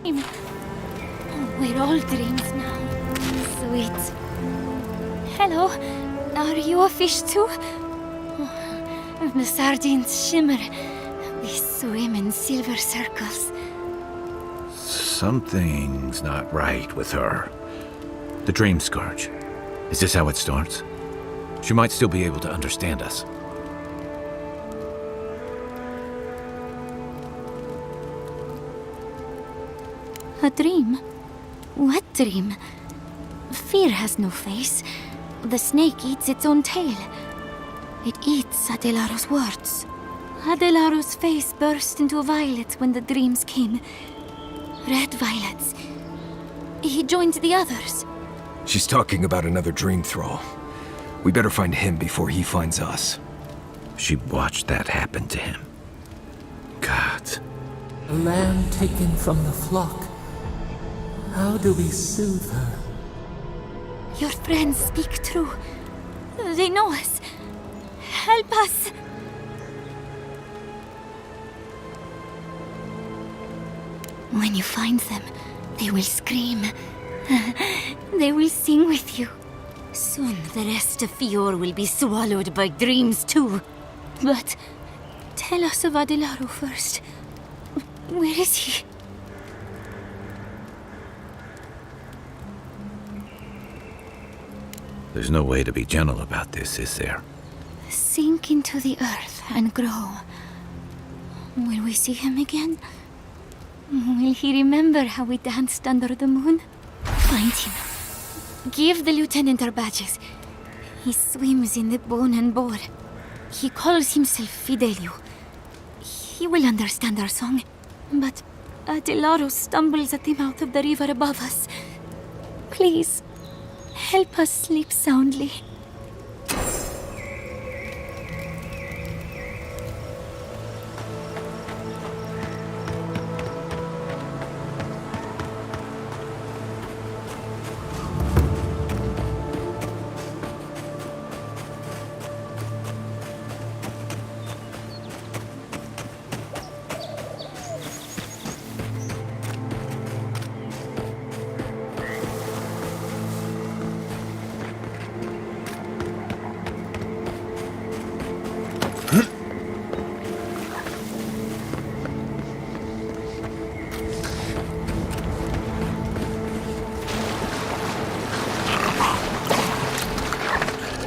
Oh, we're all dreams now. Sweet. Hello. Are you a fish too? Oh, the sardines shimmer. They swim in silver circles. Something's not right with her. The dream scourge. Is this how it starts? She might still be able to understand us. A dream? What dream? Fear has no face. The snake eats its own tail. It eats Adelaro's words. Adelaro's face burst into violets when the dreams came. Red violets. He joined the others. She's talking about another dream thrall. We better find him before he finds us. She watched that happen to him. God. A lamb taken from the flock. How do we soothe her? Your friends speak true. They know us. Help us. When you find them, they will scream. They will sing with you. Soon the rest of Fior will be swallowed by dreams too. But tell us of Adelaro first. Where is he? There's no way to be gentle about this, is there? Sink into the earth and grow. Will we see him again? Will he remember how we danced under the moon? Find him. Give the lieutenant our badges. He swims in the bone and boar. He calls himself Fidelio. He will understand our song. But Adelaro stumbles at the mouth of the river above us. Please, help us sleep soundly.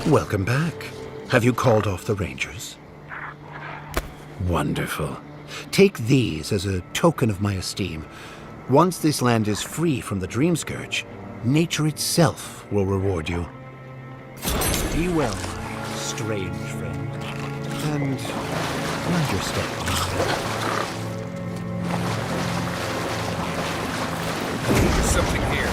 Welcome back. Have you called off the Rangers? Wonderful. Take these as a token of my esteem. Once this land is free from the Dream Scourge, nature itself will reward you. Be well, my strange friend. And mind your step. There's something here.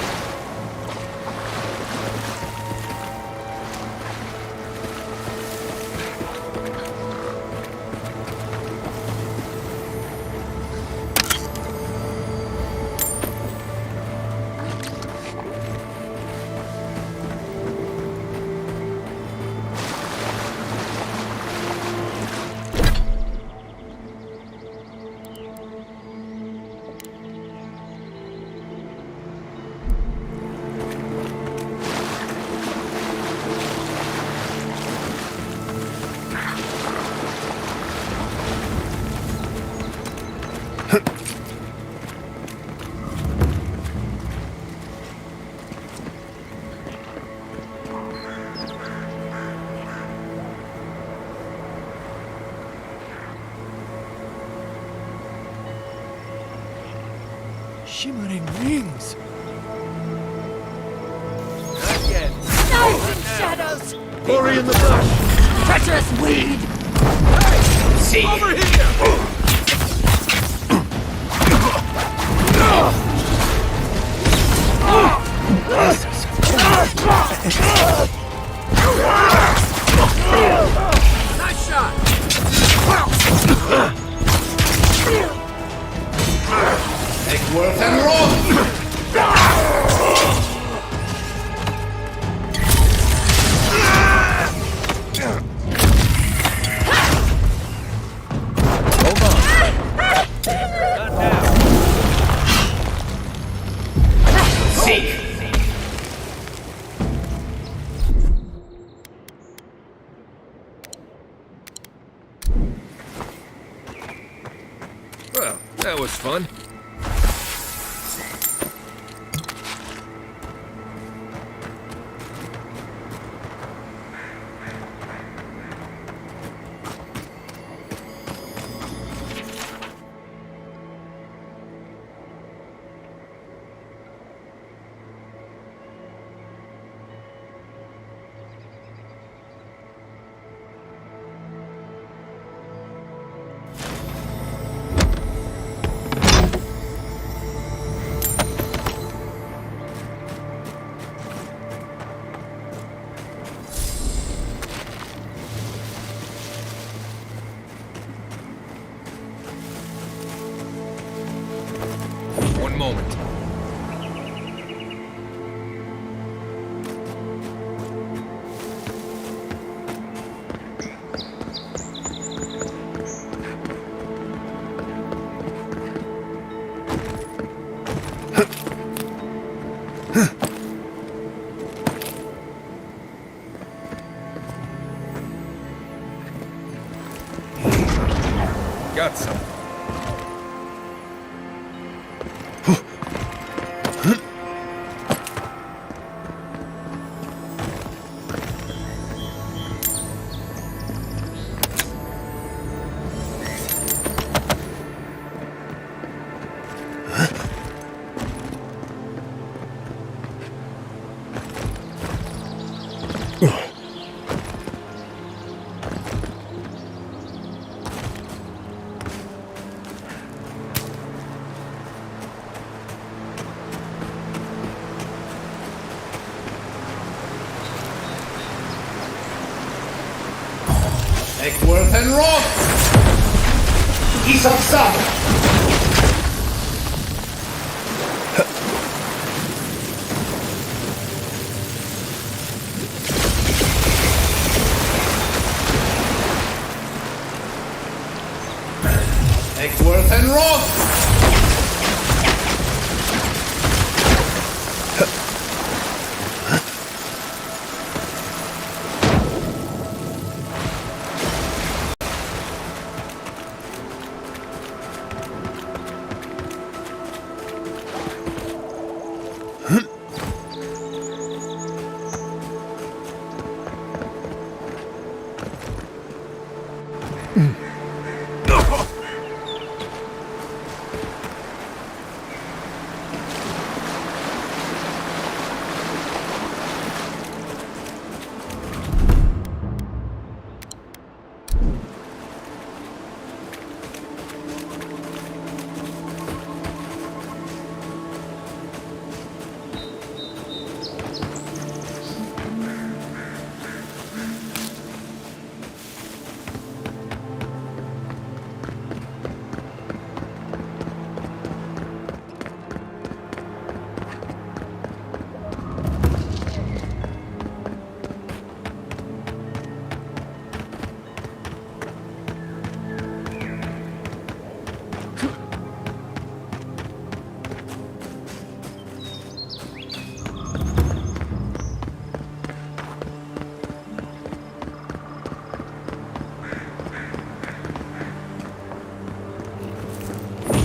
Shimmering rings. Not yet. Knives and shadows! Hurry in the bush! Treacherous weed! See! Over here! Nice shot! Eggworth and roll! Seek! Well, that was fun. One moment. Got some. Eggworth and roll! He's outside! Eggworth and roll!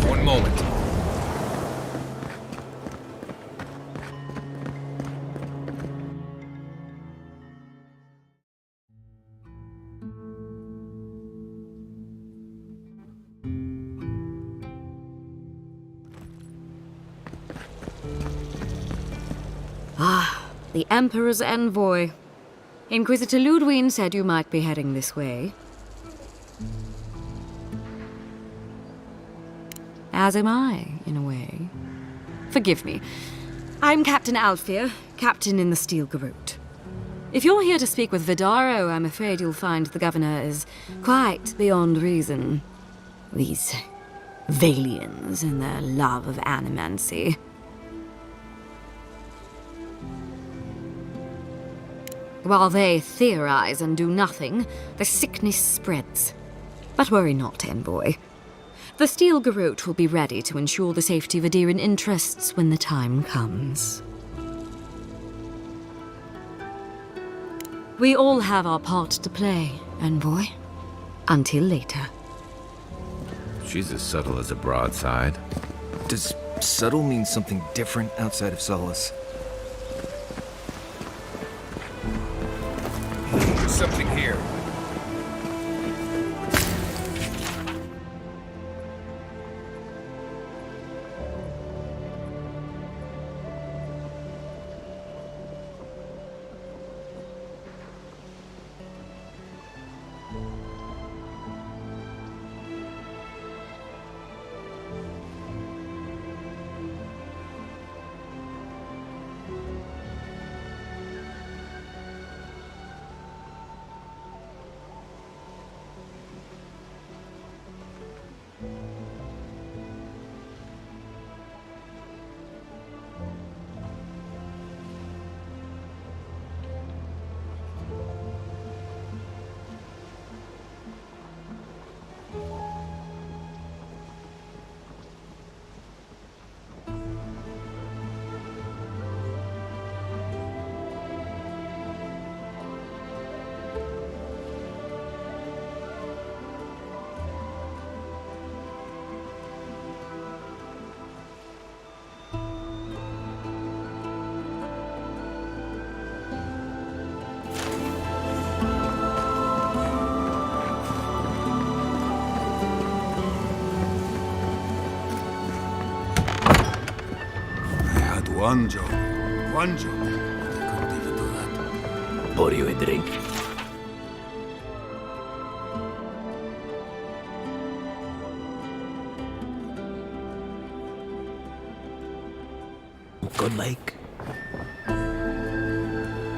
One moment. Ah, the Emperor's envoy. Inquisitor Ludwig said you might be heading this way. As am I, in a way. Forgive me. I'm Captain Alfia, captain in the Steel Garrote. If you're here to speak with Vidaro, I'm afraid you'll find the governor is quite beyond reason. These Valians and their love of animancy. While they theorize and do nothing, the sickness spreads. But worry not, envoy. The Steel Garrote will be ready to ensure the safety of Adirian interests when the time comes. We all have our part to play, envoy. Until later. She's as subtle as a broadside. Does subtle mean something different outside of Solace? Something here. One job. I couldn't even do that. Pour you a drink. Godlike?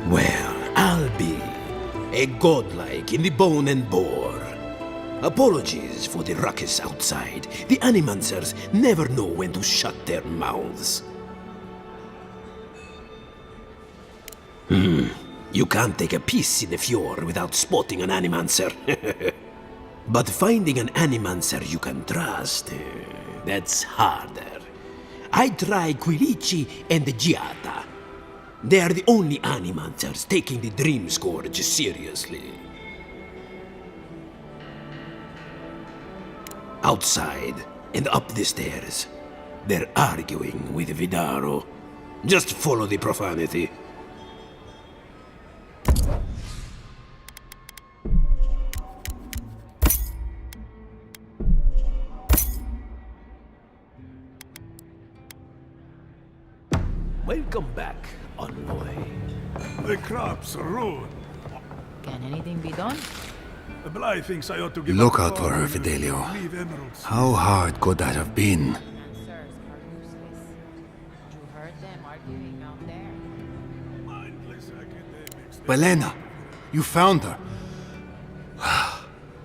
Well, I'll be a godlike in the bone and bore. Apologies for the ruckus outside. The Animancers never know when to shut their mouths. You can't take a piece in the fjord without spotting an Animancer. But finding an Animancer you can trust, that's harder. I try Quilici and Giata. They are the only Animancers taking the Dream Scourge seriously. Outside and up the stairs, they're arguing with Vidaro. Just follow the profanity. Welcome back, envoy. The crops are ruined. Can anything be done? Bly thinks I ought to give Look up out for her, farming Fidelio. and leave emeralds. How hard could that have been? Belena, you found her.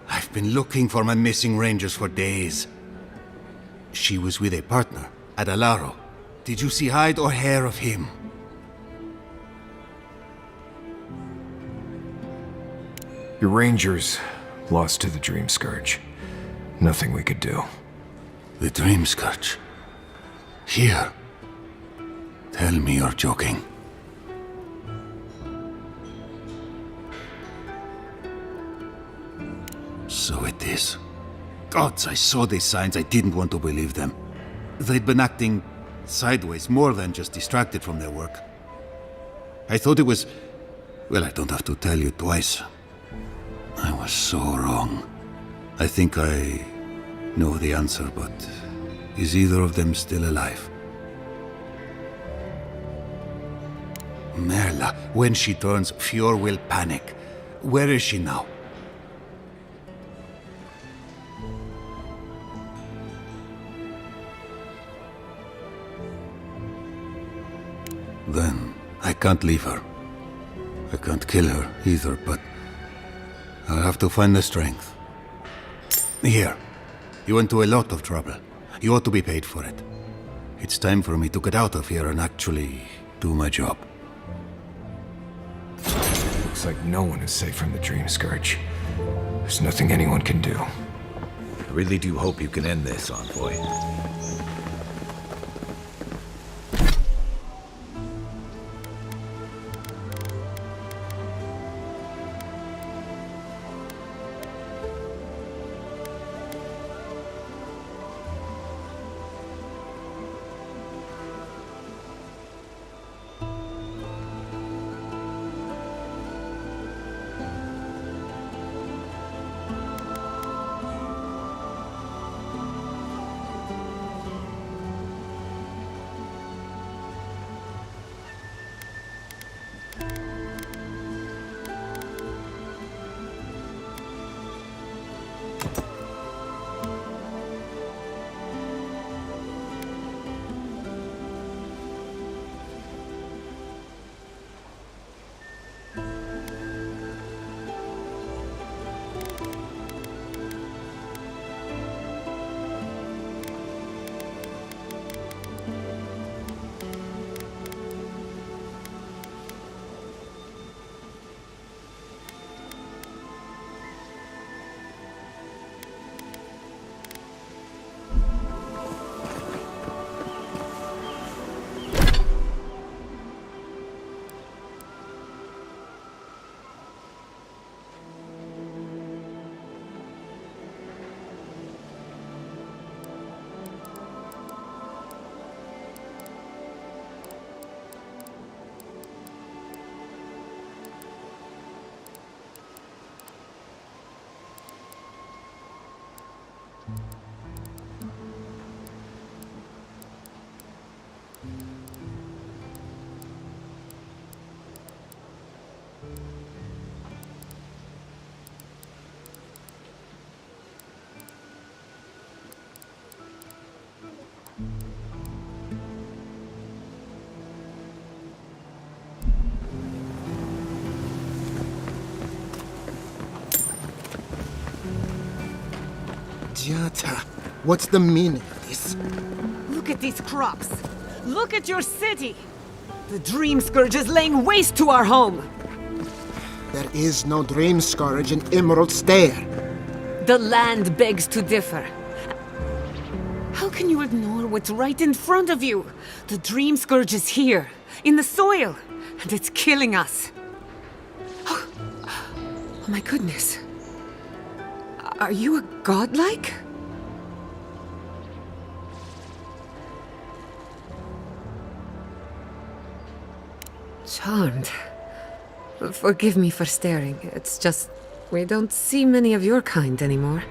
I've been looking for my missing rangers for days. She was with a partner, Adalaro. Did you see hide or hair of him? Your rangers lost to the Dream Scourge. Nothing we could do. The Dream Scourge? Here? Tell me you're joking. So it is. Gods, I saw these signs. I didn't want to believe them. They'd been acting sideways, more than just distracted from their work. I thought it was... Well, I don't have to tell you twice. I was so wrong. I think I know the answer, but is either of them still alive? Merla, when she turns, Fjord will panic. Where is she now? Then I can't leave her. I can't kill her either, but I'll have to find the strength. Here. You went to a lot of trouble. You ought to be paid for it. It's time for me to get out of here and actually do my job. Looks like no one is safe from the Dream Scourge. There's nothing anyone can do. I really do hope you can end this, Envoy. Jata, what's the meaning of this? Look at these crops. Look at your city. The Dream Scourge is laying waste to our home. There is no Dream Scourge in Emerald Stair. The land begs to differ. How can you ignore what's right in front of you? The Dream Scourge is here, in the soil, and it's killing us. Oh my goodness. Are you a godlike? Charmed. Forgive me for staring. It's just, we don't see many of your kind anymore.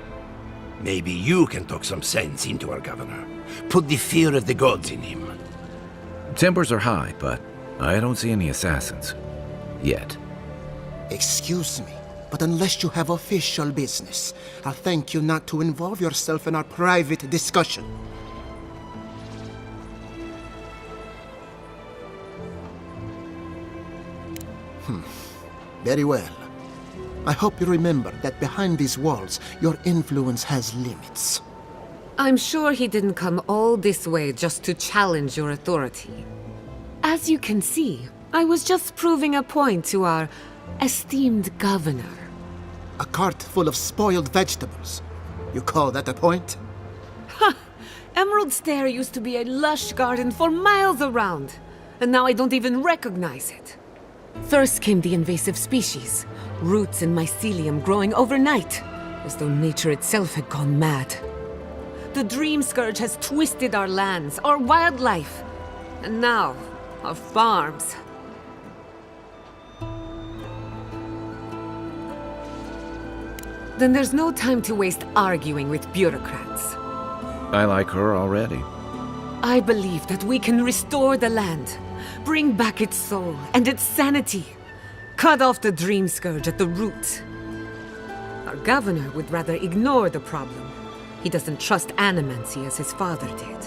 Maybe you can talk some sense into our governor. Put the fear of the gods in him. Tempers are high, but I don't see any assassins. Yet. Excuse me, but unless you have official business, I'll thank you not to involve yourself in our private discussion. Very well. I hope you remember that behind these walls, your influence has limits. I'm sure he didn't come all this way just to challenge your authority. As you can see, I was just proving a point to our esteemed governor. A cart full of spoiled vegetables. You call that a point? Ha! Emerald Stair used to be a lush garden for miles around, and now I don't even recognize it. First came the invasive species, roots and mycelium growing overnight, as though nature itself had gone mad. The Dream Scourge has twisted our lands, our wildlife, and now, our farms. Then there's no time to waste arguing with bureaucrats. I like her already. I believe that we can restore the land, bring back its soul and its sanity, cut off the dream scourge at the root. Our governor would rather ignore the problem. He doesn't trust animancy as his father did.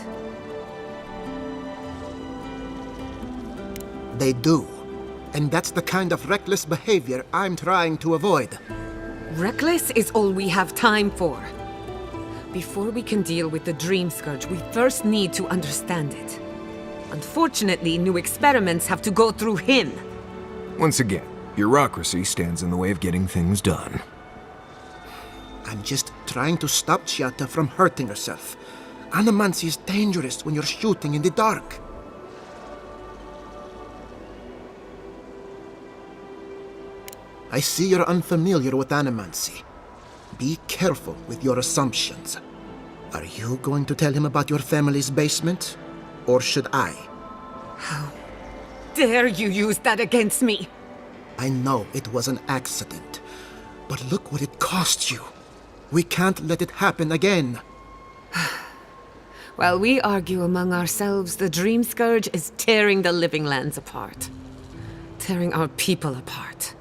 They do. And that's the kind of reckless behavior I'm trying to avoid. Reckless is all we have time for. Before we can deal with the dream scourge, we first need to understand it. Unfortunately, new experiments have to go through him. Once again, bureaucracy stands in the way of getting things done. I'm just trying to stop Giatta from hurting herself. Animancy is dangerous when you're shooting in the dark. I see you're unfamiliar with animancy. Be careful with your assumptions. Are you going to tell him about your family's basement? Or should I? How dare you use that against me? I know it was an accident, but look what it cost you. We can't let it happen again. While we argue among ourselves, the dream scourge is tearing the living lands apart. Tearing our people apart.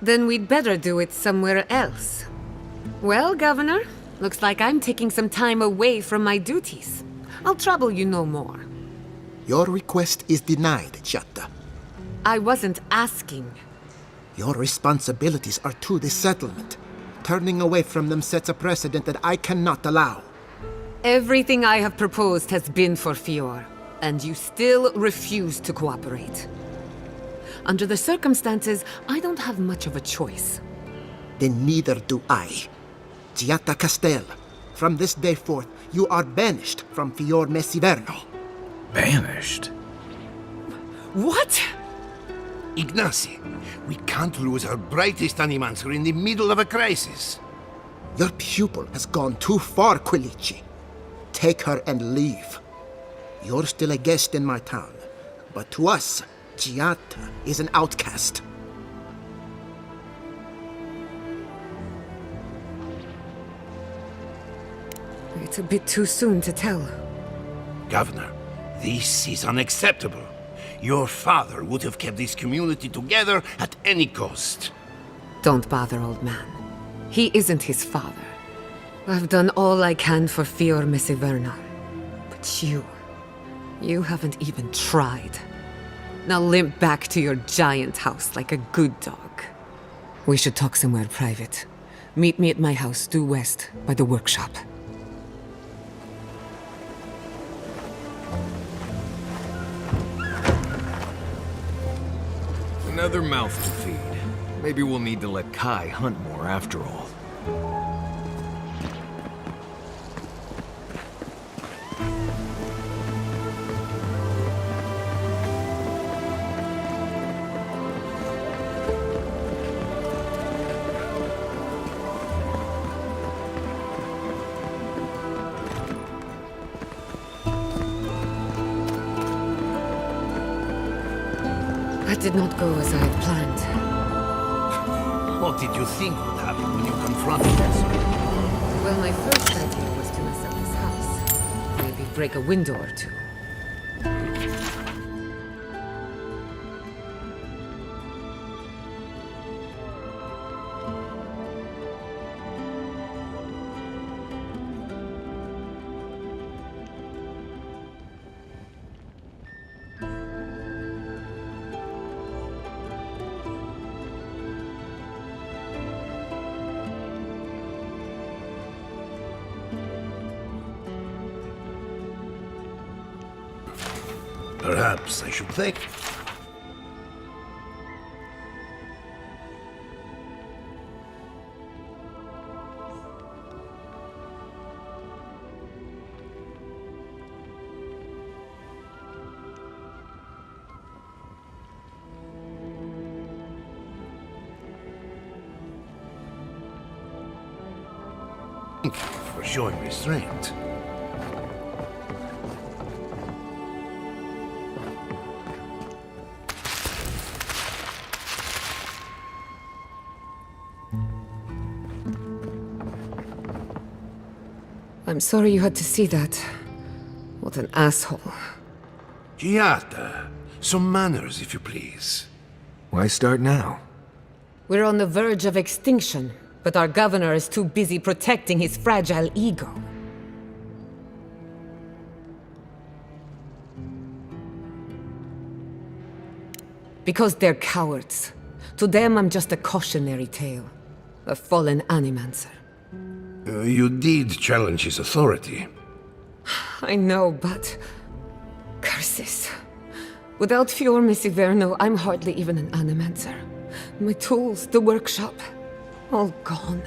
Then we'd better do it somewhere else. Well, Governor, looks like I'm taking some time away from my duties. I'll trouble you no more. Your request is denied, Giatta. I wasn't asking. Your responsibilities are to the settlement. Turning away from them sets a precedent that I cannot allow. Everything I have proposed has been for Fior, and you still refuse to cooperate. Under the circumstances, I don't have much of a choice. Then neither do I. Giatta Castel, from this day forth, you are banished from Fior Messiverno. Banished? What? Ignacy, we can't lose our brightest animancer in the middle of a crisis. Your pupil has gone too far, Quilici. Take her and leave. You're still a guest in my town, but to us, Giatta is an outcast. It's a bit too soon to tell. Governor, this is unacceptable. Your father would have kept this community together at any cost. Don't bother, old man. He isn't his father. I've done all I can for Fior Messiverno. But you haven't even tried. Now limp back to your giant house like a good dog. We should talk somewhere private. Meet me at my house due west by the workshop. Another mouth to feed. Maybe we'll need to let Kai hunt more after all. That did not go as I had planned. What did you think would happen when you confronted us? Well, my first idea was to mess up his house. Maybe break a window or two. Perhaps I should thank you. Thank you for showing restraint. I'm sorry you had to see that. What an asshole. Giada, some manners, if you please. Why start now? We're on the verge of extinction, but our governor is too busy protecting his fragile ego. Because they're cowards. To them, I'm just a cautionary tale. A fallen animancer. You did challenge his authority. I know, but... curses. Without Fior Messiverno, I'm hardly even an animancer. My tools, the workshop, all gone.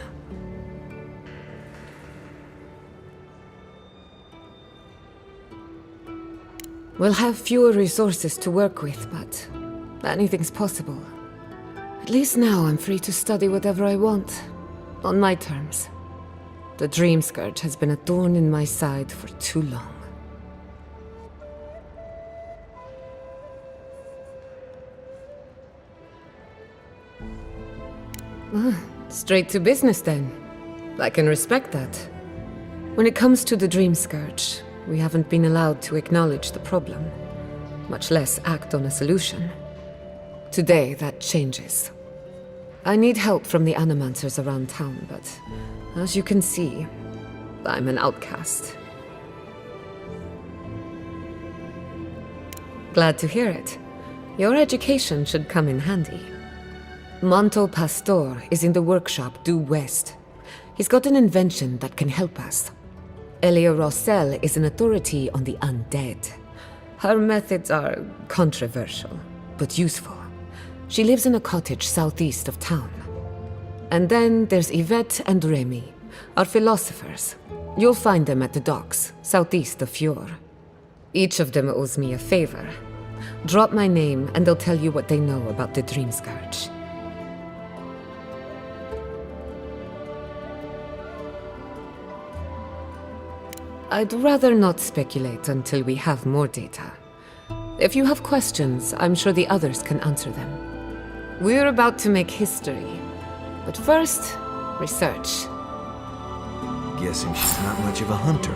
We'll have fewer resources to work with, but anything's possible. At least now I'm free to study whatever I want, on my terms. The Dream Scourge has been a thorn in my side for too long. Straight to business then. I can respect that. When it comes to the Dream Scourge, we haven't been allowed to acknowledge the problem, much less act on a solution. Today, that changes. I need help from the animancers around town, but as you can see, I'm an outcast. Glad to hear it. Your education should come in handy. Manto Pastor is in the workshop due west. He's got an invention that can help us. Elia Rossell is an authority on the undead. Her methods are controversial, but useful. She lives in a cottage southeast of town. And then there's Yvette and Remy, our philosophers. You'll find them at the docks, southeast of Fior. Each of them owes me a favor. Drop my name and they'll tell you what they know about the Dream Scourge. I'd rather not speculate until we have more data. If you have questions, I'm sure the others can answer them. We're about to make history. But first, research. Guessing she's not much of a hunter.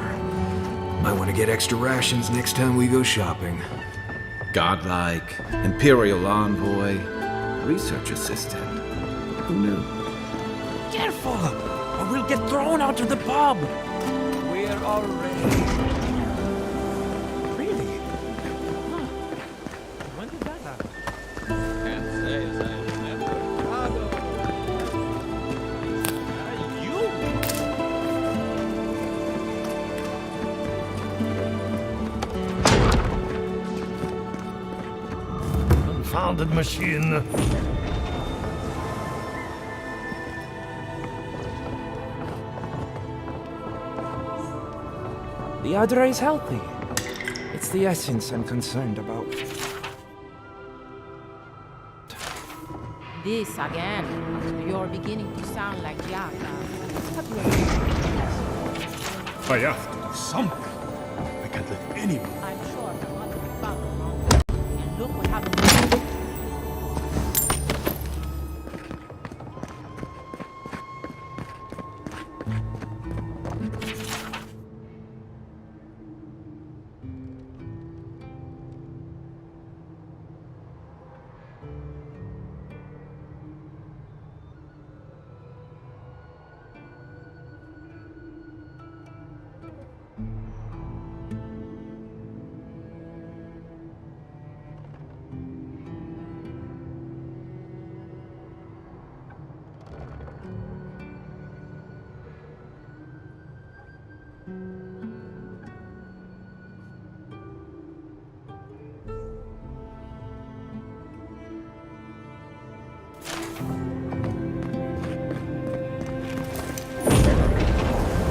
Might want to get extra rations next time we go shopping. Godlike, Imperial envoy, research assistant. Who knew? Careful, or we'll get thrown out of the pub. We're already. Really? Huh. When did that happen? Can't say as I remember. Confounded machine. The Adra is healthy. It's the essence I'm concerned about. This again. You're beginning to sound like Yaka. I have to do something. I can't let anyone. I'm sure the mother and father know. And look what happened.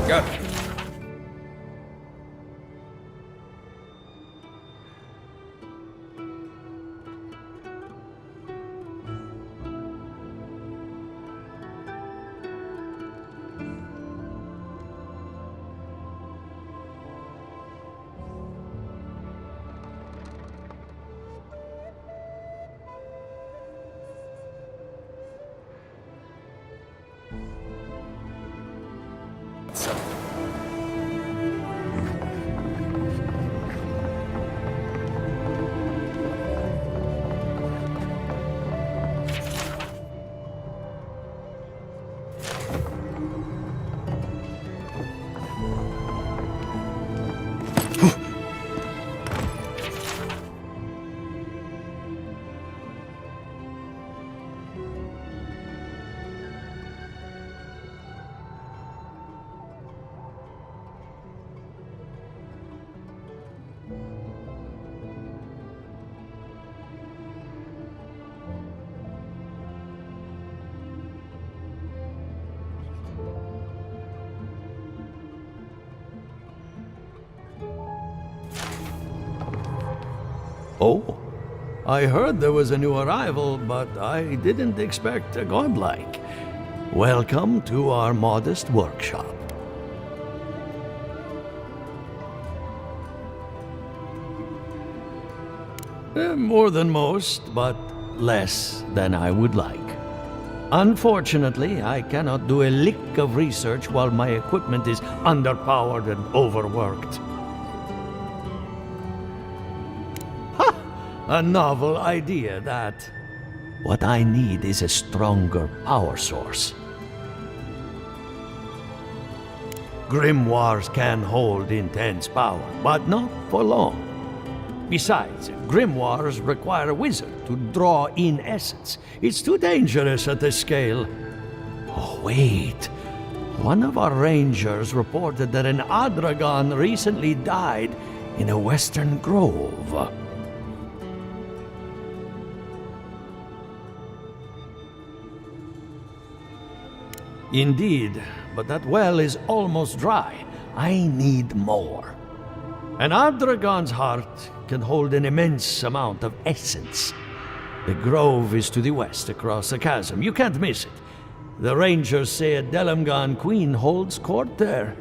Got it. Oh, I heard there was a new arrival, but I didn't expect a godlike. Welcome to our modest workshop. More than most, but less than I would like. Unfortunately, I cannot do a lick of research while my equipment is underpowered and overworked. Ha! A novel idea, that. What I need is a stronger power source. Grimoires can hold intense power, but not for long. Besides, grimoires require a wizard to draw in essence. It's too dangerous at this scale. Oh, wait. One of our rangers reported that an Adragon recently died in a western grove. Indeed, but that well is almost dry. I need more. An Adragon's heart can hold an immense amount of essence. The grove is to the west, across the chasm. You can't miss it. The rangers say a Delamgan queen holds court there.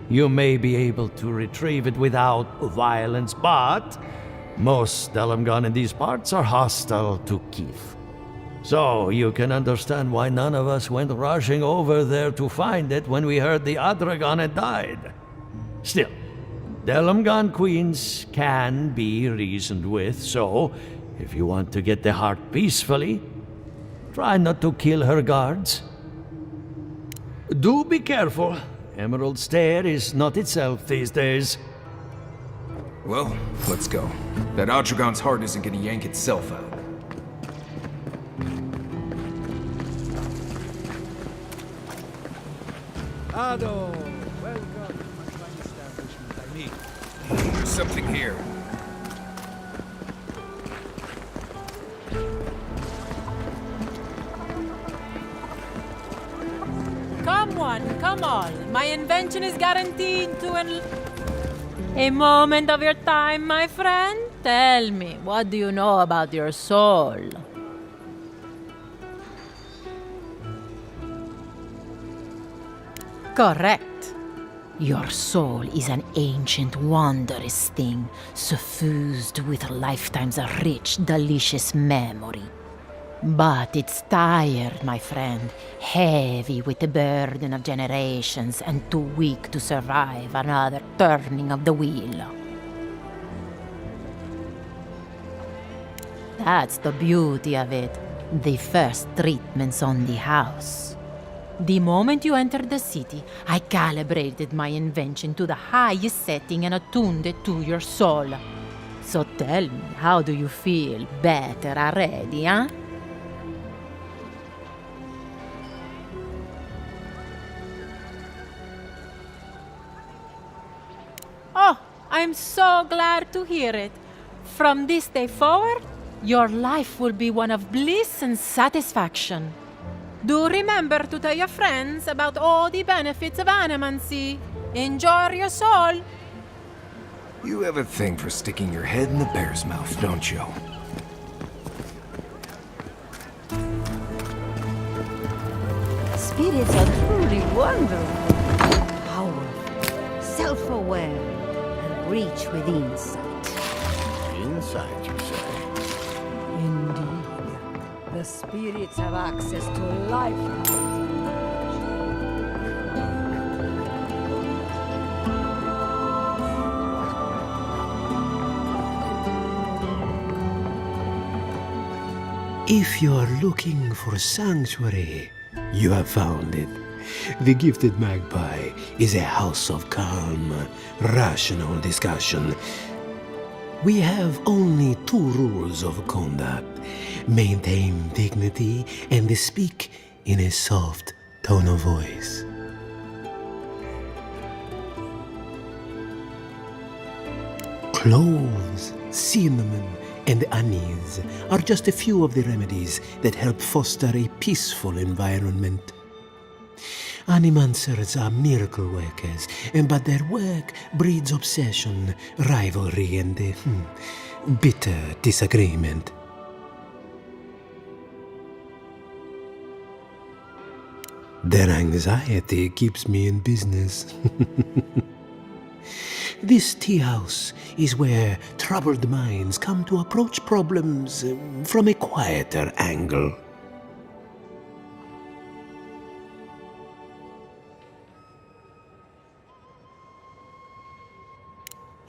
You may be able to retrieve it without violence, but most Delamgan in these parts are hostile to Keith. So you can understand why none of us went rushing over there to find it when we heard the Adragon had died. Still, Delamgan queens can be reasoned with, so if you want to get the heart peacefully, try not to kill her guards. Do be careful. Emerald Stair is not itself these days. Well, let's go. That Adragon's heart isn't gonna yank itself out. Ado, welcome to my fine establishment. I mean, There's something here. Come one, come all. My invention is guaranteed to A moment of your time, my friend. Tell me, what do you know about your soul? Correct. Your soul is an ancient, wondrous thing, suffused with lifetimes of rich, delicious memory. But it's tired, my friend, heavy with the burden of generations and too weak to survive another turning of the wheel. That's the beauty of it, the first treatments on the house. The moment you entered the city, I calibrated my invention to the highest setting and attuned it to your soul. So tell me, how do you feel? Better already, huh? Oh, I'm so glad to hear it. From this day forward, your life will be one of bliss and satisfaction. Do remember to tell your friends about all the benefits of animancy. Enjoy your soul. You have a thing for sticking your head in the bear's mouth, don't you? Spirits are truly wonderful, powerful, self-aware, and reach with insight. Insight, you say? Indeed. The spirits have access to lifetimes. If you are looking for sanctuary, you have found it. The Gifted Magpie is a house of calm, rational discussion. We have only 2 rules of conduct. Maintain dignity and speak in a soft tone of voice. Cloves, cinnamon, and anise are just a few of the remedies that help foster a peaceful environment. Animancers are miracle workers, but their work breeds obsession, rivalry, and bitter disagreement. Their anxiety keeps me in business. This tea house is where troubled minds come to approach problems from a quieter angle.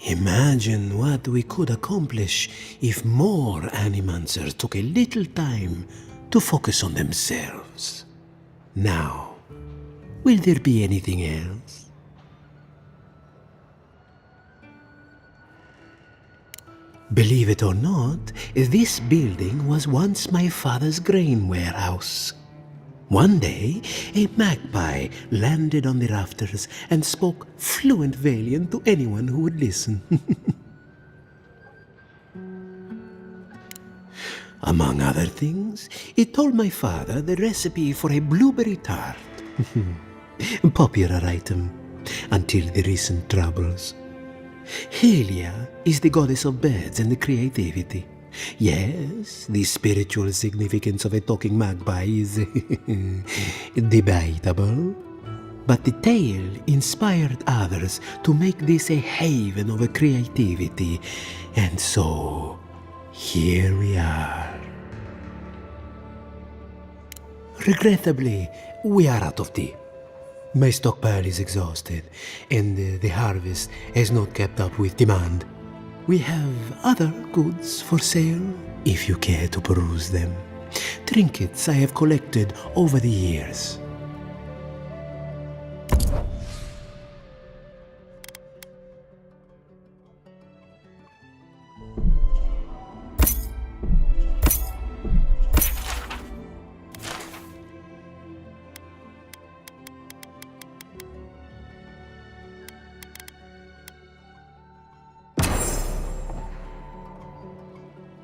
Imagine what we could accomplish if more animancers took a little time to focus on themselves. Now, will there be anything else? Believe it or not, this building was once my father's grain warehouse. One day, a magpie landed on the rafters and spoke fluent Valian to anyone who would listen. Among other things, it told my father the recipe for a blueberry tart. Popular item until the recent troubles. Helia is the goddess of birds and creativity. Yes, the spiritual significance of a talking magpie is debatable. But the tale inspired others to make this a haven of creativity. And so, here we are. Regrettably, we are out of tea. My stockpile is exhausted, and the harvest has not kept up with demand. We have other goods for sale, if you care to peruse them. Trinkets I have collected over the years.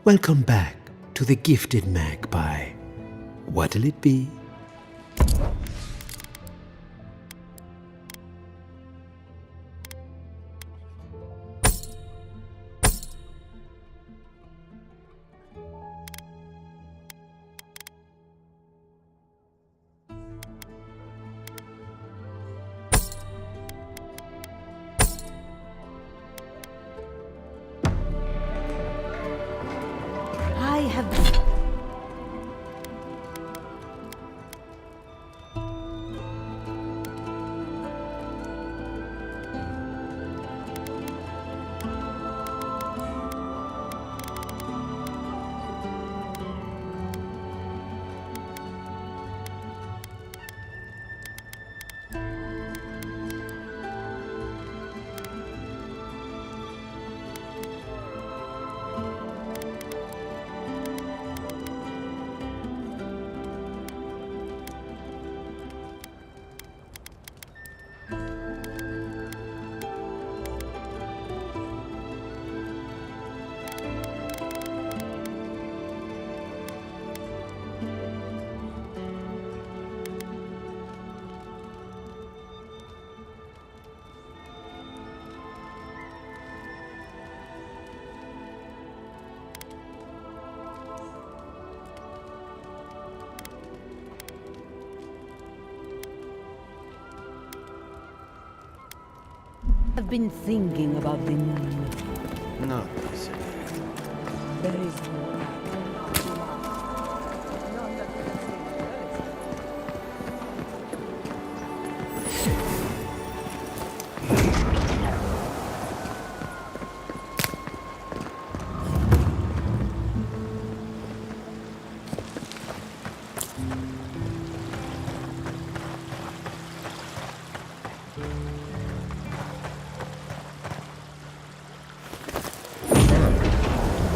Welcome back to the gifted magpie. What'll it be? I've been thinking about the moon. Not easy. There is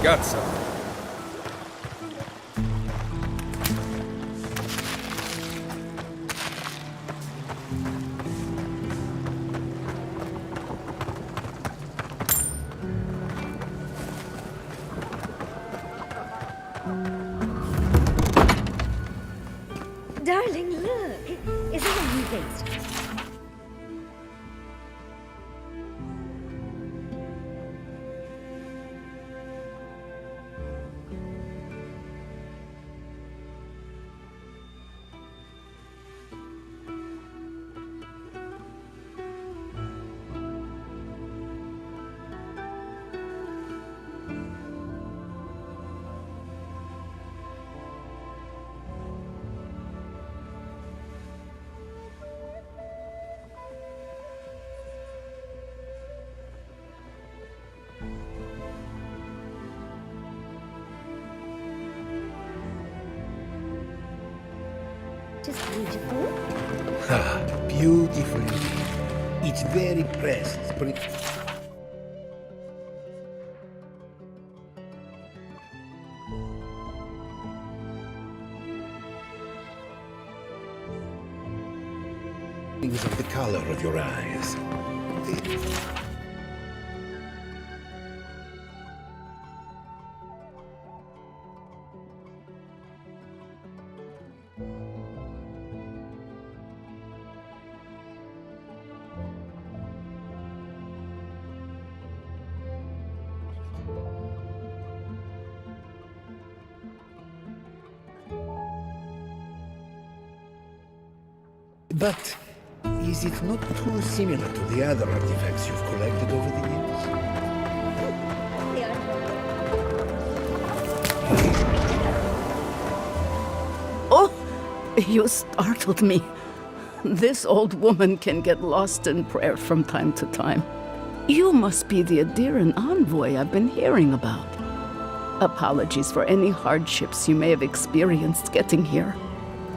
Got some. Darling, look. Is it a new date? Beautiful. Ah, beautiful indeed. It's very pressed. Of the color of your eyes. But is it not too similar to the other artifacts you've collected over the years? Oh, you startled me. This old woman can get lost in prayer from time to time. You must be the Adiran envoy I've been hearing about. Apologies for any hardships you may have experienced getting here.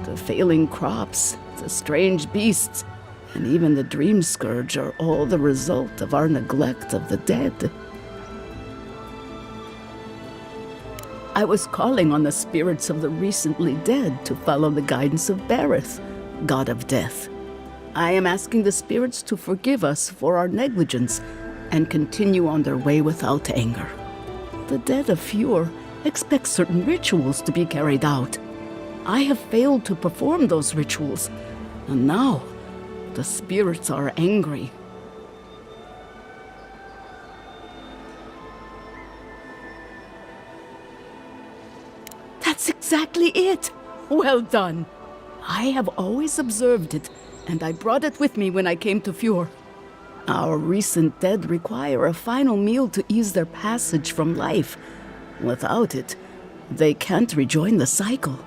The failing crops, the strange beasts, and even the dream scourge are all the result of our neglect of the dead. I was calling on the spirits of the recently dead to follow the guidance of Bareth, god of death. I am asking the spirits to forgive us for our negligence and continue on their way without anger. The dead of Fjord expect certain rituals to be carried out. I have failed to perform those rituals, and now the spirits are angry. That's exactly it! Well done! I have always observed it, and I brought it with me when I came to Fjord. Our recent dead require a final meal to ease their passage from life. Without it, they can't rejoin the cycle.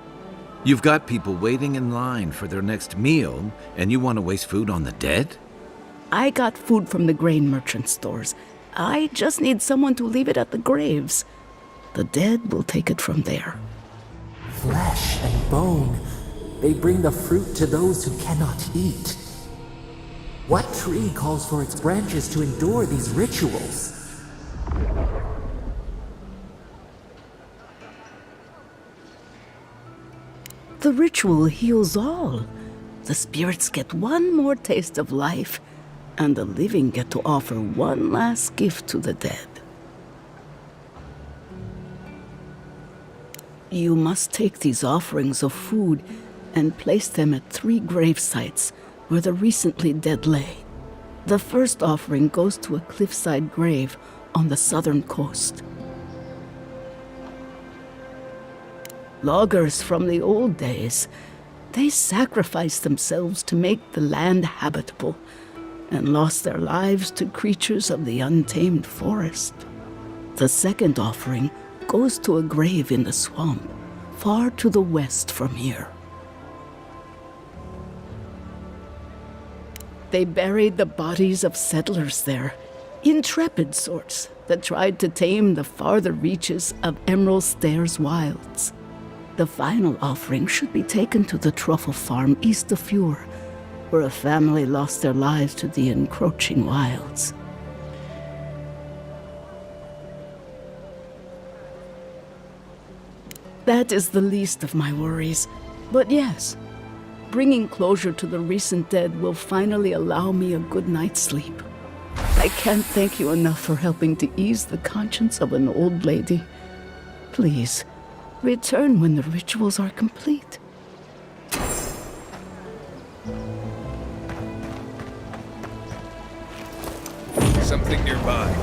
You've got people waiting in line for their next meal, and you want to waste food on the dead? I got food from the grain merchant stores. I just need someone to leave it at the graves. The dead will take it from there. Flesh and bone, they bring the fruit to those who cannot eat. What tree calls for its branches to endure these rituals? The ritual heals all. The spirits get one more taste of life, and the living get to offer one last gift to the dead. You must take these offerings of food and place them at 3 grave sites where the recently dead lay. The first offering goes to a cliffside grave on the southern coast. Loggers from the old days, they sacrificed themselves to make the land habitable and lost their lives to creatures of the untamed forest. The second offering goes to a grave in the swamp, far to the west from here. They buried the bodies of settlers there, intrepid sorts that tried to tame the farther reaches of Emerald Stairs wilds. The final offering should be taken to the truffle farm east of Fjord, where a family lost their lives to the encroaching wilds. That is the least of my worries, but yes, bringing closure to the recent dead will finally allow me a good night's sleep. I can't thank you enough for helping to ease the conscience of an old lady. Please, return when the rituals are complete. Something nearby.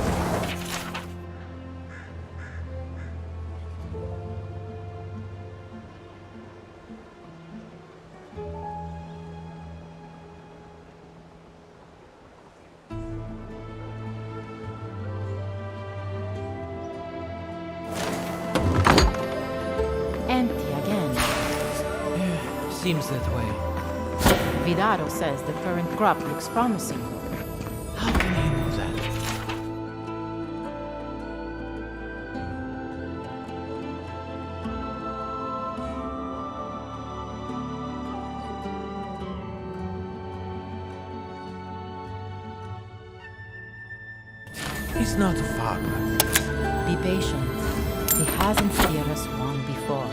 Empty again. Seems that way. Vidaro says the current crop looks promising. How can he know that? He's not a farmer. Be patient. He hasn't steered us wrong before.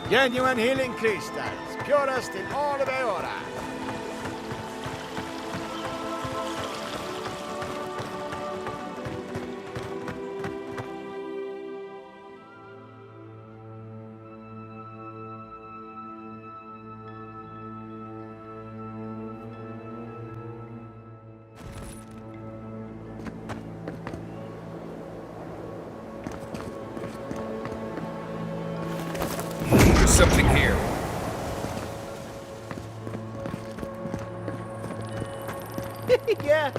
Genuine healing crystals, purest in all of Eora. Something here. Yeah,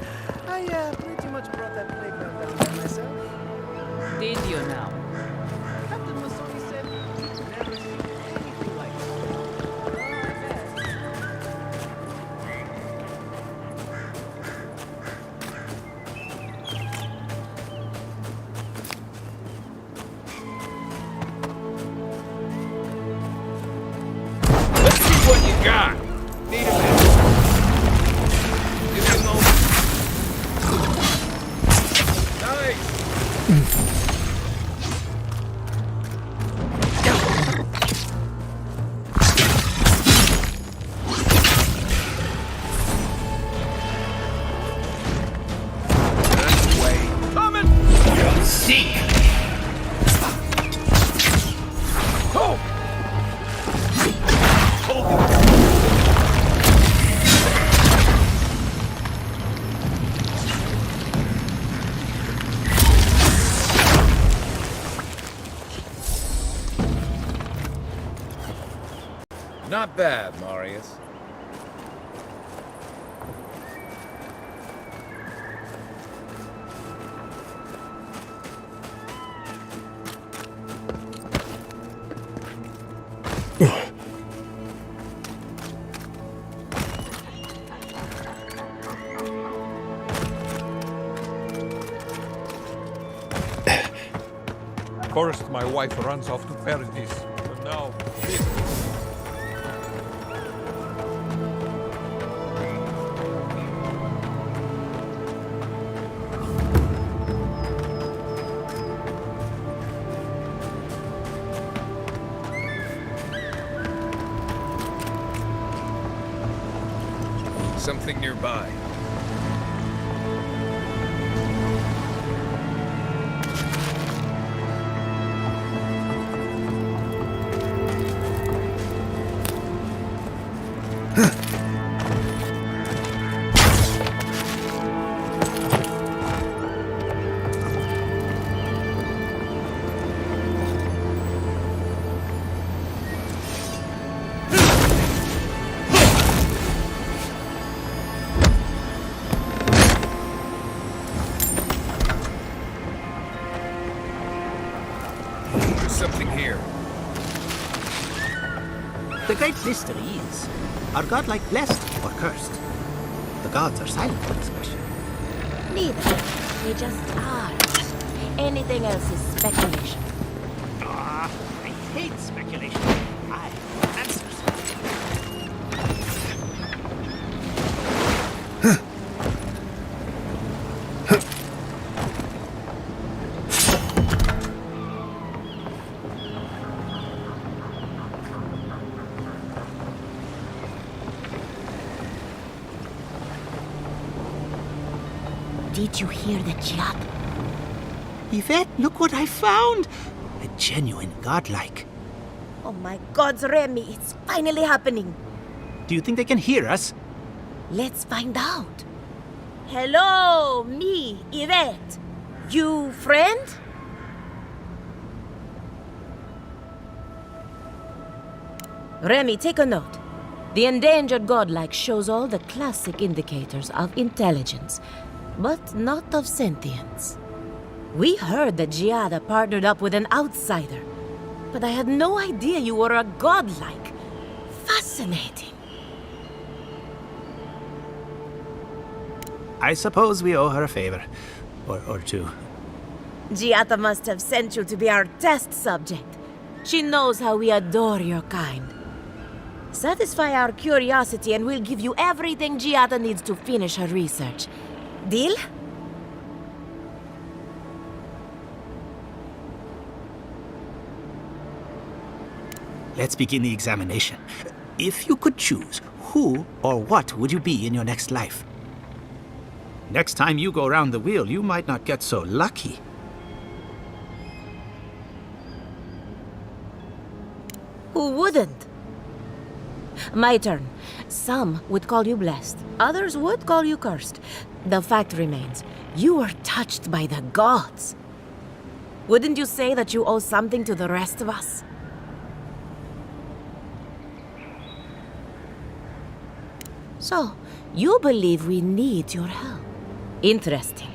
I pretty much brought that playground down there myself. Did you now? Captain Masoni said he'd never seen anything like Let's see what you got. Need a minute. Give me a moment. Nice. Coming. Seek. Oh. Not bad, Marius. First, my wife runs off to paradise, but now business. Something nearby. Something here. The great mystery is, are godlike blessed or cursed? The gods are silent on this question. Neither. They just are. Anything else is speculation. I hate speculation. I have answers. Did you hear the chat? Yvette, look what I found! A genuine godlike. Oh my gods, Remy, it's finally happening. Do you think they can hear us? Let's find out. Hello, me, Yvette. You friend? Remy, take a note. The endangered godlike shows all the classic indicators of intelligence, but not of sentience. We heard that Giada partnered up with an outsider, but I had no idea you were a godlike. Fascinating. I suppose we owe her a favor. Or two. Giada must have sent you to be our test subject. She knows how we adore your kind. Satisfy our curiosity and we'll give you everything Giada needs to finish her research. Deal? Let's begin the examination. If you could choose, who or what would you be in your next life? Next time you go round the wheel, you might not get so lucky. Who wouldn't? My turn. Some would call you blessed. Others would call you cursed. The fact remains, you were touched by the gods. Wouldn't you say that you owe something to the rest of us? So, you believe we need your help. Interesting.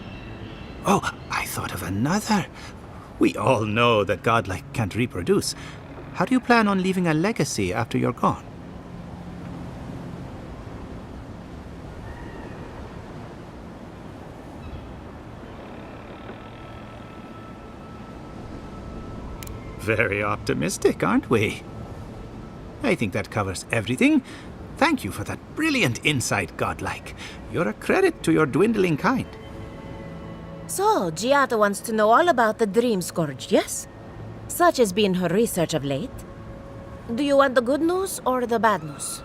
Oh, I thought of another. We all know that godlike can't reproduce. How do you plan on leaving a legacy after you're gone? Very optimistic, aren't we? I think that covers everything. Thank you for that brilliant insight, godlike. You're a credit to your dwindling kind. So, Giada wants to know all about the Dream Scourge, yes? Such has been her research of late. Do you want the good news or the bad news?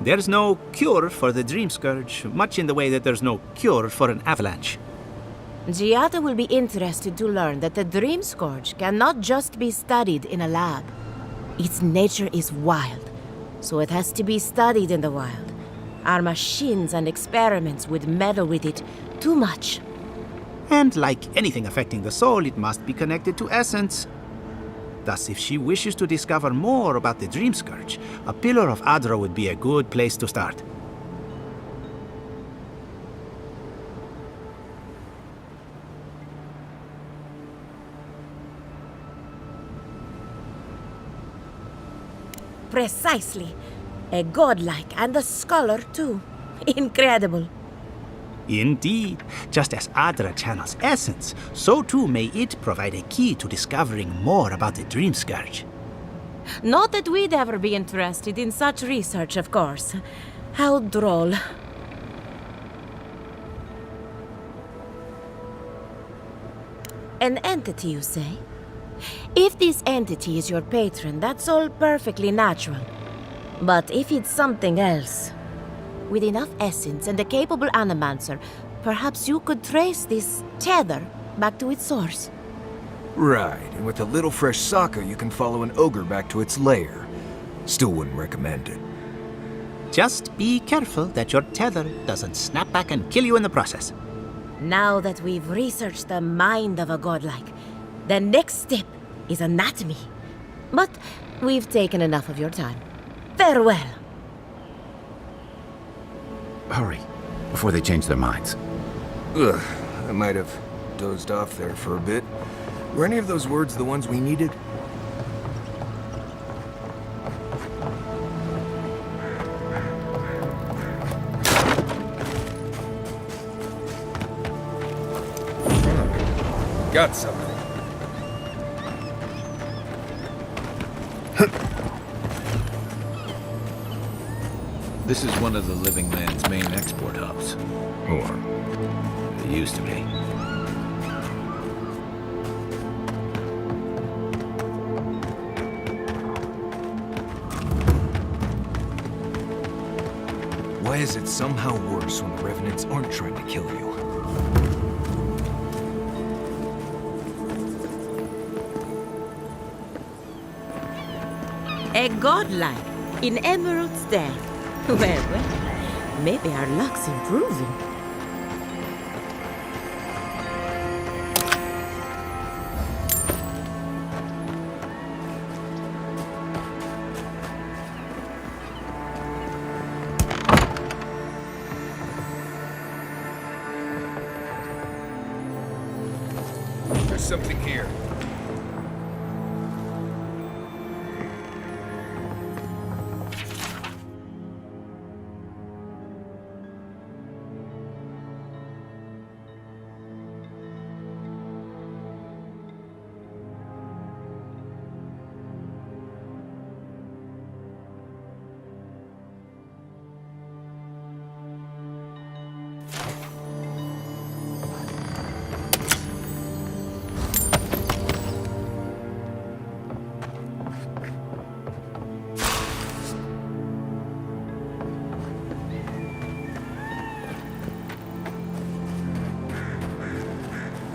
There's no cure for the Dream Scourge, much in the way that there's no cure for an avalanche. Giada will be interested to learn that the Dream Scourge cannot just be studied in a lab. Its nature is wild, so it has to be studied in the wild. Our machines and experiments would meddle with it too much. And like anything affecting the soul, it must be connected to essence. Thus, if she wishes to discover more about the Dream Scourge, a Pillar of Adra would be a good place to start. Precisely. A godlike and a scholar, too. Incredible. Indeed. Just as Adra channels essence, so too may it provide a key to discovering more about the Dream Scourge. Not that we'd ever be interested in such research, of course. How droll. An entity, you say? If this entity is your patron, that's all perfectly natural. But if it's something else, with enough essence and a capable animancer, perhaps you could trace this tether back to its source. Right, and with a little fresh sake, you can follow an ogre back to its lair. Still wouldn't recommend it. Just be careful that your tether doesn't snap back and kill you in the process. Now that we've researched the mind of a godlike, the next step is anatomy. But we've taken enough of your time. Farewell. Hurry, before they change their minds. Ugh, I might have dozed off there for a bit. Were any of those words the ones we needed? Got something. This is one of the Living Land's main export hubs. Or it used to be. Why is it somehow worse when the Revenants aren't trying to kill you? A godlike in Emerald's Den. Well, maybe our luck's improving. There's something here.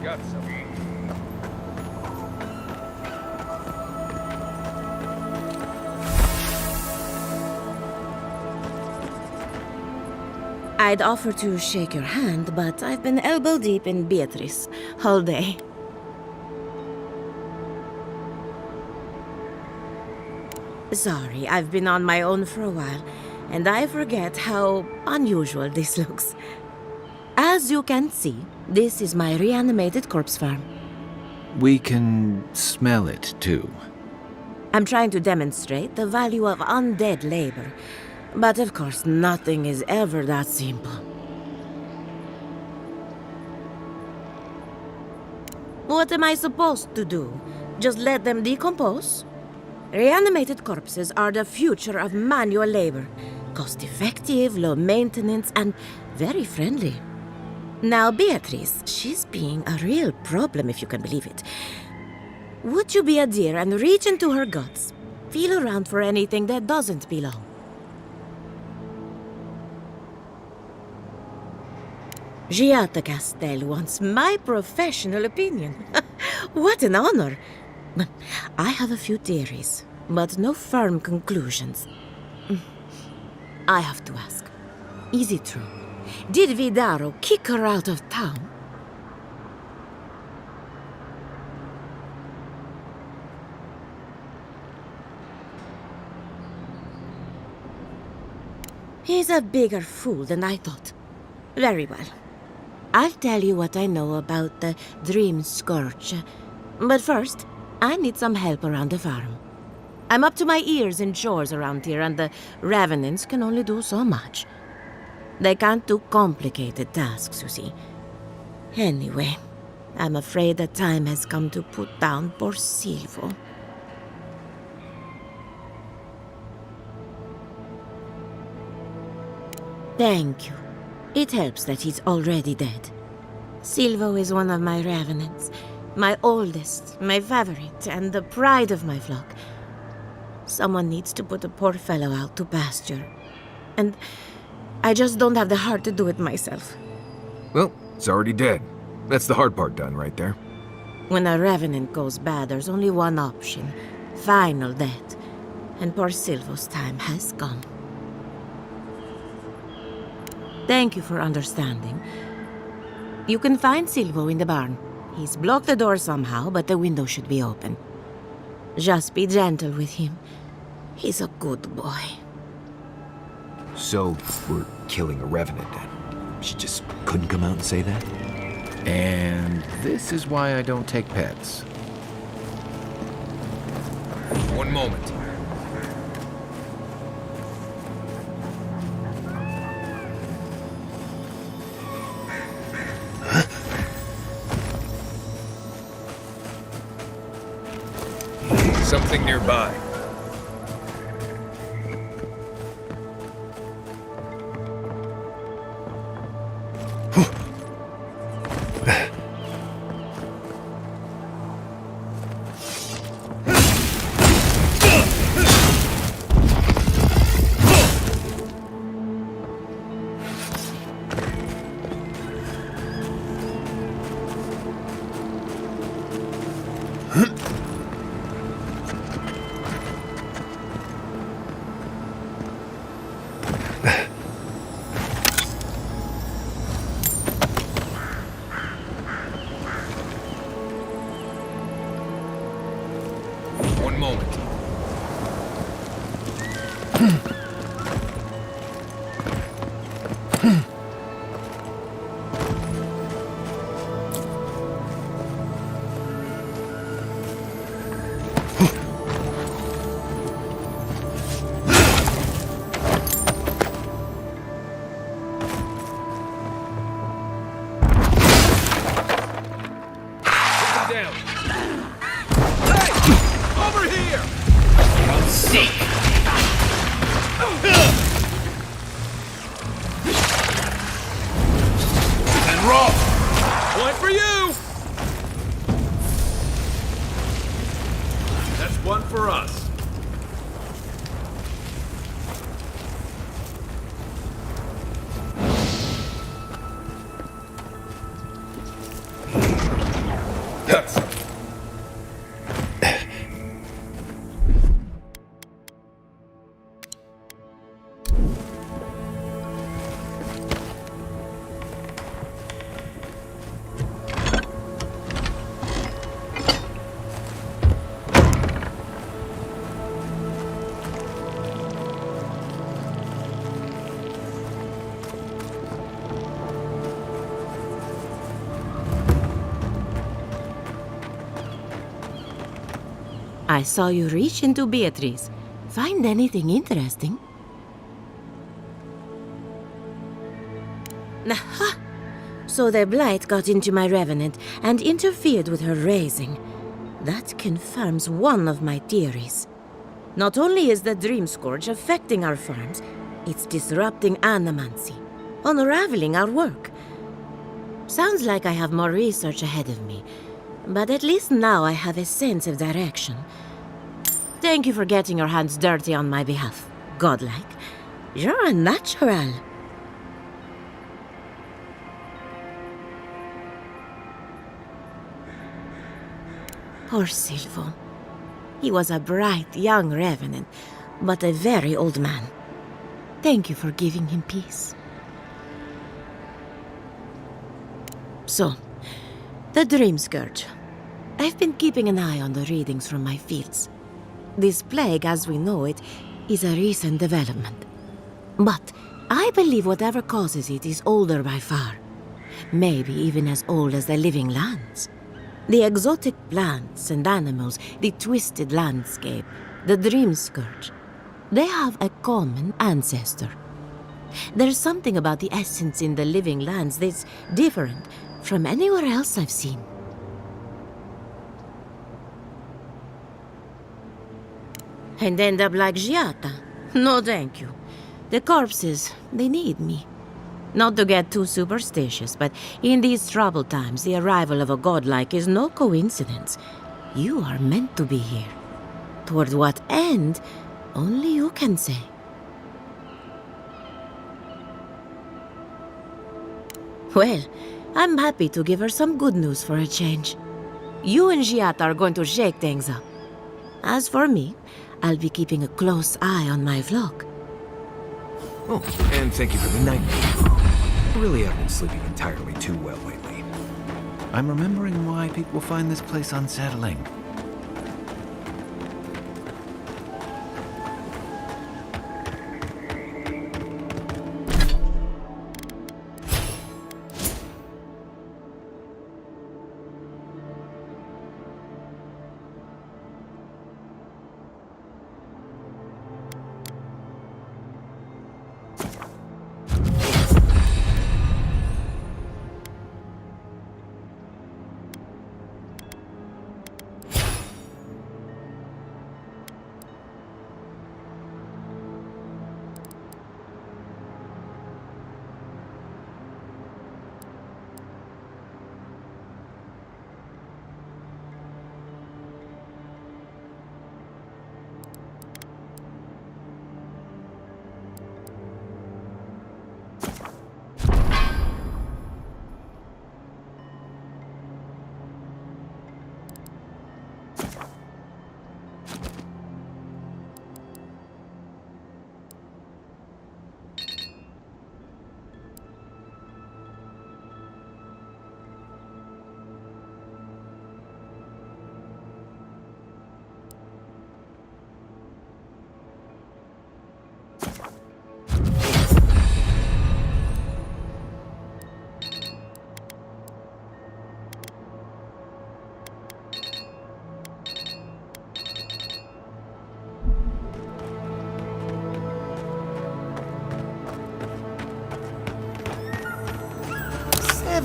Got some. I'd offer to shake your hand, but I've been elbow deep in Beatrice all day. Sorry, I've been on my own for a while, and I forget how unusual this looks. As you can see, this is my reanimated corpse farm. We can smell it, too. I'm trying to demonstrate the value of undead labor, but of course nothing is ever that simple. What am I supposed to do? Just let them decompose? Reanimated corpses are the future of manual labor. Cost-effective, low maintenance, and very friendly. Now, Beatrice, she's being a real problem, if you can believe it. Would you be a dear and reach into her guts? Feel around for anything that doesn't belong. Giata Castel wants my professional opinion. What an honor! I have a few theories, but no firm conclusions. I have to ask, is it true? Did Vidaro kick her out of town? He's a bigger fool than I thought. Very well. I'll tell you what I know about the Dream Scourge. But first, I need some help around the farm. I'm up to my ears in chores around here, and the Revenants can only do so much. They can't do complicated tasks, you see. Anyway, I'm afraid the time has come to put down poor Silvo. Thank you. It helps that he's already dead. Silvo is one of my Revenants. My oldest, my favorite, and the pride of my flock. Someone needs to put a poor fellow out to pasture. And I just don't have the heart to do it myself. Well, it's already dead. That's the hard part done right there. When a Revenant goes bad, there's only one option. Final death. And poor Silvo's time has come. Thank you for understanding. You can find Silvo in the barn. He's blocked the door somehow, but the window should be open. Just be gentle with him. He's a good boy. So, we're killing a Revenant then? She just couldn't come out and say that? And this is why I don't take pets. One moment. Something nearby. One moment. I saw you reach into Beatrice. Find anything interesting? Aha! So the blight got into my revenant and interfered with her raising. That confirms one of my theories. Not only is the Dream Scourge affecting our farms, it's disrupting animancy, unraveling our work. Sounds like I have more research ahead of me, but at least now I have a sense of direction. Thank you for getting your hands dirty on my behalf, godlike. You're a natural. Poor Silvo. He was a bright young revenant, but a very old man. Thank you for giving him peace. So, the Dream Scourge. I've been keeping an eye on the readings from my fields. This plague, as we know it, is a recent development. But I believe whatever causes it is older by far. Maybe even as old as the living lands. The exotic plants and animals, the twisted landscape, the Dream Scourge. They have a common ancestor. There's something about the essence in the living lands that's different from anywhere else I've seen. And end up like Giata? No, thank you. The corpses, they need me. Not to get too superstitious, but in these troubled times, the arrival of a godlike is no coincidence. You are meant to be here. Toward what end, only you can say. Well, I'm happy to give her some good news for a change. You and Giata are going to shake things up. As for me, I'll be keeping a close eye on my flock. Oh, and thank you for the night. Really haven't been sleeping entirely too well lately. I'm remembering why people find this place unsettling.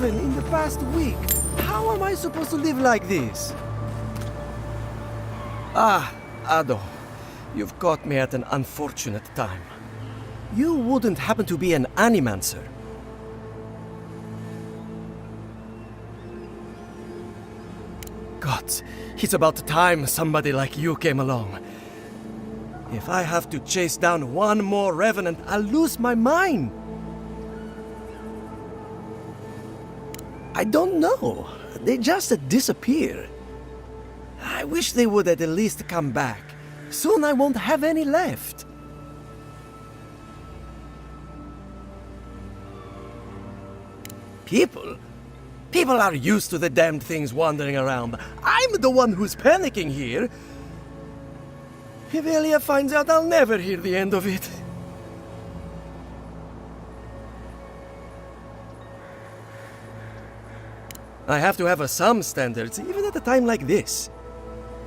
In the past week. How am I supposed to live like this? Ah, Ado. You've caught me at an unfortunate time. You wouldn't happen to be an animancer. God, it's about time somebody like you came along. If I have to chase down one more revenant, I'll lose my mind. I don't know. They just disappear. I wish they would at least come back. Soon I won't have any left. People? People are used to the damned things wandering around. I'm the one who's panicking here. If Elia finds out, I'll never hear the end of it. I have to have some standards, even at a time like this.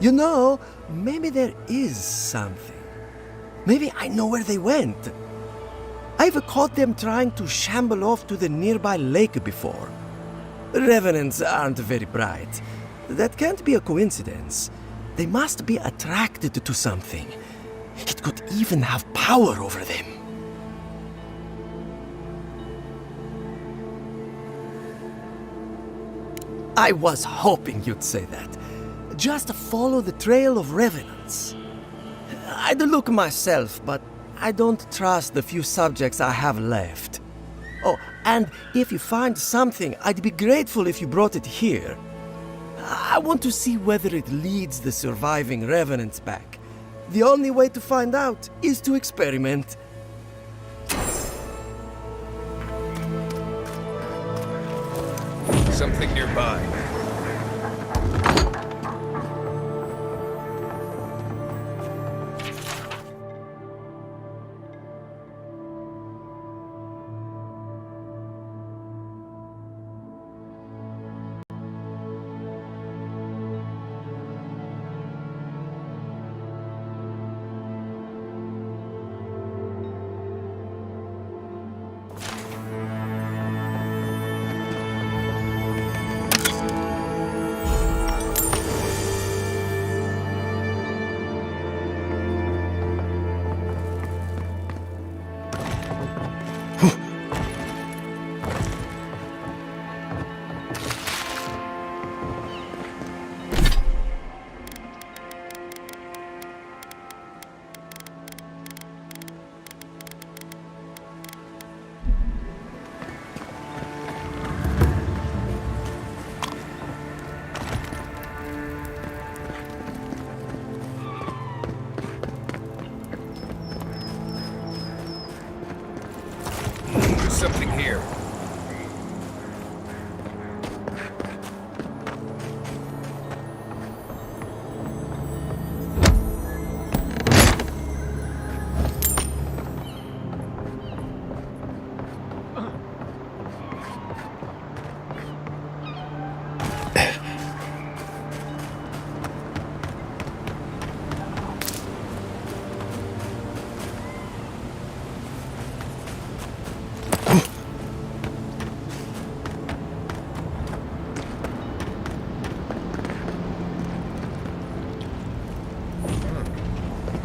You know, maybe there is something. Maybe I know where they went. I've caught them trying to shamble off to the nearby lake before. Revenants aren't very bright. That can't be a coincidence. They must be attracted to something. It could even have power over them. I was hoping you'd say that. Just follow the trail of revenants. I'd look myself, but I don't trust the few subjects I have left. Oh, and if you find something, I'd be grateful if you brought it here. I want to see whether it leads the surviving revenants back. The only way to find out is to experiment. Something nearby. Something here.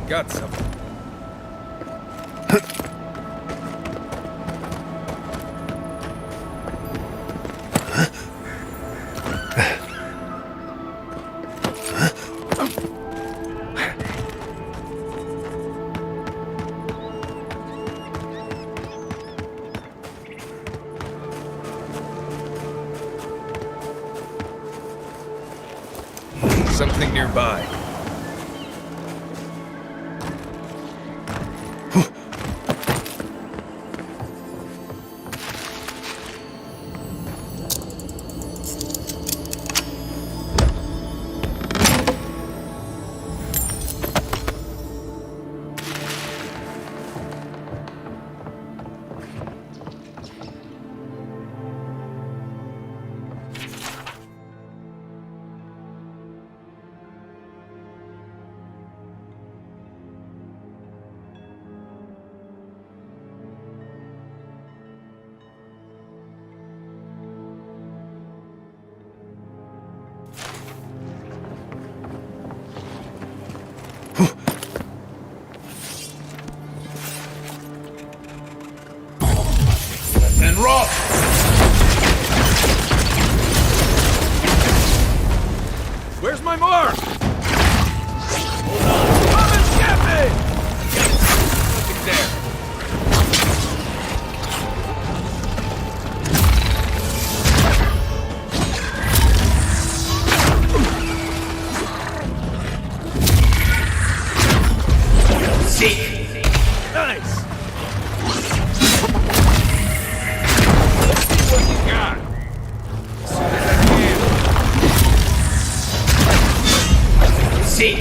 Got something. Something nearby. And rock! Where's my mark? Hold on. Come and get me! Nothing there. See? Nice! What you got? As soon as I can. See?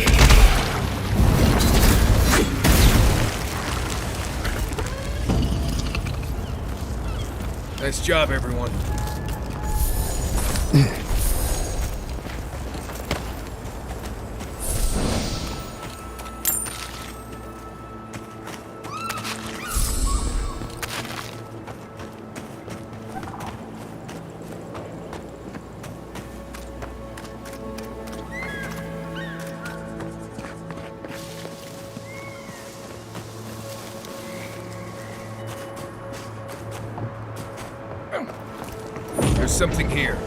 Nice job, everyone. There's something here.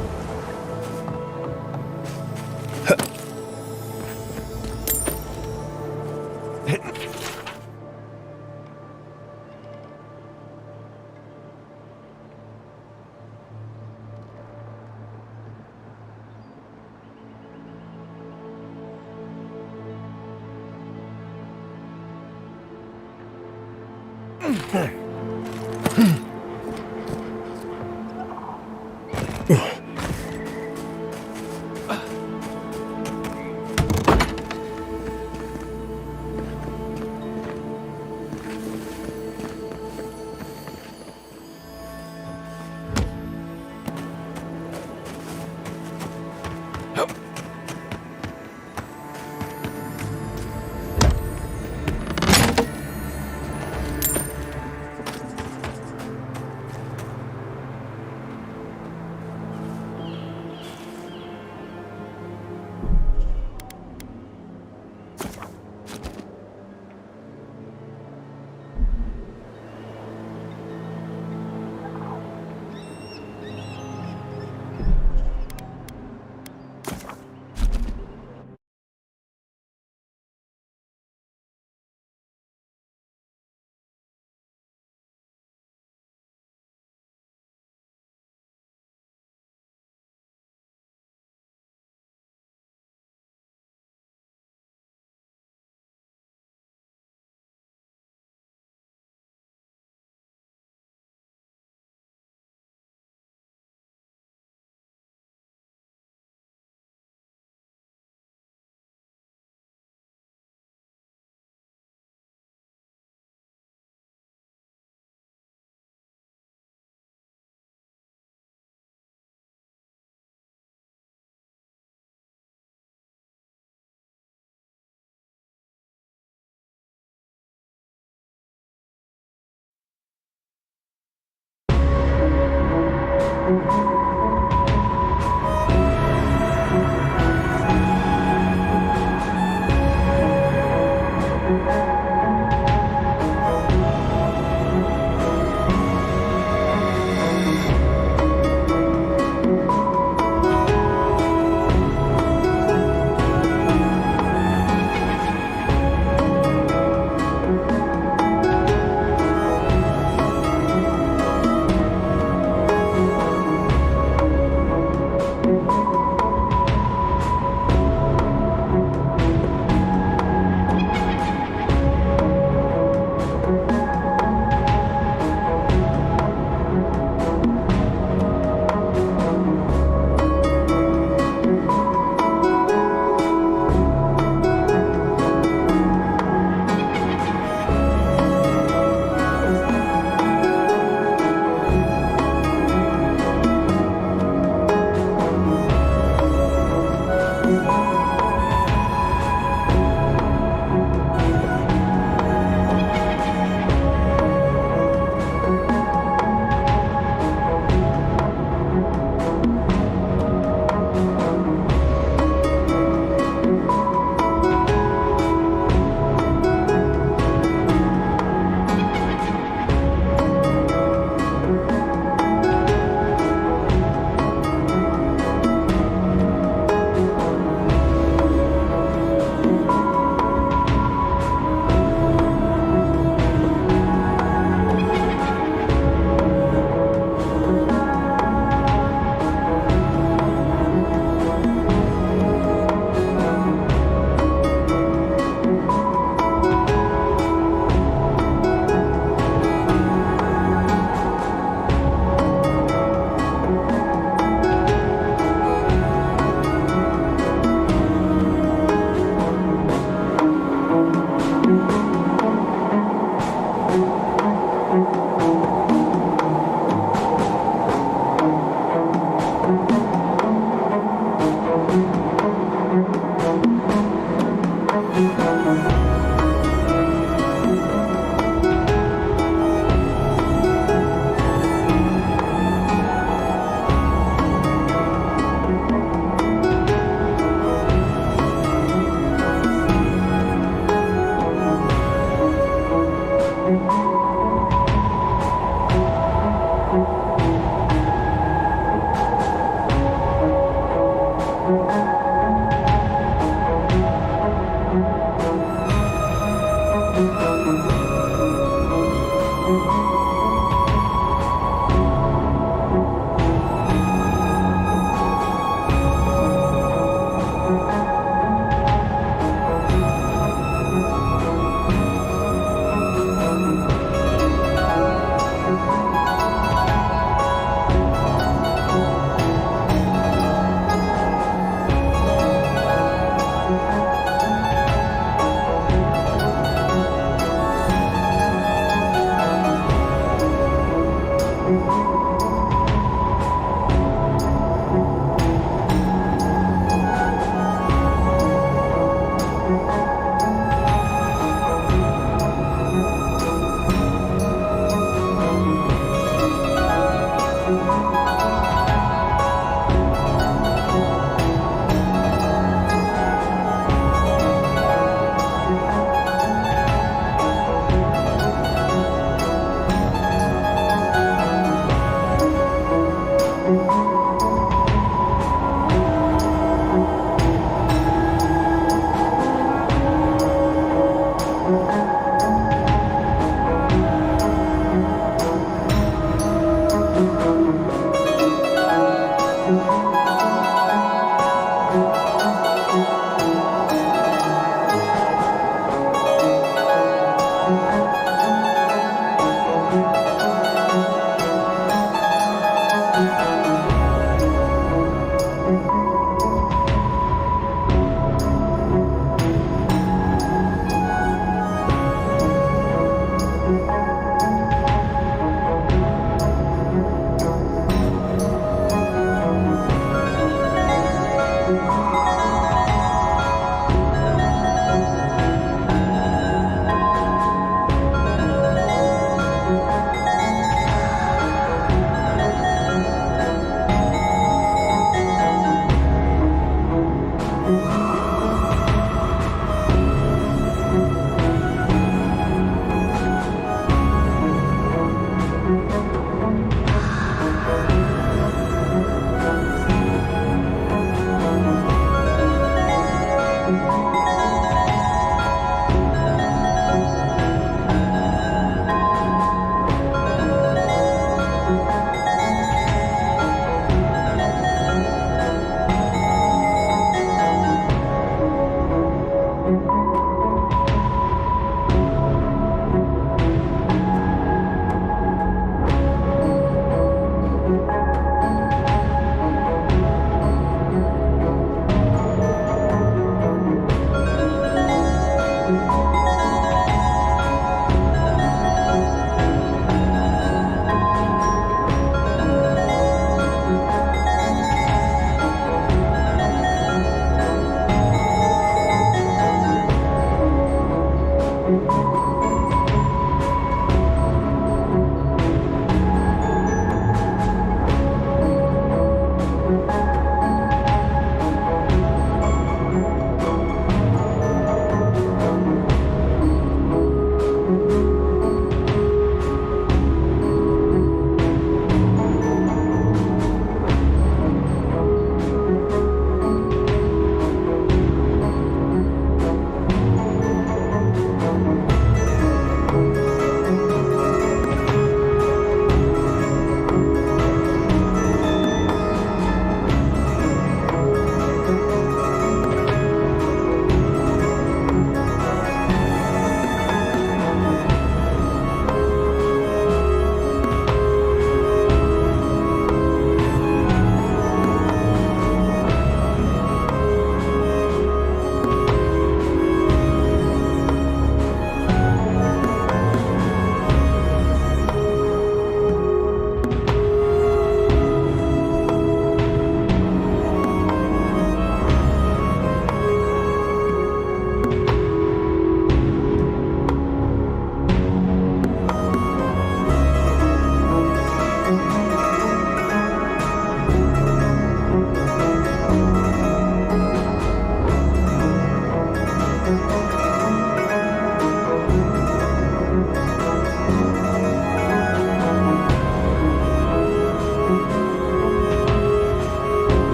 you.